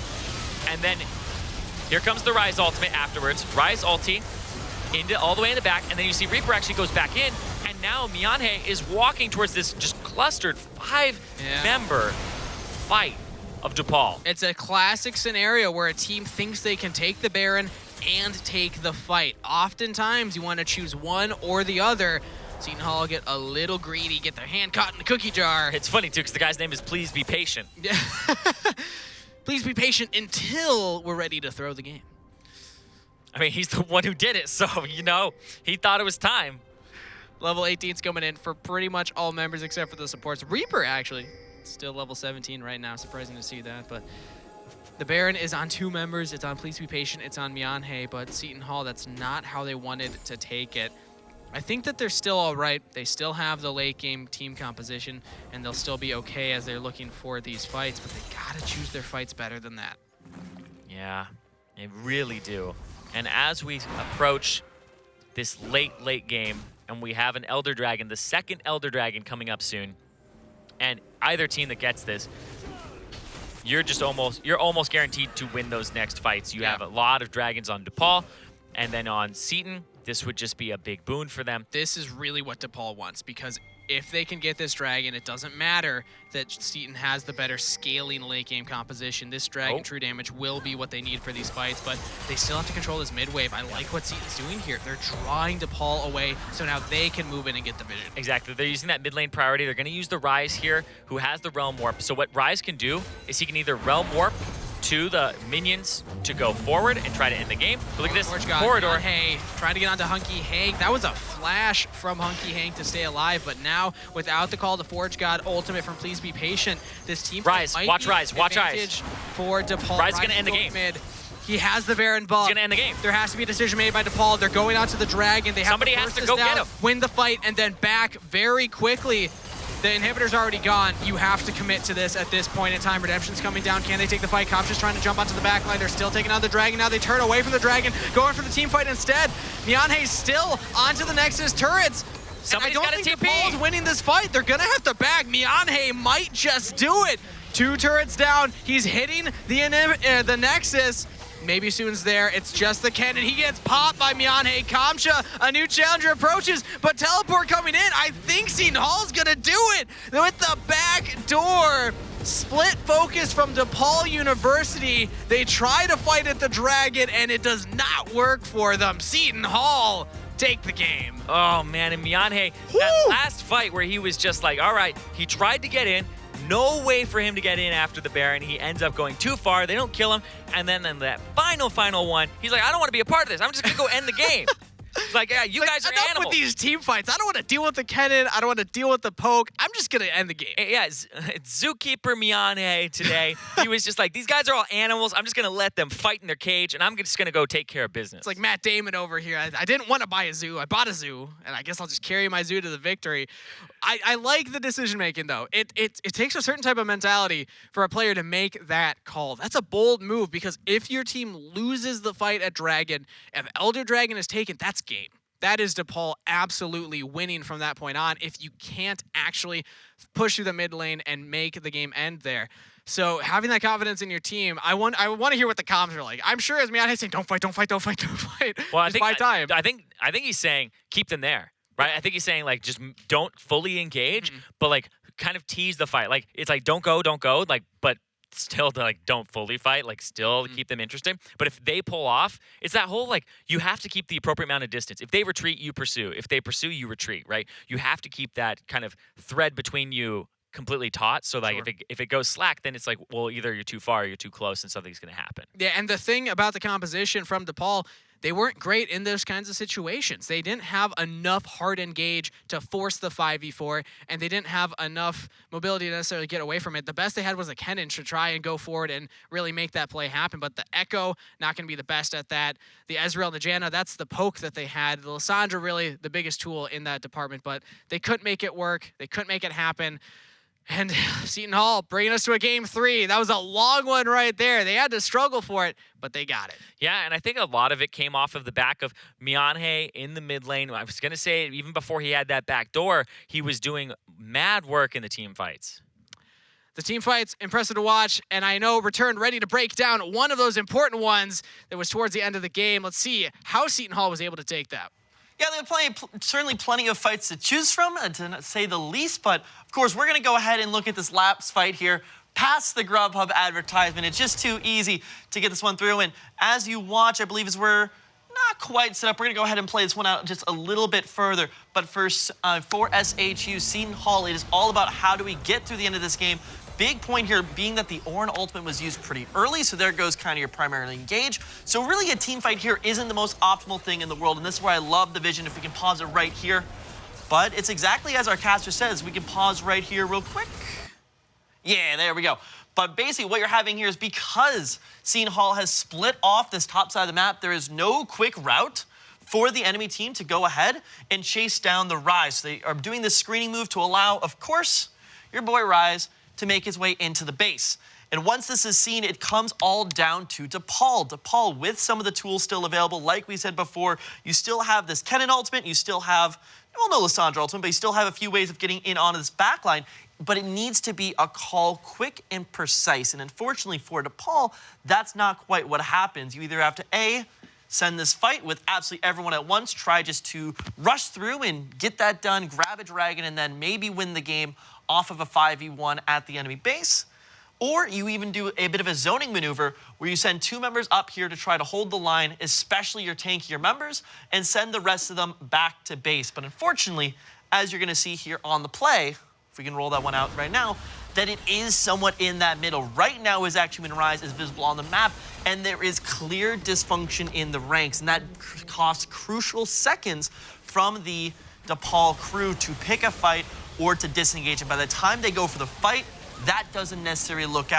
And then here comes the Rise ultimate afterwards. Rise ulti into all the way in the back, and then you see Reaper actually goes back in, and now Miyane is walking towards this just clustered 5-member fight of DePaul. It's a classic scenario where a team thinks they can take the Baron and take the fight. Oftentimes, you want to choose one or the other. Seton Hall get a little greedy, get their hand caught in the cookie jar. It's funny, too, because the guy's name is Please Be Patient. Yeah. Please be patient until we're ready to throw the game. I mean, he's the one who did it, so, you know, he thought it was time. Level 18's coming in for pretty much all members except for the supports. Reaper, actually, still level 17 right now. Surprising to see that, but the Baron is on 2 members. It's on Please Be Patient. It's on Miyane, but Seton Hall, that's not how they wanted to take it. I think that they're still all right. They still have the late game team composition, and they'll still be okay as they're looking for these fights, but they gotta choose their fights better than that. Yeah, they really do. And as we approach this late game, and we have an Elder Dragon, the second Elder Dragon coming up soon, and either team that gets this, you're almost guaranteed to win those next fights. You have a lot of dragons on DePaul, and then on Seton, this would just be a big boon for them. This is really what DePaul wants, because if they can get this dragon, it doesn't matter that Seton has the better scaling late game composition. This dragon true damage will be what they need for these fights, but they still have to control this mid wave. I like what Seton's doing here. They're drawing DePaul away, so now they can move in and get the vision. Exactly. They're using that mid lane priority. They're going to use the Ryze here, who has the Realm Warp. So what Ryze can do is he can either Realm Warp to the minions to go forward and try to end the game. But look at this corridor. Hey, trying to get onto Hunky Hank. That was a flash from Hunky Hank to stay alive, but now without the call to Forge God ultimate from Please Be Patient, this team Ryze, watch Ryze, watch Ryze for DePaul. Ryze is going to end the game. Mid. He has the Baron buff. He's going to end the game. There has to be a decision made by DePaul. They're going out to the Dragon. They have Somebody has to go get him. Win the fight, and then back very quickly. The inhibitor's already gone. You have to commit to this at this point in time. Redemption's coming down. Can they take the fight? Comps just trying to jump onto the back line. They're still taking on the Dragon. Now they turn away from the Dragon, going for the team fight instead. Mianhe's still onto the Nexus turrets. Somebody's got a TP. I don't think DePaul's winning this fight. They're going to have to back. Mianhe might just do it. 2 turrets down. He's hitting the Nexus. Maybe Soon's there. It's just the cannon. He gets popped by Mianhe. Kamcha, a new challenger approaches, but teleport coming in. I think Seton Hall's gonna do it with the back door. Split focus from DePaul University. They try to fight at the Dragon, and it does not work for them. Seton Hall take the game. Oh, man, and Mianhe, that last fight where he was just like, all right, he tried to get in, no way for him to get in after the Baron. He ends up going too far. They don't kill him. And then in that final one, he's like, I don't want to be a part of this. I'm just going to go end the game. It's like, yeah, you guys are enough animals. With these team fights. I don't want to deal with the cannon. I don't want to deal with the poke. I'm just going to end the game. Yeah, it's Zookeeper Mianhe today. He was just like, these guys are all animals. I'm just going to let them fight in their cage, and I'm just going to go take care of business. It's like Matt Damon over here. I didn't want to buy a zoo. I bought a zoo, and I guess I'll just carry my zoo to the victory. I like the decision-making, though. It takes a certain type of mentality for a player to make that call. That's a bold move, because if your team loses the fight at Dragon, if Elder Dragon is taken, that's game. That is DePaul absolutely winning from that point on if you can't actually push through the mid lane and make the game end there. So having that confidence in your team, I want to hear what the comms are like. I'm sure as Mianhe's saying, don't fight. Well, I think he's saying keep them there, right? I think he's saying like just don't fully engage, but like kind of tease the fight. Like it's like don't go, like but still like don't fully fight, like still keep them interested. But if they pull off, it's that whole like you have to keep the appropriate amount of distance. If they retreat, you pursue. If they pursue, you retreat, right? You have to keep that kind of thread between you completely taut, so like if it goes slack, then it's like, well, either you're too far or you're too close and something's going to happen. Yeah, and the thing about the composition from DePaul, they weren't great in those kinds of situations. They didn't have enough hard engage to force the 5v4, and they didn't have enough mobility to necessarily get away from it. The best they had was a Kennen to try and go forward and really make that play happen, but the Echo, not going to be the best at that. The Ezreal and the Janna, that's the poke that they had. The Lissandra, really the biggest tool in that department, but they couldn't make it work. They couldn't make it happen. And Seton Hall bringing us to a game 3. That was a long one right there. They had to struggle for it, but they got it. Yeah, and I think a lot of it came off of the back of Mianhe in the mid lane. I was going to say, even before he had that back door, he was doing mad work in the team fights. The team fights, impressive to watch, and I know Return ready to break down one of those important ones that was towards the end of the game. Let's see how Seton Hall was able to take that. Yeah, there were certainly plenty of fights to choose from, to not say the least, but of course, we're going to go ahead and look at this Laps fight here past the Grubhub advertisement. It's just too easy to get this one through, and as you watch, I believe as we're not quite set up, we're going to go ahead and play this one out just a little bit further, but for SHU, Seton Hall, it is all about how do we get through the end of this game. Big point here being that the Ornn ultimate was used pretty early, so there goes kind of your primarily engage. So really a team fight here isn't the most optimal thing in the world, and this is where I love the vision if we can pause it right here. But it's exactly as our caster says. We can pause right here real quick. Yeah, there we go. But basically what you're having here is because Seton Hall has split off this top side of the map, there is no quick route for the enemy team to go ahead and chase down the Rise. So they are doing this screening move to allow, of course, your boy Rise to make his way into the base. And once this is seen, it comes all down to DePaul. DePaul, with some of the tools still available, like we said before, you still have this Kennen ultimate, you still have, well, no Lissandra ultimate, but you still have a few ways of getting in onto this backline. But it needs to be a call quick and precise. And unfortunately for DePaul, that's not quite what happens. You either have to, A, send this fight with absolutely everyone at once, try just to rush through and get that done, grab a dragon, and then maybe win the game off of a 5v1 at the enemy base. Or you even do a bit of a zoning maneuver where you send 2 members up here to try to hold the line, especially your tankier members, and send the rest of them back to base. But unfortunately, as you're going to see here on the play, if we can roll that one out right now, that it is somewhat in that middle. Right now, his Action Rise is visible on the map, and there is clear dysfunction in the ranks, and that costs crucial seconds from the DePaul crew to pick a fight or to disengage. And by the time they go for the fight, that doesn't necessarily work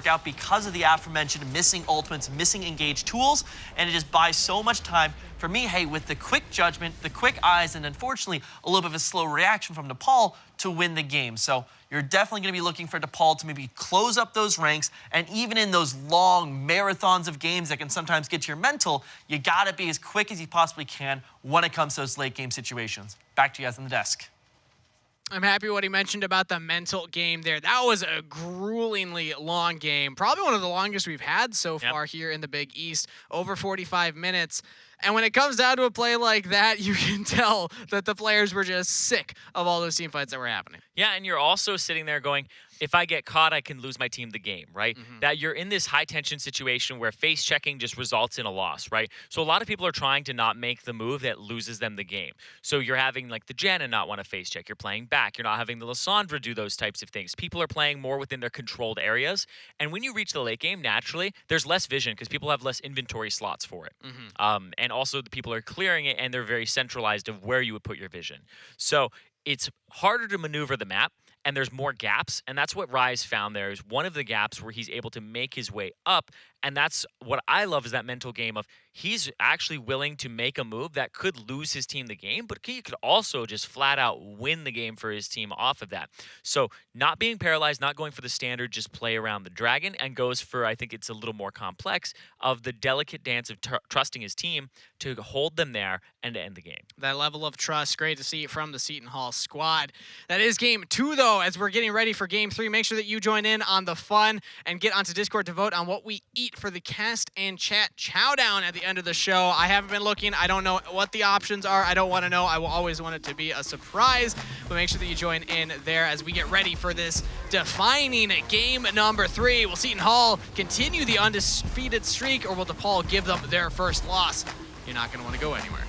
out because of the aforementioned missing ultimates, missing engage tools, and it just buys so much time for me, hey, with the quick judgment, the quick eyes, and unfortunately a little bit of a slow reaction from DePaul to win the game. So you're definitely going to be looking for DePaul to maybe close up those ranks, and even in those long marathons of games that can sometimes get to your mental, you got to be as quick as you possibly can when it comes to those late game situations. Back to you guys on the desk. I'm happy what he mentioned about the mental game there. That was a gruelingly long game. Probably one of the longest we've had so far here in the Big East, over 45 minutes. And when it comes down to a play like that, you can tell that the players were just sick of all those team fights that were happening. Yeah, and you're also sitting there going, if I get caught, I can lose my team the game, right? That you're in this high-tension situation where face checking just results in a loss, right? So a lot of people are trying to not make the move that loses them the game. So you're having, like, the Janna not want to face check. You're playing back. You're not having the Lissandra do those types of things. People are playing more within their controlled areas. And when you reach the late game, naturally, there's less vision because people have less inventory slots for it. And also the people are clearing it, and they're very centralized of where you would put your vision. So it's harder to maneuver the map, and there's more gaps, and that's what Rise found there is one of the gaps where he's able to make his way up, and that's what I love is that mental game of he's actually willing to make a move that could lose his team the game, but he could also just flat out win the game for his team off of that. So not being paralyzed, not going for the standard, just play around the dragon, and goes for, I think it's a little more complex, of the delicate dance of trusting his team to hold them there and to end the game. That level of trust, great to see it from the Seton Hall squad. That is game 2, though, as we're getting ready for game 3. Make sure that you join in on the fun and get onto Discord to vote on what we eat for the cast and chat chowdown at the end of the show. I haven't been looking. I don't know what the options are. I don't want to know. I will always want it to be a surprise, but make sure that you join in there as we get ready for this defining game number 3. Will Seton Hall continue the undefeated streak, or will DePaul give them their first loss? You're not going to want to go anywhere.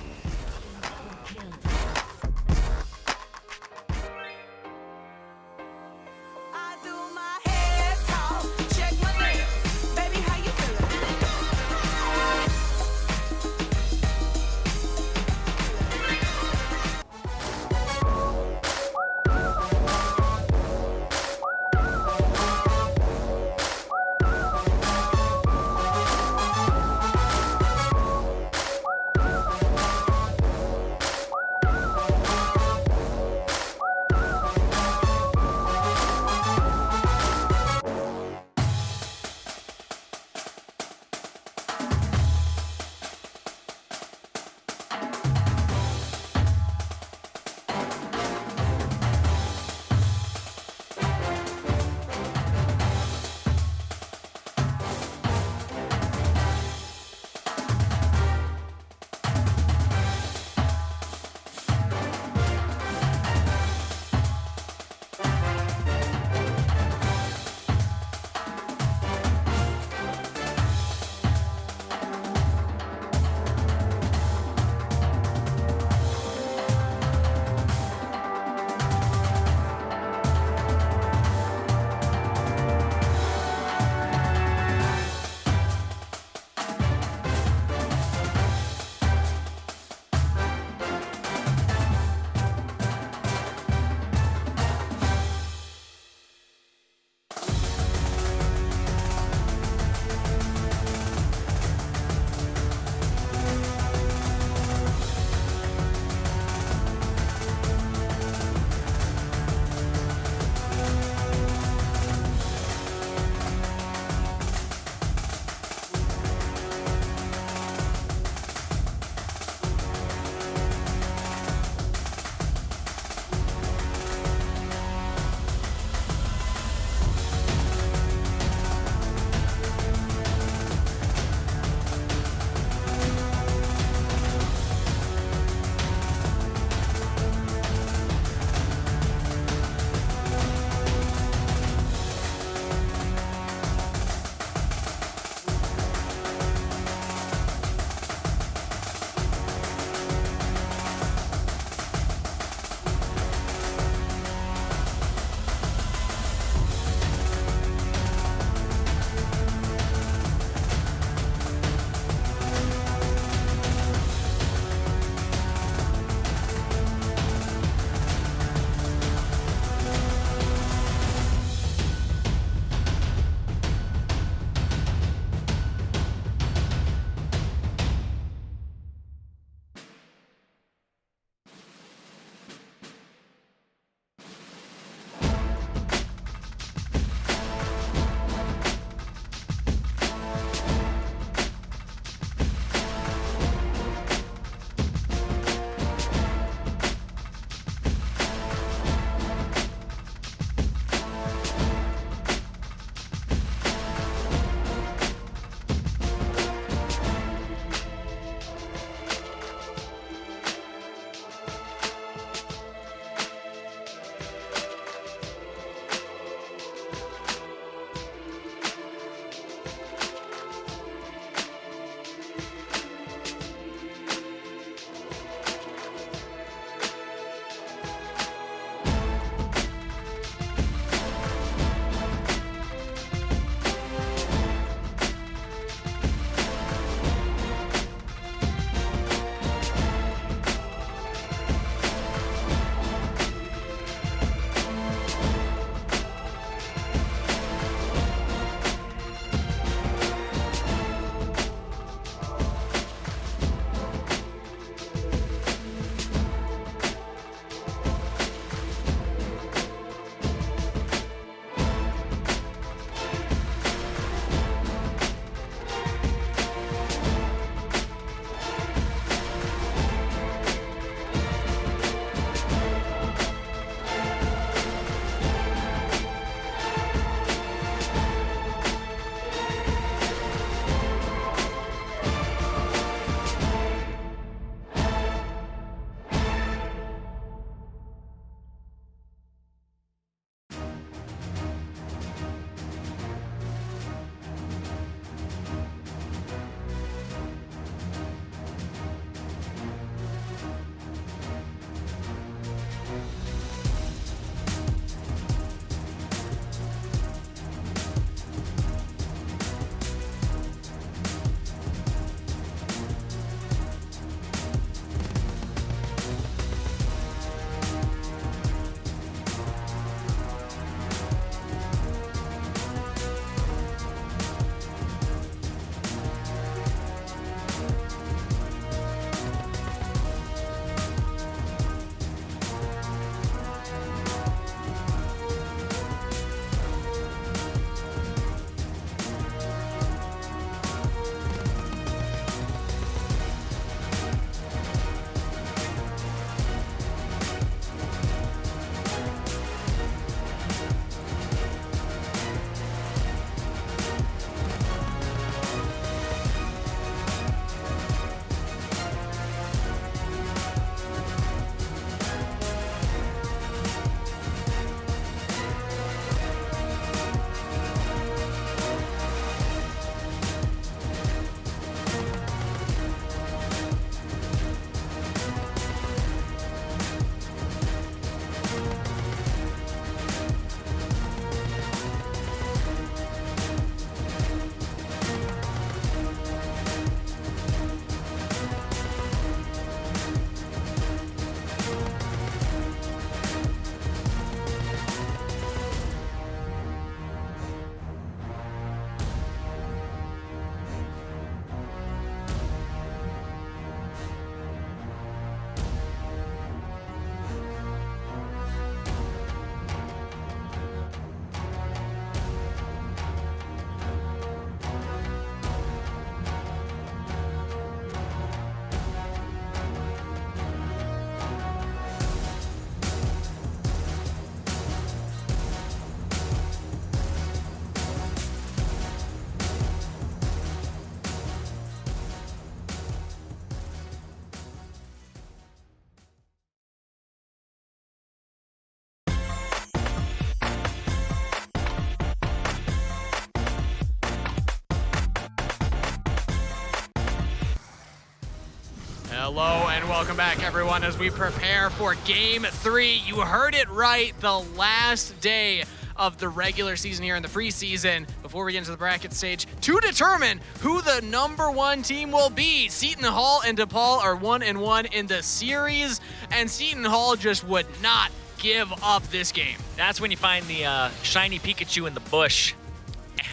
Hello and welcome back, everyone, as we prepare for Game 3. You heard it right, the last day of the regular season here in the preseason before we get into the bracket stage to determine who the #1 team will be. Seton Hall and DePaul are 1-1 in the series, and Seton Hall just would not give up this game. That's when you find the shiny Pikachu in the bush,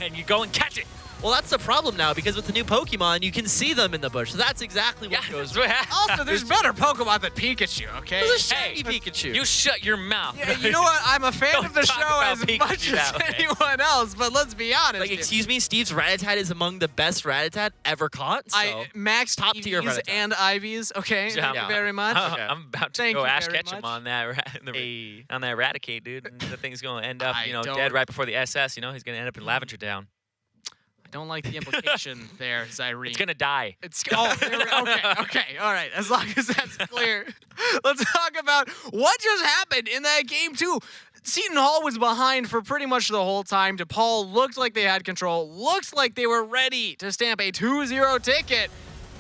and you go and catch it. Well, that's the problem now, because with the new Pokemon, you can see them in the bush. So that's exactly what goes wrong. Also, there's better Pokemon than Pikachu, okay? There's a shiny Pikachu. You shut your mouth. Yeah, you know what? I'm a fan Don't of the talk show about as Pikachu much as that way. anyone else, but let's be honest. Like, excuse me, Steve's Rattata is among the best Rattata ever caught. So. Max top tier TVs Rattata. and Ivies, okay? Thank you very much. Okay. I'm about to Thank go you Ash very Ketchum much. on that on that Eradicate, dude. And the thing's going to end up, I don't- dead right before the SS. He's going to end up in Lavender Town. I don't like the implication there, Zyrene. It's going to die. Okay, all right. As long as that's clear, let's talk about what just happened in that game too. Seton Hall was behind for pretty much the whole time. DePaul looked like they had control, looked like they were ready to stamp a 2-0 ticket,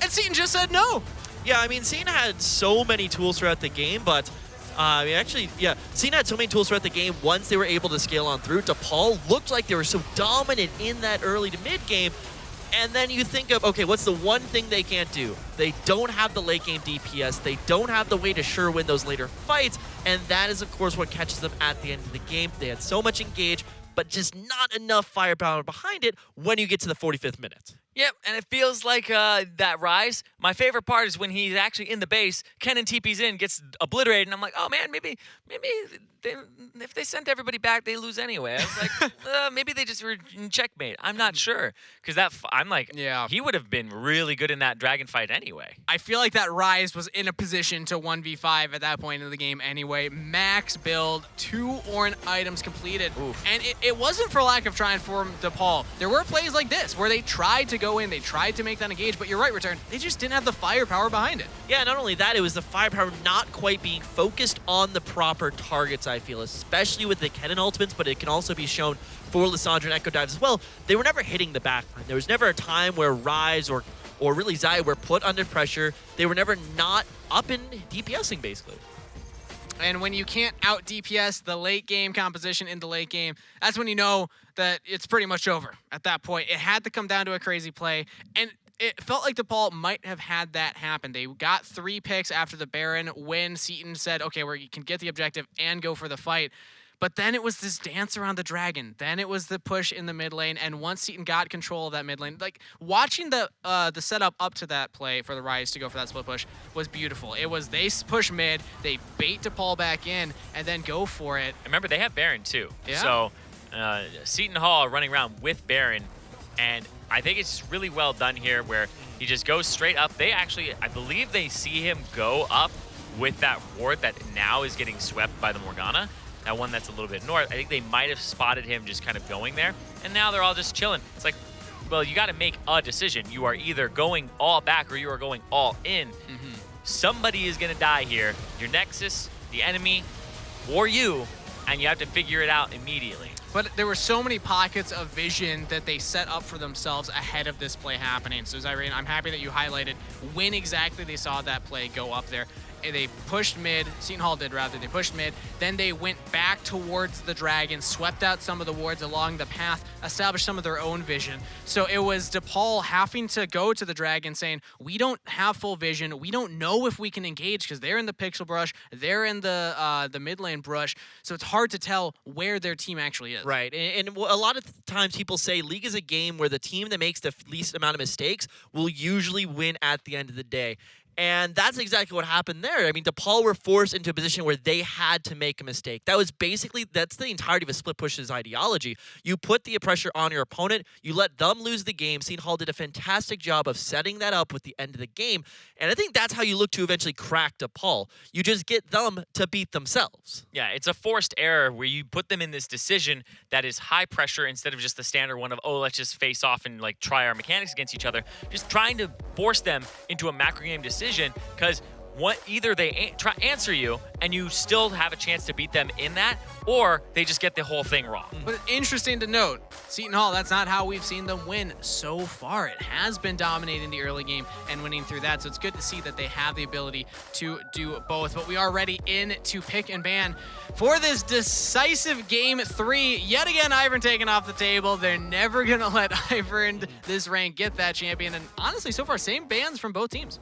and Seton just said no. Yeah, I mean, Seton had so many tools throughout the game, but Seton had so many tools throughout the game once they were able to scale on through. DePaul looked like they were so dominant in that early to mid game. And then you think of, okay, what's the one thing they can't do? They don't have the late game DPS. They don't have the way to sure win those later fights. And that is, of course, what catches them at the end of the game. They had so much engage, but just not enough firepower behind it when you get to the 45th minute. Yep, and it feels like that Rise. My favorite part is when he's actually in the base, Kennen TP's in, gets obliterated, and I'm like, oh man, maybe if they sent everybody back, they lose anyway. I was like, maybe they just were in checkmate. I'm not sure, because I'm like, Yeah. he would have been really good in that dragon fight anyway. I feel like that Rise was in a position to 1v5 at that point in the game anyway. Max build, 2 Ornn items completed. Oof. And it wasn't for lack of trying for DePaul. There were plays like this where they tried to go in, they tried to make that engage, but you're right, Return, they just didn't have the firepower behind it. Yeah, not only that, it was the firepower not quite being focused on the proper targets, I feel, especially with the Kennen ultimates, but it can also be shown for Lissandra and Echo Dives as well. They were never hitting the backline. There was never a time where Rise or really Zai were put under pressure. They were never not up in DPSing, basically. And when you can't out DPS the late game composition in the late game, that's when you know that it's pretty much over at that point. It had to come down to a crazy play, and it felt like DePaul might have had that happen. They got 3 picks after the Baron when Seton said, okay, we can get the objective and go for the fight. But then it was this dance around the dragon. Then it was the push in the mid lane. And once Seton got control of that mid lane, like watching the setup up to that play for the Rise to go for that split push was beautiful. It was they push mid, they bait DePaul back in, and then go for it. Remember, they have Baron too. Yeah. So Seton Hall running around with Baron, and I think it's really well done here where he just goes straight up. They actually, I believe they see him go up with that ward that now is getting swept by the Morgana. That one that's a little bit north. I think they might have spotted him just kind of going there. And now they're all just chilling. It's like, well, you got to make a decision. You are either going all back or you are going all in. Mm-hmm. Somebody is going to die here. Your Nexus, the enemy, or you. And you have to figure it out immediately. But there were so many pockets of vision that they set up for themselves ahead of this play happening. So Zyrene, I'm happy that you highlighted when exactly they saw that play go up there. They pushed mid, Seton Hall did rather, they pushed mid, then they went back towards the dragon, swept out some of the wards along the path, established some of their own vision. So it was DePaul having to go to the dragon saying, we don't have full vision, we don't know if we can engage because they're in the pixel brush, they're in the mid lane brush, so it's hard to tell where their team actually is. Right, and a lot of times people say League is a game where the team that makes the least amount of mistakes will usually win at the end of the day. And that's exactly what happened there. I mean, DePaul were forced into a position where they had to make a mistake. That's the entirety of a split push's ideology. You put the pressure on your opponent, you let them lose the game. Seton Hall did a fantastic job of setting that up with the end of the game. And I think that's how you look to eventually crack DePaul. You just get them to beat themselves. Yeah, it's a forced error where you put them in this decision that is high pressure instead of just the standard one of, oh, let's just face off and like try our mechanics against each other. Just trying to force them into a macro game decision because either they answer you and you still have a chance to beat them in that, or they just get the whole thing wrong. But interesting to note, Seton Hall, that's not how we've seen them win so far. It has been dominating the early game and winning through that, so it's good to see that they have the ability to do both. But we are ready in to pick and ban for this decisive game 3. Yet again, Ivern taken off the table. They're never going to let Ivern, this rank, get that champion. And honestly, so far, same bans from both teams.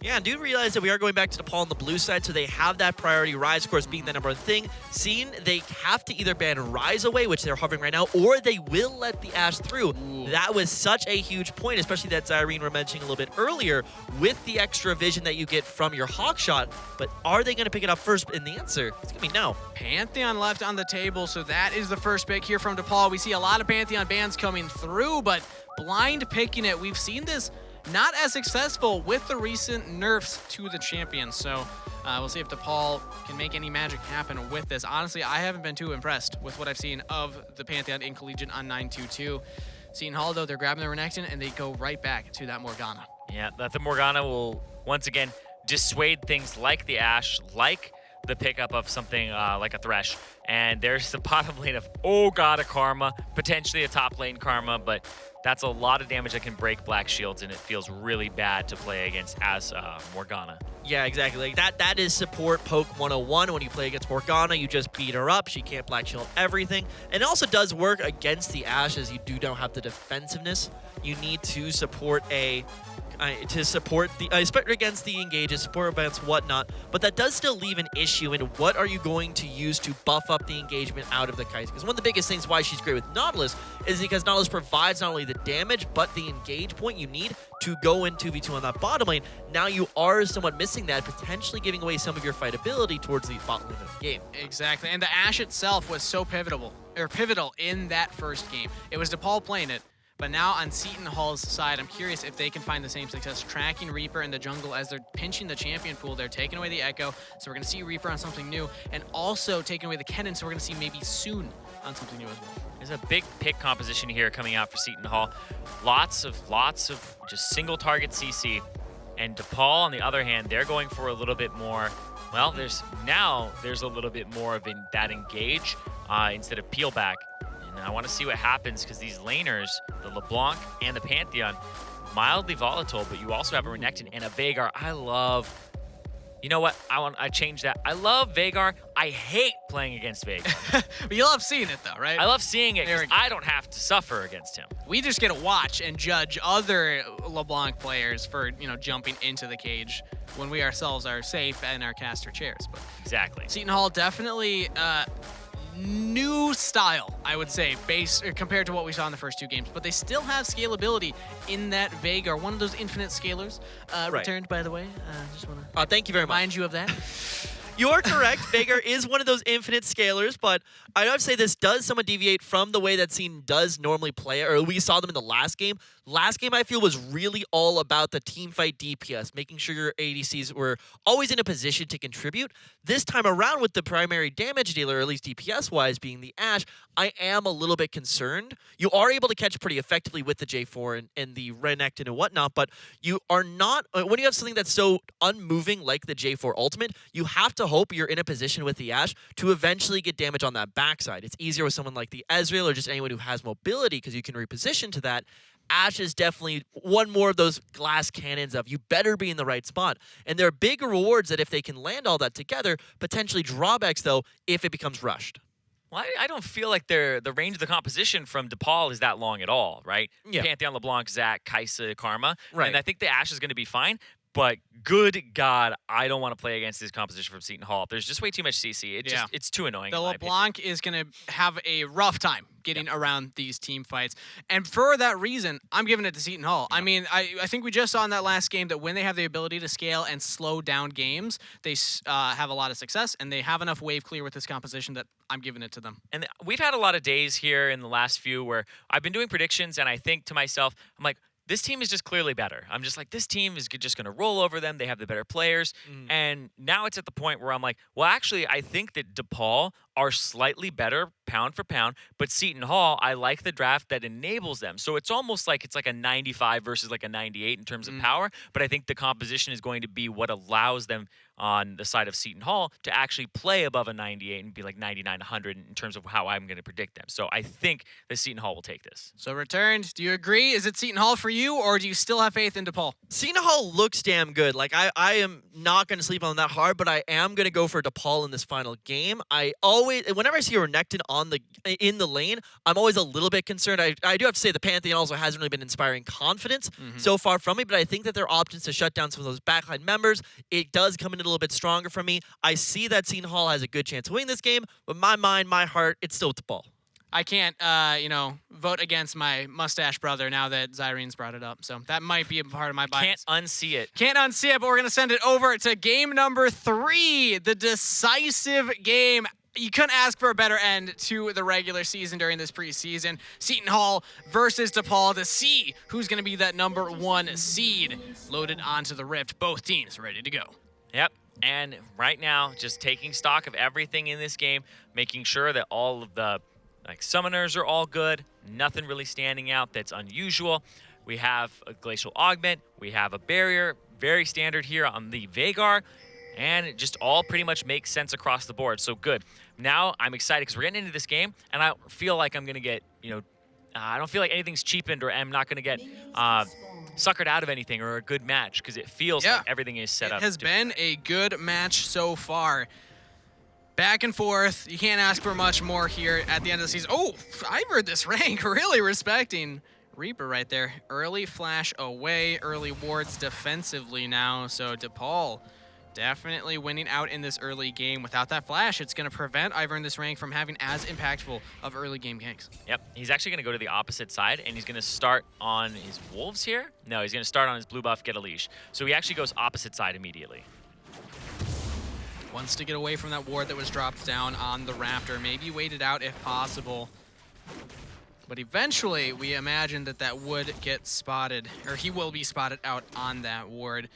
Yeah, and do realize that we are going back to DePaul on the blue side, so they have that priority. Rise, of course, being the number one thing. Seeing they have to either ban Rise away, which they're hovering right now, or they will let the Ash through. Ooh. That was such a huge point, especially that Zyrene were mentioning a little bit earlier, with the extra vision that you get from your Hawk Shot. But are they going to pick it up first? And the answer is going to be no. Pantheon left on the table, so that is the first pick here from DePaul. We see a lot of Pantheon bans coming through, but blind picking it. We've seen this not as successful with the recent nerfs to the champion. So we'll see if DePaul can make any magic happen with this. Honestly, I haven't been too impressed with what I've seen of the Pantheon in Collegiate on 922. Seton Hall, though, they're grabbing the Renekton and they go right back to that Morgana. Yeah, that the Morgana will once again dissuade things like the Ashe, like the pickup of something like a Thresh. And there's the bottom lane of, oh god, a Karma, potentially a top lane Karma, but that's a lot of damage that can break Black Shields, and it feels really bad to play against as Morgana. Yeah, exactly. Like that is support poke 101. When you play against Morgana, you just beat her up. She can't Black Shield everything. And it also does work against the Ashe, as you don't have the defensiveness. You need to support support against the engages, support against whatnot, but that does still leave an issue in what are you going to use to buff up the engagement out of the Kai'Sa. Because one of the biggest things why she's great with Nautilus is because Nautilus provides not only the damage, but the engage point you need to go in 2v2 on that bottom lane. Now you are somewhat missing that, potentially giving away some of your fightability towards the bottom lane of the game. Exactly, and the Ashe itself was so pivotal in that first game. It was DePaul playing it. But now on Seton Hall's side, I'm curious if they can find the same success tracking Reaper in the jungle as they're pinching the champion pool. They're taking away the Echo, so we're going to see Reaper on something new, and also taking away the Kennen, so we're going to see maybe soon on something new as well. There's a big pick composition here coming out for Seton Hall. Lots of just single target CC. And DePaul, on the other hand, they're going for a little bit more. Well, there's a little bit more of that engage instead of peel back. And I want to see what happens because these laners, the LeBlanc and the Pantheon, mildly volatile, but you also have a Renekton and a Veigar. I love. You know what? I changed that. I love Veigar. I hate playing against Veigar. But you love seeing it, though, right? I love seeing it because I don't have to suffer against him. We just get to watch and judge other LeBlanc players for, jumping into the cage when we ourselves are safe in our caster chairs. But exactly. Seton Hall definitely new style, I would say, compared to what we saw in the first two games. But they still have scalability in that Veigar, one of those infinite scalers. Right. Returned, by the way. Just want to thank you very much. Remind you of that. You're correct. Veigar is one of those infinite scalers, but I would say this does somewhat deviate from the way that scene does normally play, or we saw them in the last game. Last game, I feel, was really all about the team fight DPS, making sure your ADCs were always in a position to contribute. This time around, with the primary damage dealer, or at least DPS-wise, being the Ashe, I am a little bit concerned. You are able to catch pretty effectively with the J4 and the Renekton and whatnot, but you are not, when you have something that's so unmoving like the J4 ultimate, you have to hope you're in a position with the Ashe to eventually get damage on that backside. It's easier with someone like the Ezreal or just anyone who has mobility because you can reposition to that. Ashe is definitely one more of those glass cannons of you better be in the right spot. And there are big rewards that if they can land all that together, potentially drawbacks, though, if it becomes rushed. Well, I don't feel like the range of the composition from DePaul is that long at all, right? Yeah. Pantheon, LeBlanc, Zac, Kai'Sa, Karma. Right. And I think the Ashe is going to be fine. But good God, I don't want to play against this composition from Seton Hall. There's just way too much CC. It's too annoying. The LeBlanc is going to have a rough time getting around these team fights. And for that reason, I'm giving it to Seton Hall. I mean, I think we just saw in that last game that when they have the ability to scale and slow down games, they have a lot of success, and they have enough wave clear with this composition that I'm giving it to them. And we've had a lot of days here in the last few where I've been doing predictions, and I think to myself, I'm like, this team is just clearly better. I'm just like, this team is just going to roll over them. They have the better players. And now it's at the point where I'm like, well, actually, I think that DePaul are slightly better pound for pound, but Seton Hall, I like the draft that enables them. So it's almost like it's like a 95 versus like a 98 in terms of power, but I think the composition is going to be what allows them on the side of Seton Hall to actually play above a 98 and be like 99, 100 in terms of how I'm going to predict them. So I think that Seton Hall will take this. So Returned, do you agree? Is it Seton Hall for you, or do you still have faith in DePaul? Seton Hall looks damn good. Like, I am not going to sleep on that hard, but I am going to go for DePaul in this final game. Whenever I see Renekton in the lane, I'm always a little bit concerned. I do have to say the Pantheon also hasn't really been inspiring confidence so far from me, but I think that their options to shut down some of those backline members, it does come in a little bit stronger for me. I see that Seton Hall has a good chance of winning this game, but my mind, my heart, it's still DePaul. I can't, vote against my mustache brother now that Zyrene's brought it up. So that might be a part of my bias. Can't unsee it. Can't unsee it, but we're going to send it over to game number 3, the decisive game. You couldn't ask for a better end to the regular season during this preseason. Seton Hall versus DePaul to see who's going to be that number 1 seed loaded onto the Rift. Both teams ready to go. Yep. And right now, just taking stock of everything in this game, making sure that all of the summoners are all good, nothing really standing out that's unusual. We have a Glacial Augment, we have a Barrier, very standard here on the Veigar, and it just all pretty much makes sense across the board. So good. Now I'm excited because we're getting into this game, and I feel like I'm going to get, I don't feel like anything's cheapened or I'm not going to get suckered out of anything or a good match because it feels like everything is set up. It has been a good match so far. Back and forth. You can't ask for much more here at the end of the season. Oh, I've heard this rank really respecting Reaper right there. Early flash away, early wards defensively now. So DePaul definitely winning out in this early game. Without that flash, it's going to prevent Ivor in this rank from having as impactful of early game ganks. Yep, he's actually going to go to the opposite side, and he's going to start on his Wolves here. No, he's going to start on his blue buff, get a leash. So he actually goes opposite side immediately. Wants to get away from that ward that was dropped down on the Raptor. Maybe wait it out if possible. But eventually, we imagine that would get spotted, or he will be spotted out on that ward.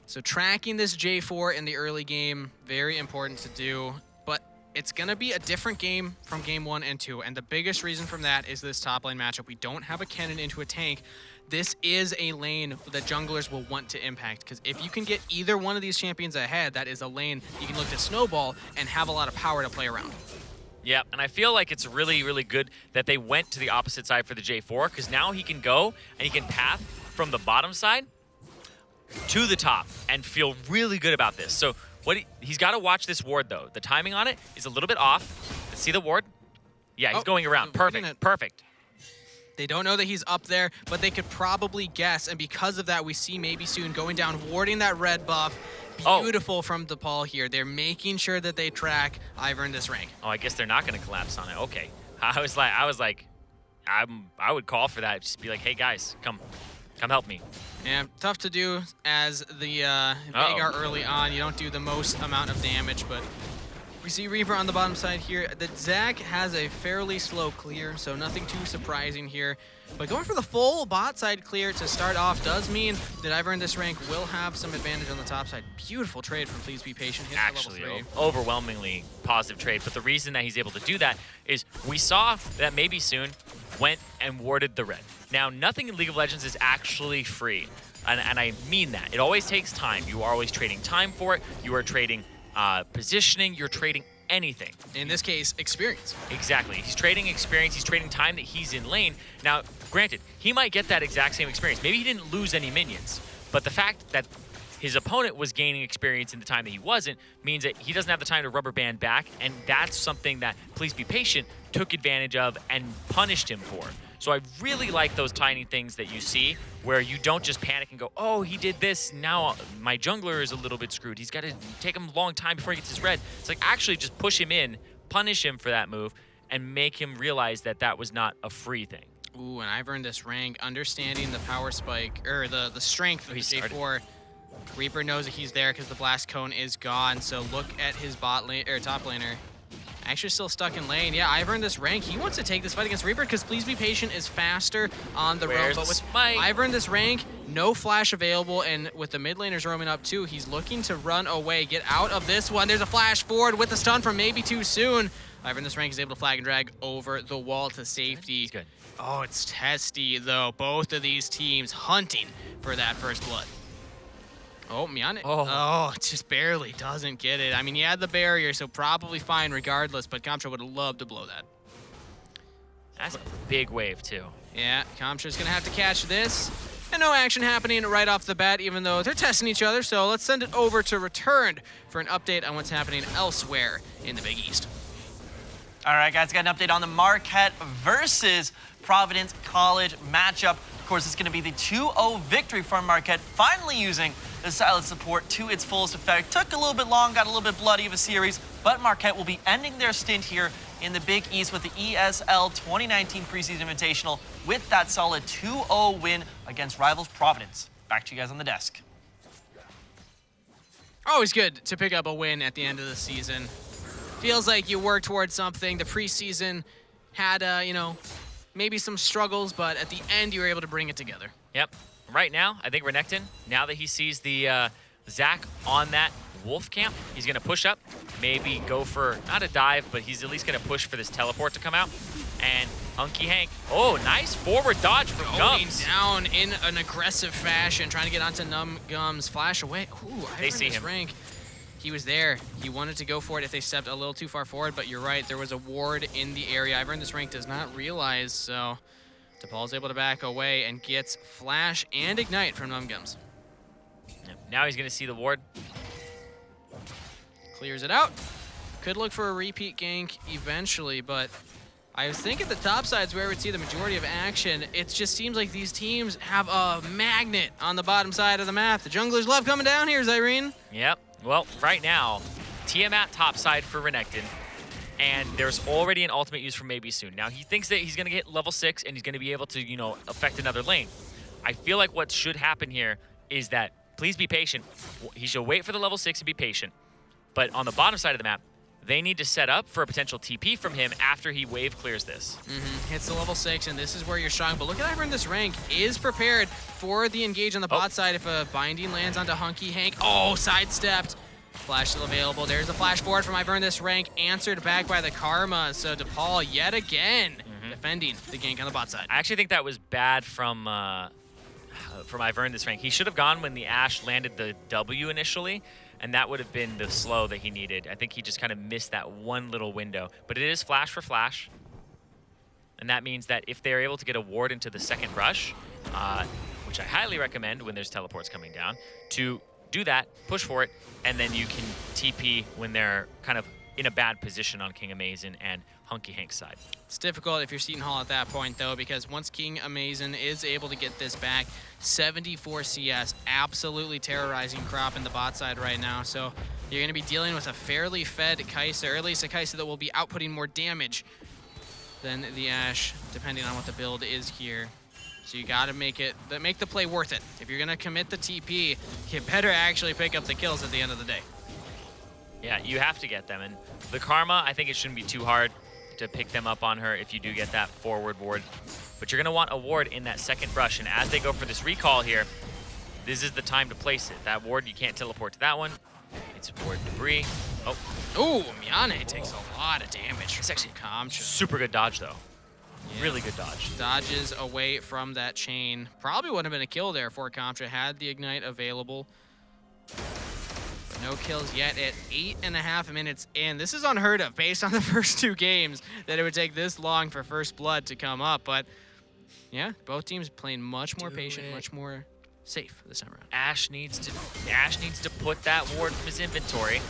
So tracking this J4 in the early game, very important to do. But it's going to be a different game from game 1 and 2. And the biggest reason from that is this top lane matchup. We don't have a cannon into a tank. This is a lane that junglers will want to impact, because if you can get either one of these champions ahead, that is a lane you can look to snowball and have a lot of power to play around. Yeah, and I feel like it's really, really good that they went to the opposite side for the J4, because now he can go and he can path from the bottom side to the top and feel really good about this. So he's got to watch this ward, though. The timing on it is a little bit off. Let's see the ward. Yeah, he's going around. Perfect, perfect. They don't know that he's up there, but they could probably guess, and because of that, we see maybe soon going down, warding that red buff. Beautiful from DePaul here. They're making sure that they track Ivor in this rank. Oh, I guess they're not going to collapse on it. Okay. I was like, I would call for that. Just be like, hey guys, come help me. Yeah, tough to do as the Veigar early on. You don't do the most amount of damage, but we see Reaper on the bottom side here. The Zac has a fairly slow clear, so nothing too surprising here. But going for the full bot side clear to start off does mean that Ivor in this rank will have some advantage on the top side. Beautiful trade from Please Be Patient. Actually, overwhelmingly positive trade. But the reason that he's able to do that is we saw that maybe soon went and warded the red. Now, nothing in League of Legends is actually free. And I mean that. It always takes time. You are always trading time for it. You are trading positioning, you're trading anything. In this case, experience. Exactly. He's trading experience, he's trading time that he's in lane. Now, granted, he might get that exact same experience. Maybe he didn't lose any minions, but the fact that his opponent was gaining experience in the time that he wasn't means that he doesn't have the time to rubber band back, and that's something that Please Be Patient took advantage of and punished him for. So I really like those tiny things that you see where you don't just panic and go, oh, he did this, now my jungler is a little bit screwed. He's got to take him a long time before he gets his red. It's like, actually just push him in, punish him for that move, and make him realize that that was not a free thing. Ooh, and I've earned this rank, understanding the power spike, or the strength of the J4. Reaper knows that he's there because the blast cone is gone, so look at his bot lane, or top laner. Actually still stuck in lane. Yeah, I've earned this rank. He wants to take this fight against Reaper because Please Be Patient is faster on the roam. But with I've earned this rank, no flash available, and with the mid laners roaming up too, he's looking to run away, get out of this one. There's a flash forward with the stun from maybe too soon. Ivern, this rank is able to flag and drag over the wall to safety. It's good. Oh, it's testy, though. Both of these teams hunting for that first blood. Oh, Miane. Oh, just barely doesn't get it. I mean, he had the barrier, so probably fine regardless, but Comtra would have loved to blow that. That's a big wave, too. Yeah, Comtra's going to have to catch this. And no action happening right off the bat, even though they're testing each other. So let's send it over to Returned for an update on what's happening elsewhere in the Big East. All right, guys, got an update on the Marquette versus Providence College matchup. Of course, it's going to be the 2-0 victory for Marquette, finally using the silent support to its fullest effect. Took a little bit long, got a little bit bloody of a series, but Marquette will be ending their stint here in the Big East with the ESL 2019 Preseason Invitational with that solid 2-0 win against rivals Providence. Back to you guys on the desk. Always good to pick up a win at the end of the season. Feels like you work towards something. The preseason had, maybe some struggles, but at the end you were able to bring it together. Yep. Right now, I think Renekton, now that he sees the Zach on that Wolf camp, he's going to push up, maybe go for, not a dive, but he's at least going to push for this teleport to come out. And Hunky Hank, oh, nice forward dodge from Going Gums. down in an aggressive fashion, trying to get onto Numb Gums. Flash away. Ooh, They see him. Rank. He was there. He wanted to go for it if they stepped a little too far forward, but you're right. There was a ward in the area. Ivern, this rank does not realize, so DePaul's able to back away and gets Flash and Ignite from Numgums. Yep. Now he's going to see the ward. Clears it out. Could look for a repeat gank eventually, but I was thinking the top side's where we'd see the majority of action. It just seems like these teams have a magnet on the bottom side of the map. The junglers love coming down here, Zyrene. Yep. Well, right now, Tiamat topside for Renekton, and there's already an ultimate used for maybe soon. Now, he thinks that he's going to get level 6 and he's going to be able to, affect another lane. I feel like what should happen here is that, please be patient. He should wait for the level 6 and be patient. But on the bottom side of the map, they need to set up for a potential TP from him after he wave clears this. Hits the level 6, and this is where you're strong. But look at Ivern, this rank is prepared for the engage on the bot side if a binding lands onto Hunky Hank. Oh, sidestepped. Flash still available. There's the flash forward from Ivern, this rank, answered back by the Karma. So DePaul yet again defending the gank on the bot side. I actually think that was bad from Ivern, this rank. He should have gone when the Ashe landed the W initially, and that would have been the slow that he needed. I think he just kind of missed that one little window. But it is flash for flash. And that means that if they're able to get a ward into the second rush, which I highly recommend when there's teleports coming down, to do that, push for it, and then you can TP when they're kind of in a bad position on King Amazon and Hunky Hank's side. It's difficult if you're Seton Hall at that point, though, because once King Amazon is able to get this back, 74 CS, absolutely terrorizing Crop in the bot side right now. So you're going to be dealing with a fairly fed Kai'Sa, or at least a Kai'Sa that will be outputting more damage than the Ashe, depending on what the build is here. So you got to make the play worth it. If you're going to commit the TP, you better actually pick up the kills at the end of the day. Yeah, you have to get them. And the Karma, I think it shouldn't be too hard to pick them up on her if you do get that forward ward. But you're going to want a ward in that second rush. And as they go for this recall here, this is the time to place it. That ward, you can't teleport to that one. It's ward debris. Oh. Ooh, Miane takes a lot of damage. It's actually Comtra. super good dodge, though. Yeah. Really good dodge. Dodges away from that chain. Probably would have been a kill there for Comtra had the Ignite available. But no kills yet at 8.5 minutes in. This is unheard of based on the first two games that it would take this long for first blood to come up. But yeah, both teams playing much more patient, much more safe this time around. Ashe needs to put that ward from his inventory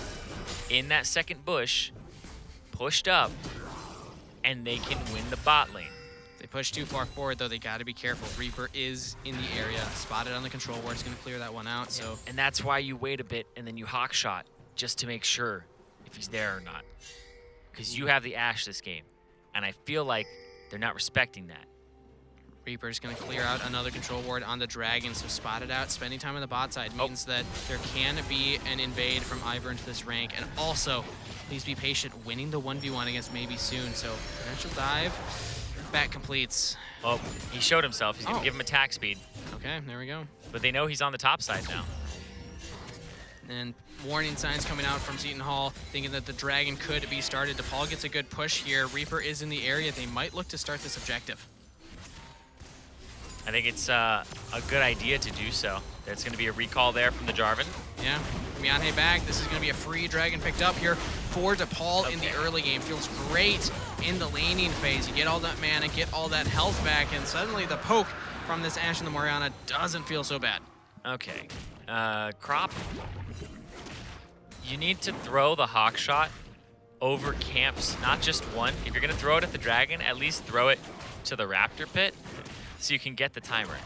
in that second bush, pushed up, and they can win the bot lane. If they push too far forward, though, they got to be careful. Reaper is in the area, spotted on the control ward. It's going to clear that one out. So, and that's why you wait a bit and then you hawk shot just to make sure if he's there or not, because you have the Ashe this game, and I feel like they're not respecting that. Reaper's going to clear out another control ward on the Dragon, so spotted out. Spending time on the bot side means that there can be an invade from Ivern into this rank, and also, please be patient, winning the 1v1 against maybe soon. So, potential dive, back completes. Oh, he showed himself. He's going to give him attack speed. Okay, there we go. But they know he's on the top side now. And warning signs coming out from Seton Hall, thinking that the Dragon could be started. DePaul gets a good push here. Reaper is in the area. They might look to start this objective. I think it's a good idea to do so. There's going to be a recall there from the Jarvan. Yeah, Myanhe back. This is going to be a free Dragon picked up here for DePaul in the early game. Feels great in the laning phase. You get all that mana, get all that health back, and suddenly the poke from this Ashe and the Morgana doesn't feel so bad. Okay. Crop. You need to throw the Hawk Shot over camps, not just one. If you're going to throw it at the Dragon, at least throw it to the Raptor Pit so you can get the timer.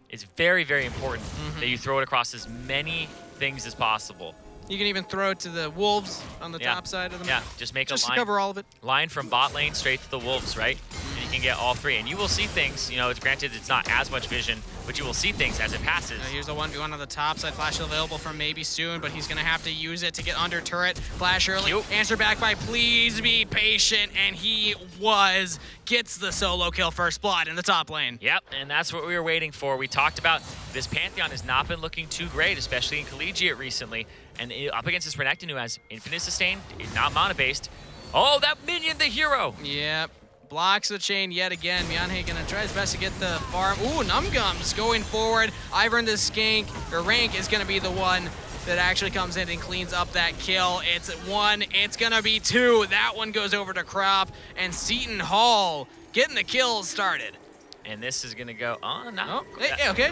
It's very, very important that you throw it across as many things as possible. You can even throw it to the Wolves on the top side of the map. Just make Just a line. to cover all of it. Line from bot lane straight to the Wolves, right? And you can get all three. And you will see things, you know, it's granted it's not as much vision, but you will see things as it passes. Here's a 1v1 on the top side. Flash available from maybe soon, but he's going to have to use it to get under turret. Flash early. Answer back by please be patient, and he was. Gets the solo kill first blood in the top lane. Yep, and that's what we were waiting for. We talked about this Pantheon has not been looking too great, especially in Collegiate recently. And up against this Renekton who has infinite sustain, is not mana-based. Oh, that minion, the hero! Yep. Blocks the chain yet again. Myanhe gonna try his best to get the farm. Ooh, Numgums going forward. Ivern the skank, or Rank is gonna be the one that actually comes in and cleans up that kill. It's one, it's gonna be two. That one goes over to Crop, and Seton Hall getting the kills started. And this is gonna go, oh, no. Oh, hey, okay.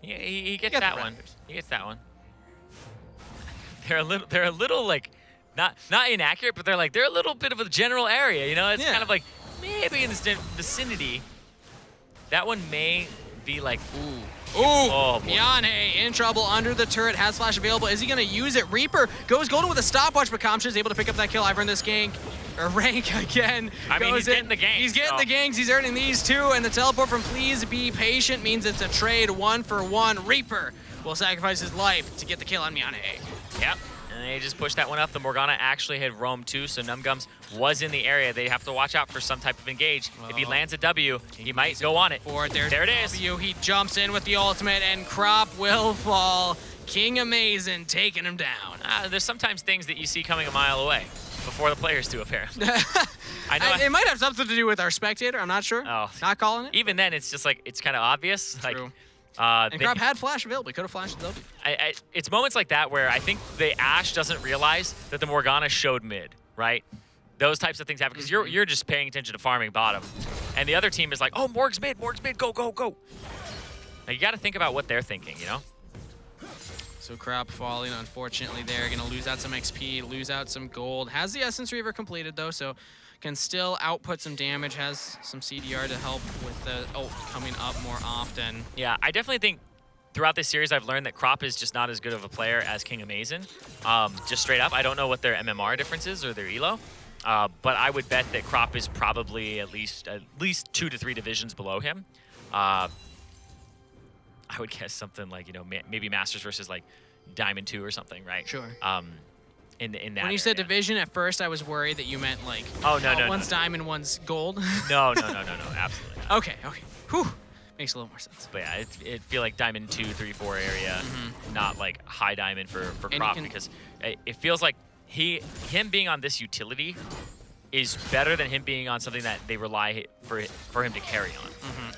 Yeah, he gets that one. He gets that one. They're a little like, not inaccurate, but they're a little bit of a general area, you know? It's kind of like, maybe in this vicinity. That one may be like, ooh. Ooh, oh, Myanhe in trouble under the turret, has flash available. Is he gonna use it? Reaper goes golden with a stopwatch, but Kamcha is able to pick up that kill. Ivern this gank, or Rank again. I mean, he's getting the ganks. He's getting the ganks, he's earning these two, and the teleport from please be patient means it's a trade 1-for-1. Reaper will sacrifice his life to get the kill on Myanhe. Yep. And they just pushed that one up. The Morgana actually had roamed too, so Numgums was in the area. They have to watch out for some type of engage. If he lands a W, he might go on it. There it is. He jumps in with the ultimate, and Crop will fall. King Amazing taking him down. There's sometimes things that you see coming a mile away before the players do, apparently. I know. It might have something to do with our spectator. I'm not sure. Oh. Not calling it. Even then, it's just like, it's kind of obvious. True. Like, and Crop had flash available. He could have flashed the W. It's moments like that where I think the Ashe doesn't realize that the Morgana showed mid, right? Those types of things happen because you're just paying attention to farming bottom. And the other team is like, oh, Morg's mid, go, go, go. Now, you got to think about what they're thinking, you know? So Crop falling, unfortunately, there. Going to lose out some XP, lose out some gold. Has the Essence Reaver completed, though, so can still output some damage. Has some CDR to help with the ult coming up more often. Yeah, I definitely think throughout this series, I've learned that Crop is just not as good of a player as King Amazing. Just straight up, I don't know what their MMR difference is or their elo, but I would bet that Crop is probably at least 2 to 3 divisions below him. I would guess something like, you know, maybe Masters versus like Diamond 2 or something, right? Sure. In that when you said division, at first I was worried that you meant like, oh, no, one's diamond, one's gold. No, absolutely not. Okay. Whew. Makes a little more sense. But yeah, it feel like Diamond 2, 3, 4 area, not like high diamond for Crop, because it feels like him being on this utility is better than him being on something that they rely for him to carry on.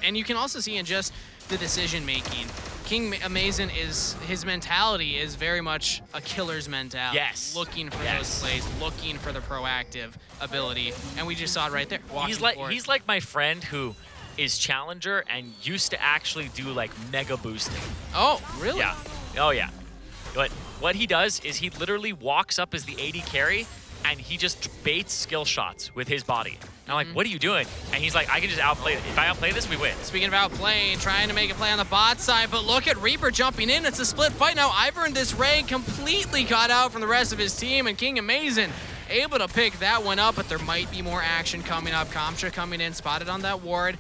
And you can also see in just the decision making, King Amazing his mentality is very much a killer's mentality. Yes. Looking for those plays, looking for the proactive ability, and we just saw it right there. He's like my friend who is challenger and used to actually do like mega boosting. Oh, really? Yeah. Oh yeah. But what he does is he literally walks up as the AD carry and he just baits skill shots with his body. And I'm like, what are you doing? And he's like, I can just outplay it. If I outplay this, we win. Speaking of outplaying, trying to make a play on the bot side, but look at Reaper jumping in. It's a split fight now. Ivern this rank completely got out from the rest of his team, and King Amazing able to pick that one up, but there might be more action coming up. Kamcha coming in, spotted on that ward.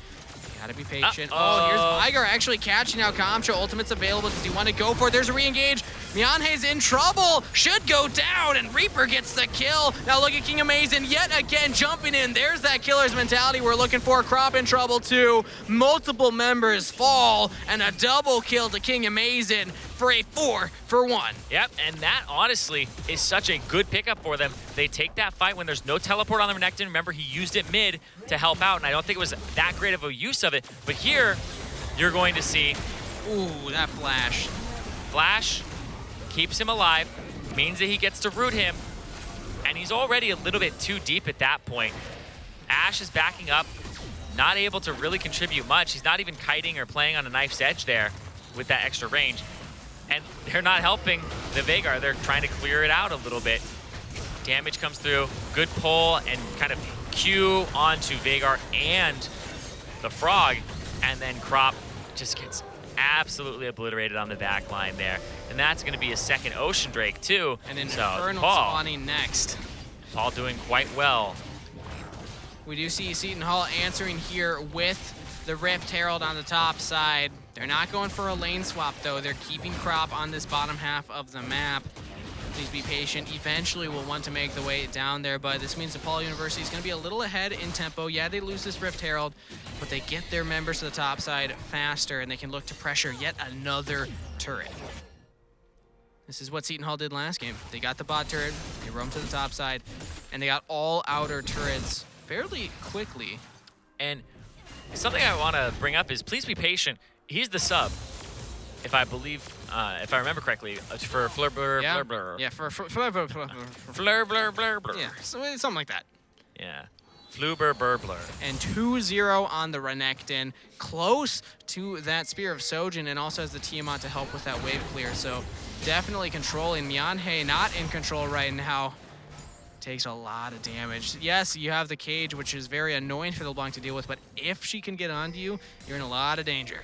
Gotta be patient. Oh, here's Vigar actually catching out Kamcha. Ultimate's available. Does he want to go for it? There's a re-engage. Myanhe's in trouble. Should go down, and Reaper gets the kill. Now look at King Amazing yet again jumping in. There's that killer's mentality we're looking for. Crop in trouble too. Multiple members fall, and a double kill to King Amazing. for a 4-for-1. Yep, and that honestly is such a good pickup for them. They take that fight when there's no teleport on the Renekton. Remember, he used it mid to help out, and I don't think it was that great of a use of it. But here, you're going to see Ooh, that flash. Flash keeps him alive, means that he gets to root him, and he's already a little bit too deep at that point. Ashe is backing up, not able to really contribute much. He's not even kiting or playing on a knife's edge there with that extra range. And they're not helping the Veigar. They're trying to clear it out a little bit. Damage comes through, good pull, and kind of Q onto Veigar and the Frog, and then Crop just gets absolutely obliterated on the back line there. And that's going to be a second Ocean Drake too. And then so Infernal Paul, spawning next. Paul doing quite well. We do see Seton Hall answering here with the Rift Herald on the top side. They're not going for a lane swap though. They're keeping Crop on this bottom half of the map. Please be patient. Eventually we'll want to make the way down there, but this means DePaul University is going to be a little ahead in tempo. Yeah, they lose this Rift Herald, but they get their members to the top side faster, and they can look to pressure yet another turret. This is what Seton Hall did last game. They got the bot turret, they roamed to the top side, and they got all outer turrets fairly quickly. And something I want to bring up is please be patient. He's the sub, if I believe, if I remember correctly, for Fleur Blur Yeah, Blur Blur. yeah, for Fleur Blur Blur Blur. yeah, something like that. Yeah. Fleur Blur Blur. And 2-0 on the Renekton, close to that Spear of Sojin, and also has the Tiamat to help with that wave clear. So definitely controlling. Myeonhae not in control right now. Takes a lot of damage. Yes, you have the cage, which is very annoying for the LeBlanc to deal with, but if she can get onto you, you're in a lot of danger.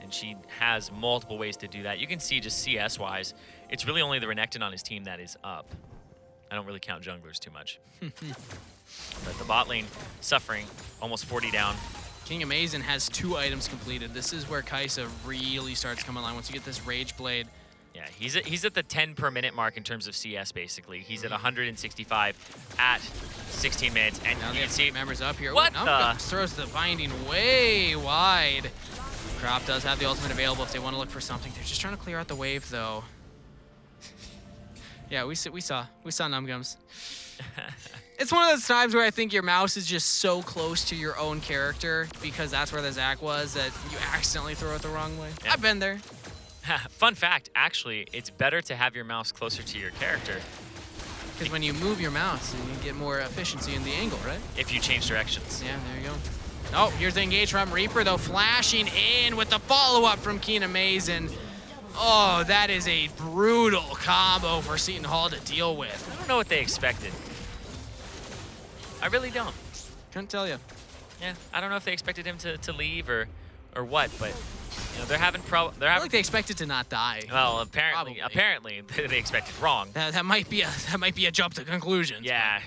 And she has multiple ways to do that. You can see just CS-wise, it's really only the Renekton on his team that is up. I don't really count junglers too much. But the bot lane suffering, almost 40 down. King Amazin has 2 items completed. This is where Kai'Sa really starts coming online. Once you get this Rage Blade, Yeah, he's at the 10 per minute mark in terms of CS, basically. He's at 165 at 16 minutes, and now you they can have see members up here. What Ooh, the? Numgums throws the binding way wide. Crop does have the ultimate available if they want to look for something. They're just trying to clear out the wave, though. Yeah, we saw Numgums. It's one of those times where I think your mouse is just so close to your own character because that's where the Zac was that you accidentally throw it the wrong way. Yeah. I've been there. Fun fact, actually, it's better to have your mouse closer to your character Because when you move your mouse, you get more efficiency in the angle, right? if you change directions. Yeah, there you go. Oh, here's the engage from Reaper, though, flashing in with the follow-up from Keen Mason. Oh, that is a brutal combo for Seton Hall to deal with. I don't know what they expected. I really don't. Couldn't tell you. Yeah, I don't know if they expected him to leave or what, but you know, they're having I feel having like they expected to not die. well, apparently Probably. they expected wrong. That might be a jump to conclusions. Yeah.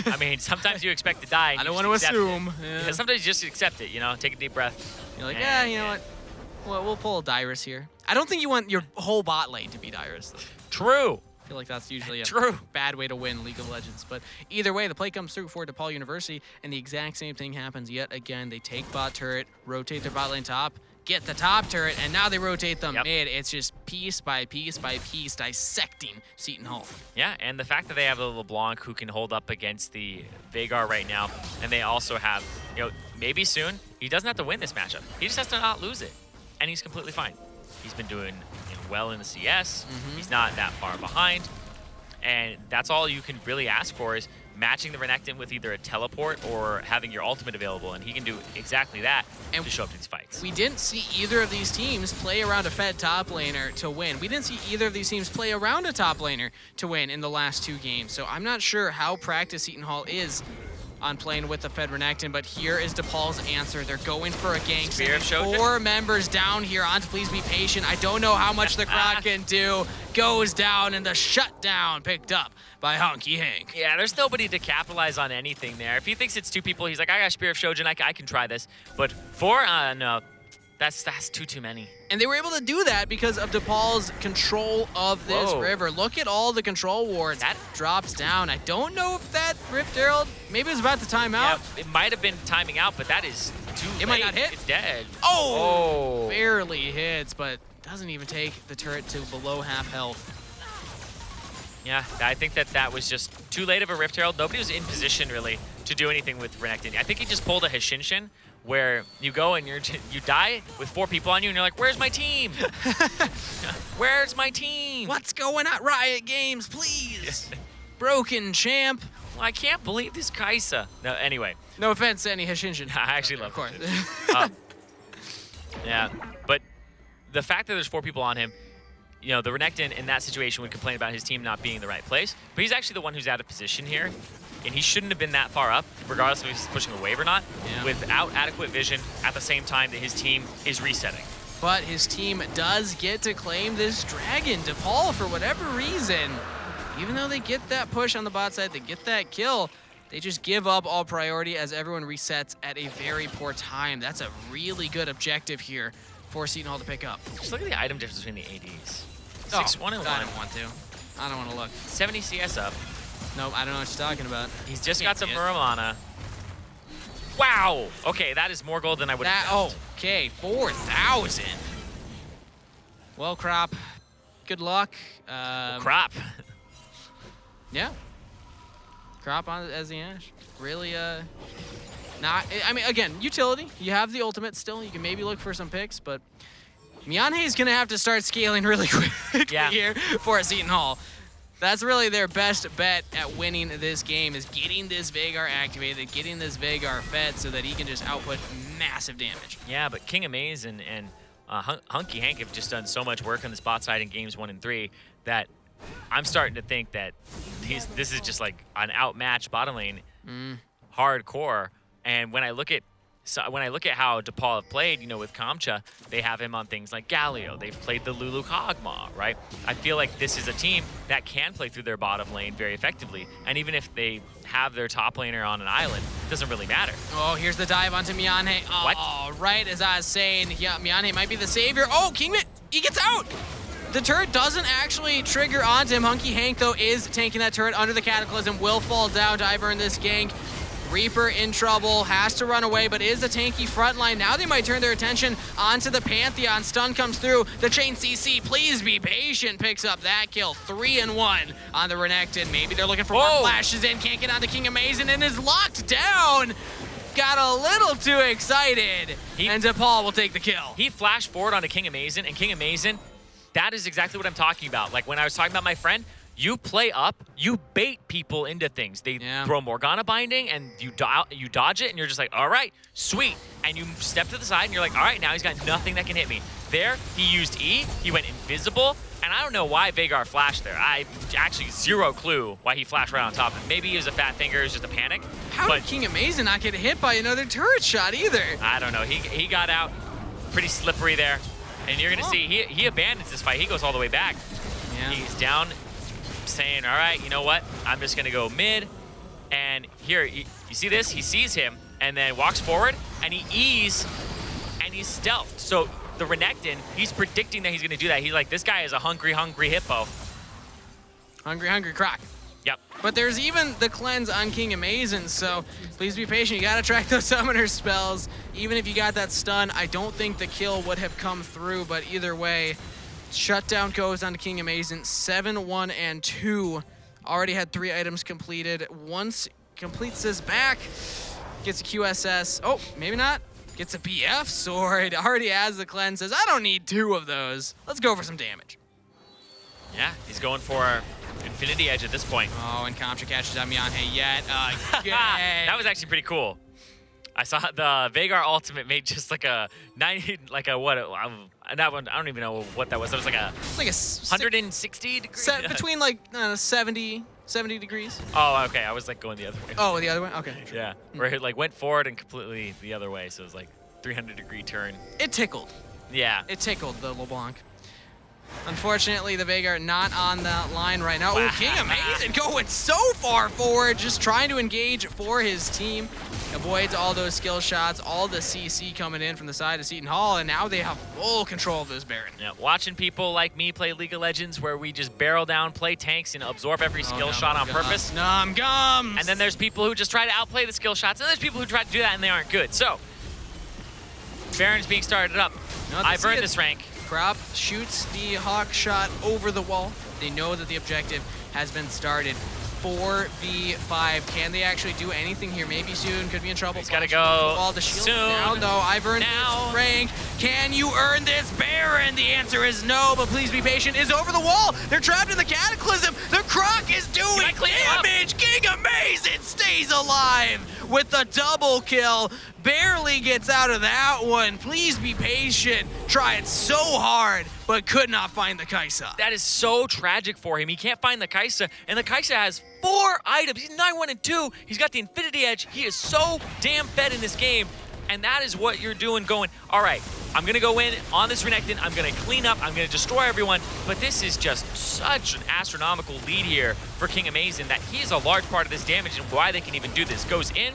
I mean, sometimes you expect to die. And I don't you want just to accept assume. it. Yeah. Sometimes you just accept it, you know, take a deep breath. You're like, And, yeah, you know what? Well, we'll pull a Dyrus here. I don't think you want your whole bot lane to be Dyrus, though. True. I feel like that's usually a True. bad way to win League of Legends. But either way, the play comes through for DePaul University, and the exact same thing happens yet again. They take bot turret, rotate their bot lane top, get the top turret, and now they rotate them mid. It's just piece by piece by piece dissecting Seton Hall. Yeah, and the fact that they have a LeBlanc who can hold up against the Veigar right now, and they also have, you know, maybe soon, he doesn't have to win this matchup. He just has to not lose it, and he's completely fine. He's been doing well in the CS. He's not that far behind. And that's all you can really ask for is matching the Renekton with either a teleport or having your ultimate available. And he can do exactly that to show up to these fights. We didn't see either of these teams play around a fed top laner to win. We didn't see either of these teams play around a top laner to win in the last 2 games. So I'm not sure how practiced Seton Hall is on playing with the Fed Renekton, but here is DePaul's answer. They're going for a gank. Spear of Sojin. 4 members down here on to Please Be Patient. I don't know how much the Croc can do. Goes down, and the shutdown picked up by Honky Hank. Yeah, there's nobody to capitalize on anything there. If he thinks it's 2 people, he's like, I got Spear of Shojin, I can try this. But 4 on That's too many. And they were able to do that because of DePaul's control of this Whoa. river. Look at all the control wards. That drops down. I don't know if that Rift Herald, maybe it was about to time out. Yeah, it might have been timing out, but that is too late. It might not hit. It's dead. Oh! Barely hits, but doesn't even take the turret to below half health. Yeah, I think that was just too late of a Rift Herald. Nobody was in position, really, to do anything with Renekton. I think he just pulled a Henshin, where you go and you die with 4 people on you, and you're like, where's my team? Where's my team? What's going on? Riot Games, please. Broken champ. Well, I can't believe this Kaisa. No, anyway. No offense to any Henshin. I actually love of course. Yeah, but the fact that there's 4 people on him, you know, the Renekton in that situation would complain about his team not being in the right place, but he's actually the one who's out of position here, and he shouldn't have been that far up, regardless of if he's pushing a wave or not, without adequate vision at the same time that his team is resetting. But his team does get to claim this dragon. DePaul, for whatever reason, even though they get that push on the bot side, they get that kill, they just give up all priority as everyone resets at a very poor time. That's a really good objective here for Seton Hall to pick up. Just look at the item difference between the ADs. Oh, 6-1 and 1. I don't want to. I don't want to look. 70 CS up. Nope, I don't know what you're talking about. He's just got the Muramana. Wow! Okay, that is more gold than I would have guessed. Okay, 4,000. Well, Crop, good luck. Crop. Yeah. Crop on as the Ash. Really, not. I mean, again, utility. You have the ultimate still. You can maybe look for some picks, but Myanhe is going to have to start scaling really quick here for Seton Hall. That's really their best bet at winning this game, is getting this Veigar activated, getting this Veigar fed so that he can just output massive damage. Yeah, but King Amaze and Hunky Hank have just done so much work on this bot side in games 1 and 3 that I'm starting to think that this is just like an outmatched bottom lane, hardcore. And when I look at how DePaul have played, you know, with Kamcha, they have him on things like Galio. They've played the Lulu Kog'Maw, right? I feel like this is a team that can play through their bottom lane very effectively. And even if they have their top laner on an island, it doesn't really matter. Oh, here's the dive onto Myanhe. Oh, right as I was saying, yeah, Myanhe might be the savior. Oh, Kingman, he gets out! The turret doesn't actually trigger onto him. Hunky Hank, though, is tanking that turret under the Cataclysm, will fall down to earn this gank. Reaper in trouble, has to run away, but is a tanky front line. Now they might turn their attention onto the Pantheon. Stun comes through. The chain CC, please be patient, picks up that kill. 3-1 on the Renekton. Maybe they're looking for more flashes in. Can't get onto King Amazing and is locked down. Got a little too excited, and DePaul will take the kill. He flashed forward onto King Amazing, and King Amazing, that is exactly what I'm talking about. Like when I was talking about my friend, you play up, you bait people into things. They throw Morgana binding, and you dodge it, and you're just like, all right, sweet. And you step to the side, and you're like, all right, now he's got nothing that can hit me. There, he used E, he went invisible, and I don't know why Veigar flashed there. I actually zero clue why he flashed right on top of him. Maybe he was a fat finger, it was just a panic. How did King Amazing not get hit by another turret shot either? I don't know, he got out pretty slippery there. And you're gonna see, he abandons this fight. He goes all the way back. Yeah. He's down, saying, all right, you know what? I'm just gonna go mid. And here, you see this? He sees him and then walks forward and he E's and he's stealthed. So the Renekton, he's predicting that he's gonna do that. He's like, this guy is a hungry, hungry hippo. Hungry, hungry croc. Yep. But there's even the cleanse on King Amazing, so please be patient. You gotta track those summoner spells. Even if you got that stun, I don't think the kill would have come through, but either way, shutdown goes on to King Amazing. 7-1 and 2. Already had 3 items completed. Once completes this back, gets a QSS. Oh, maybe not. Gets a BF sword. Already has the cleanse. Says, I don't need 2 of those. Let's go for some damage. Yeah, he's going for Infinity Edge at this point. Oh, and Kamcha catches on Myanhe yet again. That was actually pretty cool. I saw the Veigar ultimate made just like a 90, like a what? That one, I don't even know what that was. That was like a 160 degrees. Between like 70 degrees. Oh, okay. I was like going the other way. Oh, the other way? Okay. Yeah, where it like went forward and completely the other way. So it was like 300-degree turn. It tickled. Yeah. It tickled the LeBlanc. Unfortunately, the Veigar not on that line right now. Oh, King Amazing going so far forward, just trying to engage for his team. Avoids all those skill shots, all the CC coming in from the side of Seton Hall, and now they have full control of this Baron. Yeah, watching people like me play League of Legends where we just barrel down, play tanks, and absorb every skill shot on purpose. Numb gums! And then there's people who just try to outplay the skill shots, and there's people who try to do that and they aren't good. So, Baron's being started up. I've earned this rank. Crop shoots the hawk shot over the wall. They know that the objective has been started. 4v5. Can they actually do anything here? Maybe soon. Could be in trouble. He's got to go Wall the shield soon. down, though. I've earned this rank. Can you earn this Baron? The answer is no, but please be patient. Is over the wall. They're trapped in the Cataclysm. The Croc is doing damage. King Amazing stays alive with the double kill. Barely gets out of that one. Please be patient. Tried so hard, but could not find the Kaisa. That is so tragic for him. He can't find the Kaisa, and the Kaisa has 4 items. He's 9-1-2. He's got the Infinity Edge. He is so damn fed in this game, and that is what you're doing going, all right, I'm going to go in on this Renekton. I'm going to clean up. I'm going to destroy everyone, but this is just such an astronomical lead here for King Amazing that he is a large part of this damage and why they can even do this. Goes in.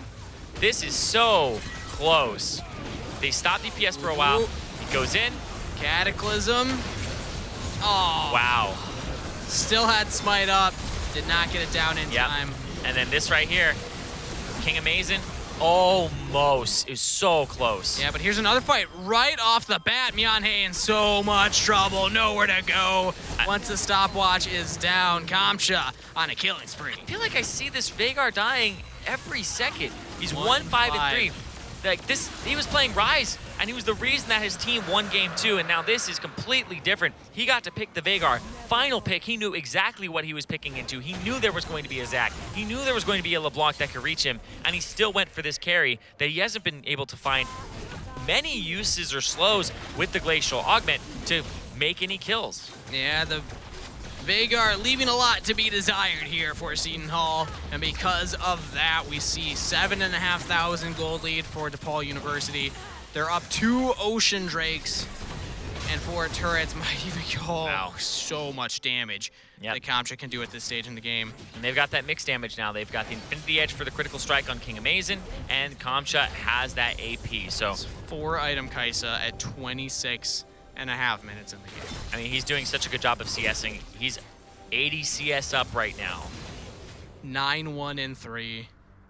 This is so close. They stop DPS for a while. He goes in. Cataclysm. Oh. Wow. Still had Smite up. Did not get it down in time. And then this right here. King Amazing. Almost. Is so close. Yeah, but here's another fight right off the bat. Myeonhae in so much trouble. Nowhere to go. Once the stopwatch is down, Kamcha on a killing spree. I feel like I see this Veigar dying every second. He's 1-5-3. Like this, he was playing Rise, and he was the reason that his team won game 2, and now this is completely different. He got to pick the Veigar. Final pick, he knew exactly what he was picking into. He knew there was going to be a Zac. He knew there was going to be a LeBlanc that could reach him, and he still went for this carry that he hasn't been able to find many uses or slows with the Glacial Augment to make any kills. Yeah, the Veigar leaving a lot to be desired here for Seton Hall, and because of that, we see 7,500 gold lead for DePaul University. They're up 2 Ocean Drakes, and 4 turrets might even go. Wow. So much damage that Kamcha can do at this stage in the game. And they've got that mixed damage now. They've got the Infinity Edge for the critical strike on King Amazing, and Kamcha has that AP. So 4-item Kaisa at 26.5 minutes in the game. I mean, he's doing such a good job of CSing. He's 80 CS up right now. 9-1-3.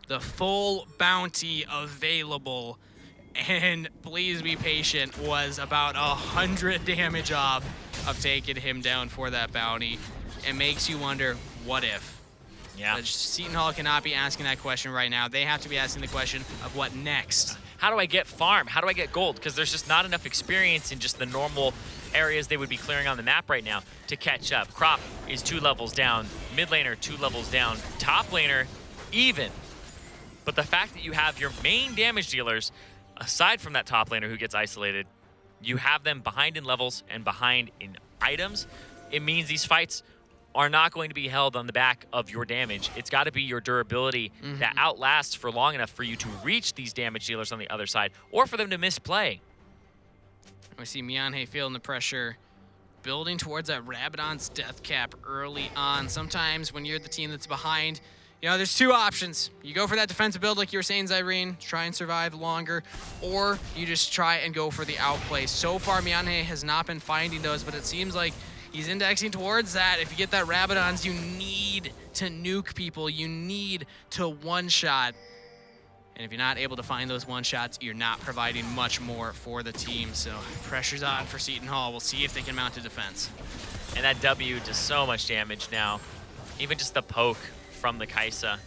The full bounty available, and please be patient, was about 100 damage off of taking him down for that bounty. It makes you wonder, what if? Yeah. Seton Hall cannot be asking that question right now. They have to be asking the question of what next. How do I get farm? How do I get gold? Because there's just not enough experience in just the normal areas they would be clearing on the map right now to catch up. Crop is 2 levels down. Mid laner, 2 levels down. Top laner, even. But the fact that you have your main damage dealers, aside from that top laner who gets isolated, you have them behind in levels and behind in items. It means these fights are not going to be held on the back of your damage. It's got to be your durability that outlasts for long enough for you to reach these damage dealers on the other side, or for them to misplay. We see Myeonhae feeling the pressure, building towards that Rabadon's death cap early on. Sometimes when you're the team that's behind, you know, there's 2 options. You go for that defensive build like you were saying, Zyrene, try and survive longer, or you just try and go for the outplay. So far, Myeonhae has not been finding those, but it seems like he's indexing towards that. If you get that Rabadons, you need to nuke people. You need to one-shot. And if you're not able to find those one-shots, you're not providing much more for the team. So pressure's on for Seton Hall. We'll see if they can mount a defense. And that W does so much damage now. Even just the poke from the Kaisa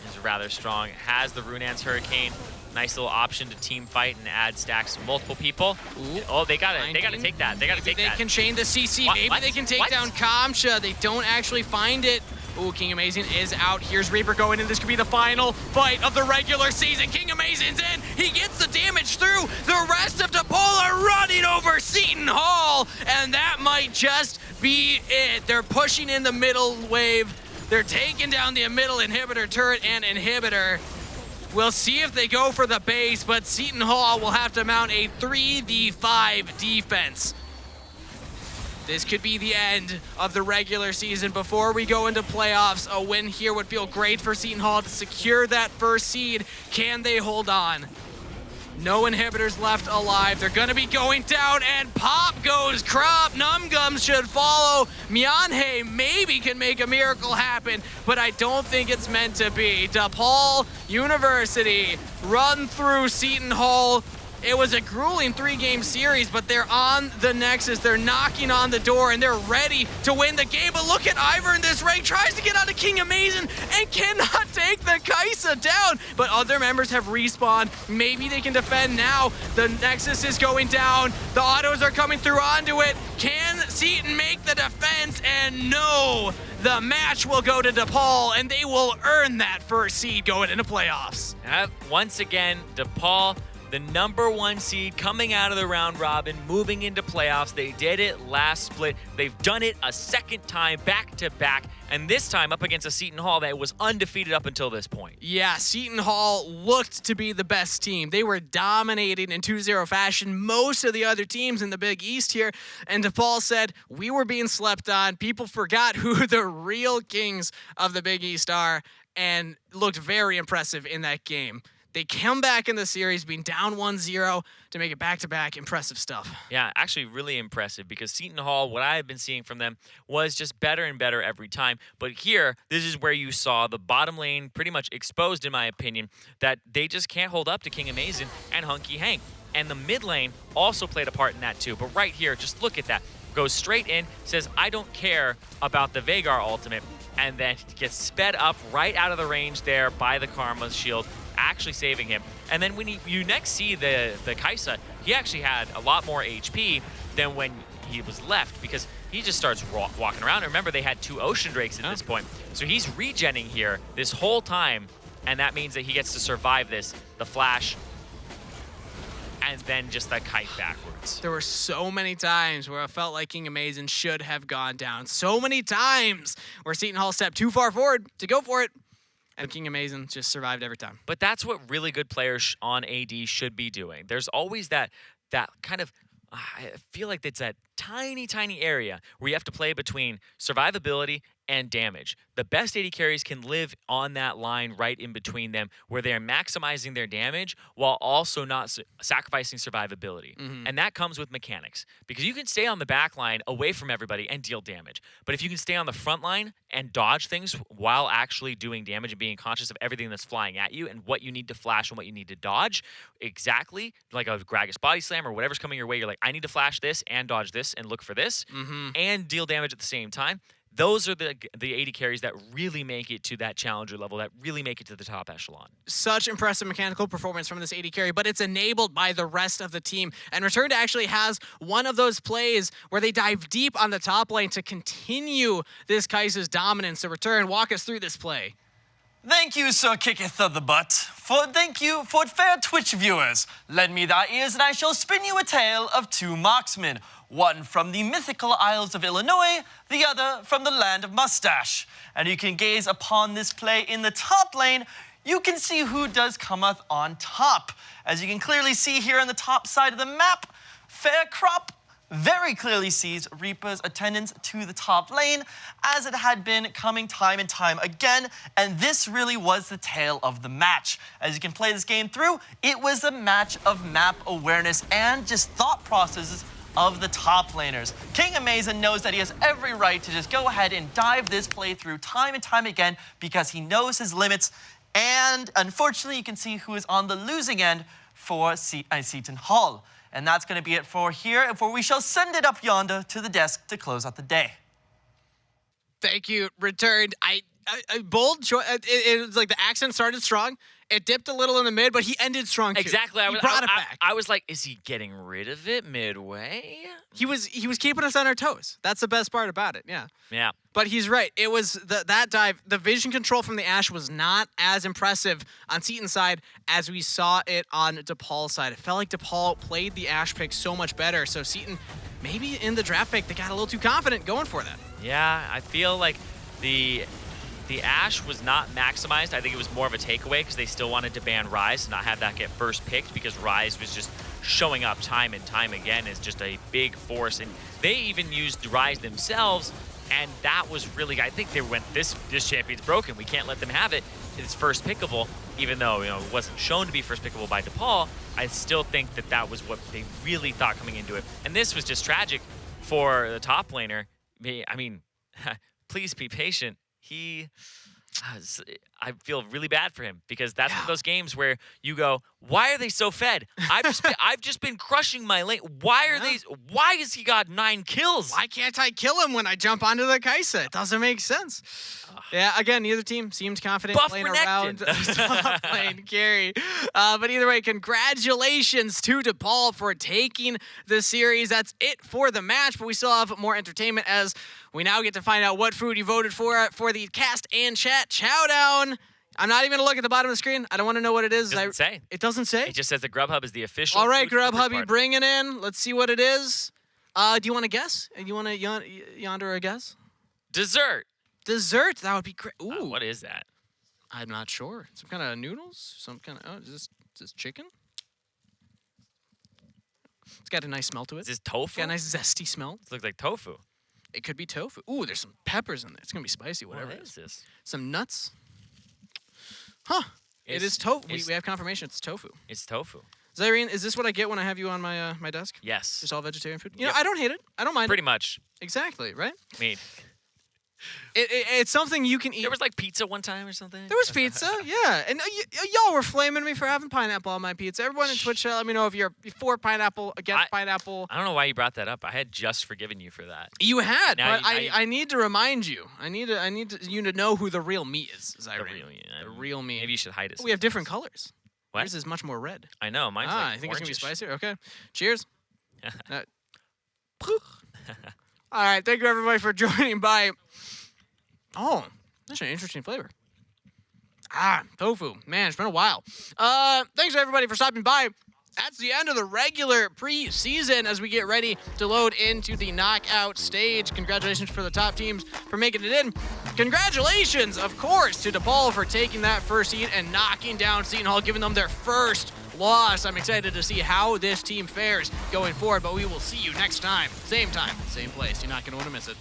is rather strong. Has the Runaan's Hurricane. Nice little option to team fight and add stacks to multiple people. Ooh, oh, they gotta take that. They gotta take that. They can chain the CC. What? Maybe What? they can take What? down Kamcha. They don't actually find it. Ooh, King Amazing is out. Here's Reaper going in. This could be the final fight of the regular season. King Amazing's in. He gets the damage through. The rest of DePaul are running over Seton Hall, and that might just be it. They're pushing in the middle wave. They're taking down the middle inhibitor turret and inhibitor. We'll see if they go for the base, but Seton Hall will have to mount a 3v5 defense. This could be the end of the regular season. Before we go into playoffs, a win here would feel great for Seton Hall to secure that first seed. Can they hold on? No inhibitors left alive. They're going to be going down, and pop goes Crop. Numgums should follow. Myanhe maybe can make a miracle happen, but I don't think it's meant to be. DePaul University run through Seton Hall. It was a grueling 3-game series, but they're on the Nexus. They're knocking on the door, and they're ready to win the game. But look at Ivor in this rank. Tries to get onto King Amazing and cannot take the Kaisa down. But other members have respawned. Maybe they can defend now. The Nexus is going down. The autos are coming through onto it. Can Seton make the defense? And no, the match will go to DePaul, and they will earn that first seed going into playoffs. Once again, DePaul, the #1 seed coming out of the round robin, moving into playoffs. They did it last split. They've done it a second time, back to back, and this time up against a Seton Hall that was undefeated up until this point. Yeah, Seton Hall looked to be the best team. They were dominating in 2-0 fashion most of the other teams in the Big East here, and DePaul said, we were being slept on. People forgot who the real kings of the Big East are, and looked very impressive in that game. They come back in the series being down 1-0 to make it back-to-back. Impressive stuff. Yeah, actually really impressive because Seton Hall, what I have been seeing from them was just better and better every time. But here, this is where you saw the bottom lane pretty much exposed, in my opinion, that they just can't hold up to King Amazing and Hunky Hank. And the mid lane also played a part in that too. But right here, just look at that. Goes straight in, says, I don't care about the Veigar ultimate, and then gets sped up right out of the range there by the Karma shield, actually saving him. And then when you next see the Kaisa, he actually had a lot more HP than when he was left, because he just starts walking around. And remember, they had 2 Ocean Drakes at this point. So he's regenning here this whole time, and that means that he gets to survive this, the flash, and then just that kite backwards. There were so many times where I felt like King Amazing should have gone down. So many times where Seton Hall stepped too far forward to go for it, and King Amazing just survived every time. But that's what really good players on AD should be doing. There's always that kind of, I feel like it's that tiny, tiny area where you have to play between survivability and damage. The best AD carries can live on that line right in between them, where they're maximizing their damage while also not sacrificing survivability. And that comes with mechanics, because you can stay on the back line away from everybody and deal damage. But if you can stay on the front line and dodge things while actually doing damage and being conscious of everything that's flying at you and what you need to flash and what you need to dodge, exactly like a Gragas body slam or whatever's coming your way, you're like, I need to flash this and dodge this and look for this and deal damage at the same time. Those are the AD carries that really make it to that challenger level, that really make it to the top echelon. Such impressive mechanical performance from this AD carry, but it's enabled by the rest of the team. And Returned actually has one of those plays where they dive deep on the top lane to continue this Kaisa's dominance. So Return, walk us through this play. Thank you, Sir Kicketh of the Butt. Thank you for fair Twitch viewers. Lend me thy ears and I shall spin you a tale of 2 marksmen. One from the mythical Isles of Illinois, the other from the land of Mustache. And you can gaze upon this play in the top lane. You can see who does cometh on top. As you can clearly see here on the top side of the map, Fair Crop very clearly sees Reaper's attendance to the top lane, as it had been coming time and time again, and this really was the tale of the match. As you can play this game through, it was a match of map awareness and just thought processes of the top laners. King Amazing knows that he has every right to just go ahead and dive this playthrough time and time again because he knows his limits, and unfortunately you can see who is on the losing end for Seton Hall. And that's going to be it for here, for we shall send it up yonder to the desk to close out the day. Thank you, Returned. Bold choice. It was like the accent started strong. It dipped a little in the mid, but he ended strong too. Exactly. He brought it back. I was like, is he getting rid of it midway? He was keeping us on our toes. That's the best part about it. Yeah. Yeah. But he's right. It was that dive. The vision control from the Ashe was not as impressive on Seton's side as we saw it on DePaul's side. It felt like DePaul played the Ashe pick so much better. So Seton, maybe in the draft pick, they got a little too confident going for that. Yeah, I feel like the The Ash was not maximized. I think it was more of a takeaway because they still wanted to ban Ryze, not have that get first picked, because Ryze was just showing up time and time again as just a big force. And they even used Ryze themselves, and that was really, I think they went, this champion's broken. We can't let them have it. It's first pickable, even though it wasn't shown to be first pickable by DePaul. I still think that was what they really thought coming into it. And this was just tragic for the top laner. I mean, please be patient. I feel really bad for him, because that's one of those games where you go, why are they so fed? I've just been crushing my lane. Why has he got 9 kills? Why can't I kill him when I jump onto the Kai'Sa? It doesn't make sense. Yeah, again, neither team seems confident Buff playing Renekton. around playing carry. But either way, congratulations to DePaul for taking the series. That's it for the match, but we still have more entertainment as we now get to find out what food you voted for the cast and chat chowdown. I'm not even going to look at the bottom of the screen. I don't want to know what it is. It doesn't say. It doesn't say? It just says that Grubhub is the official. All right, food delivery Grubhub, you partner. bring it in. Let's see what it is. Do you want to guess? Do you want to yonder a guess? Dessert. Dessert, that would be great. Ooh, What is that? I'm not sure. Some kind of noodles? Some kind of, is this chicken? It's got a nice smell to it. Is this tofu? Got a nice zesty smell. It looks like tofu. It could be tofu. Ooh, there's some peppers in there. It's going to be spicy, whatever What it is is. this? Some nuts. Huh. It is tofu. We have confirmation it's tofu. It's tofu. Zyrene, is this what I get when I have you on my my desk? Yes. Just all vegetarian food? You know, Yep. I don't hate it. I don't mind Pretty it. much. Exactly, right? I mean, It's something you can eat. there was like pizza one time or something. There was pizza, yeah. And y'all were flaming me for having pineapple on my pizza. Everyone in Twitch, let me know if you're for pineapple, against pineapple. I don't know why you brought that up. I had just forgiven you for that. You had, Now but you- I need to remind you. I need you to know who the real me is. The real me. Maybe you should hide it. We have different colors. What? Yours is much more red. I know. Mine's like I think it's gonna be orangish. spicier. Okay. Cheers. All right. Thank you everybody for joining by. Oh, that's an interesting flavor. Tofu. Man, it's been a while. Thanks everybody for stopping by. That's the end of the regular preseason as we get ready to load into the knockout stage. Congratulations for the top teams for making it in. Congratulations, of course, to DePaul for taking that first seed and knocking down Seton Hall, giving them their first loss. I'm excited to see how this team fares going forward, but we will see you next time. Same place. You're not going to want to miss it.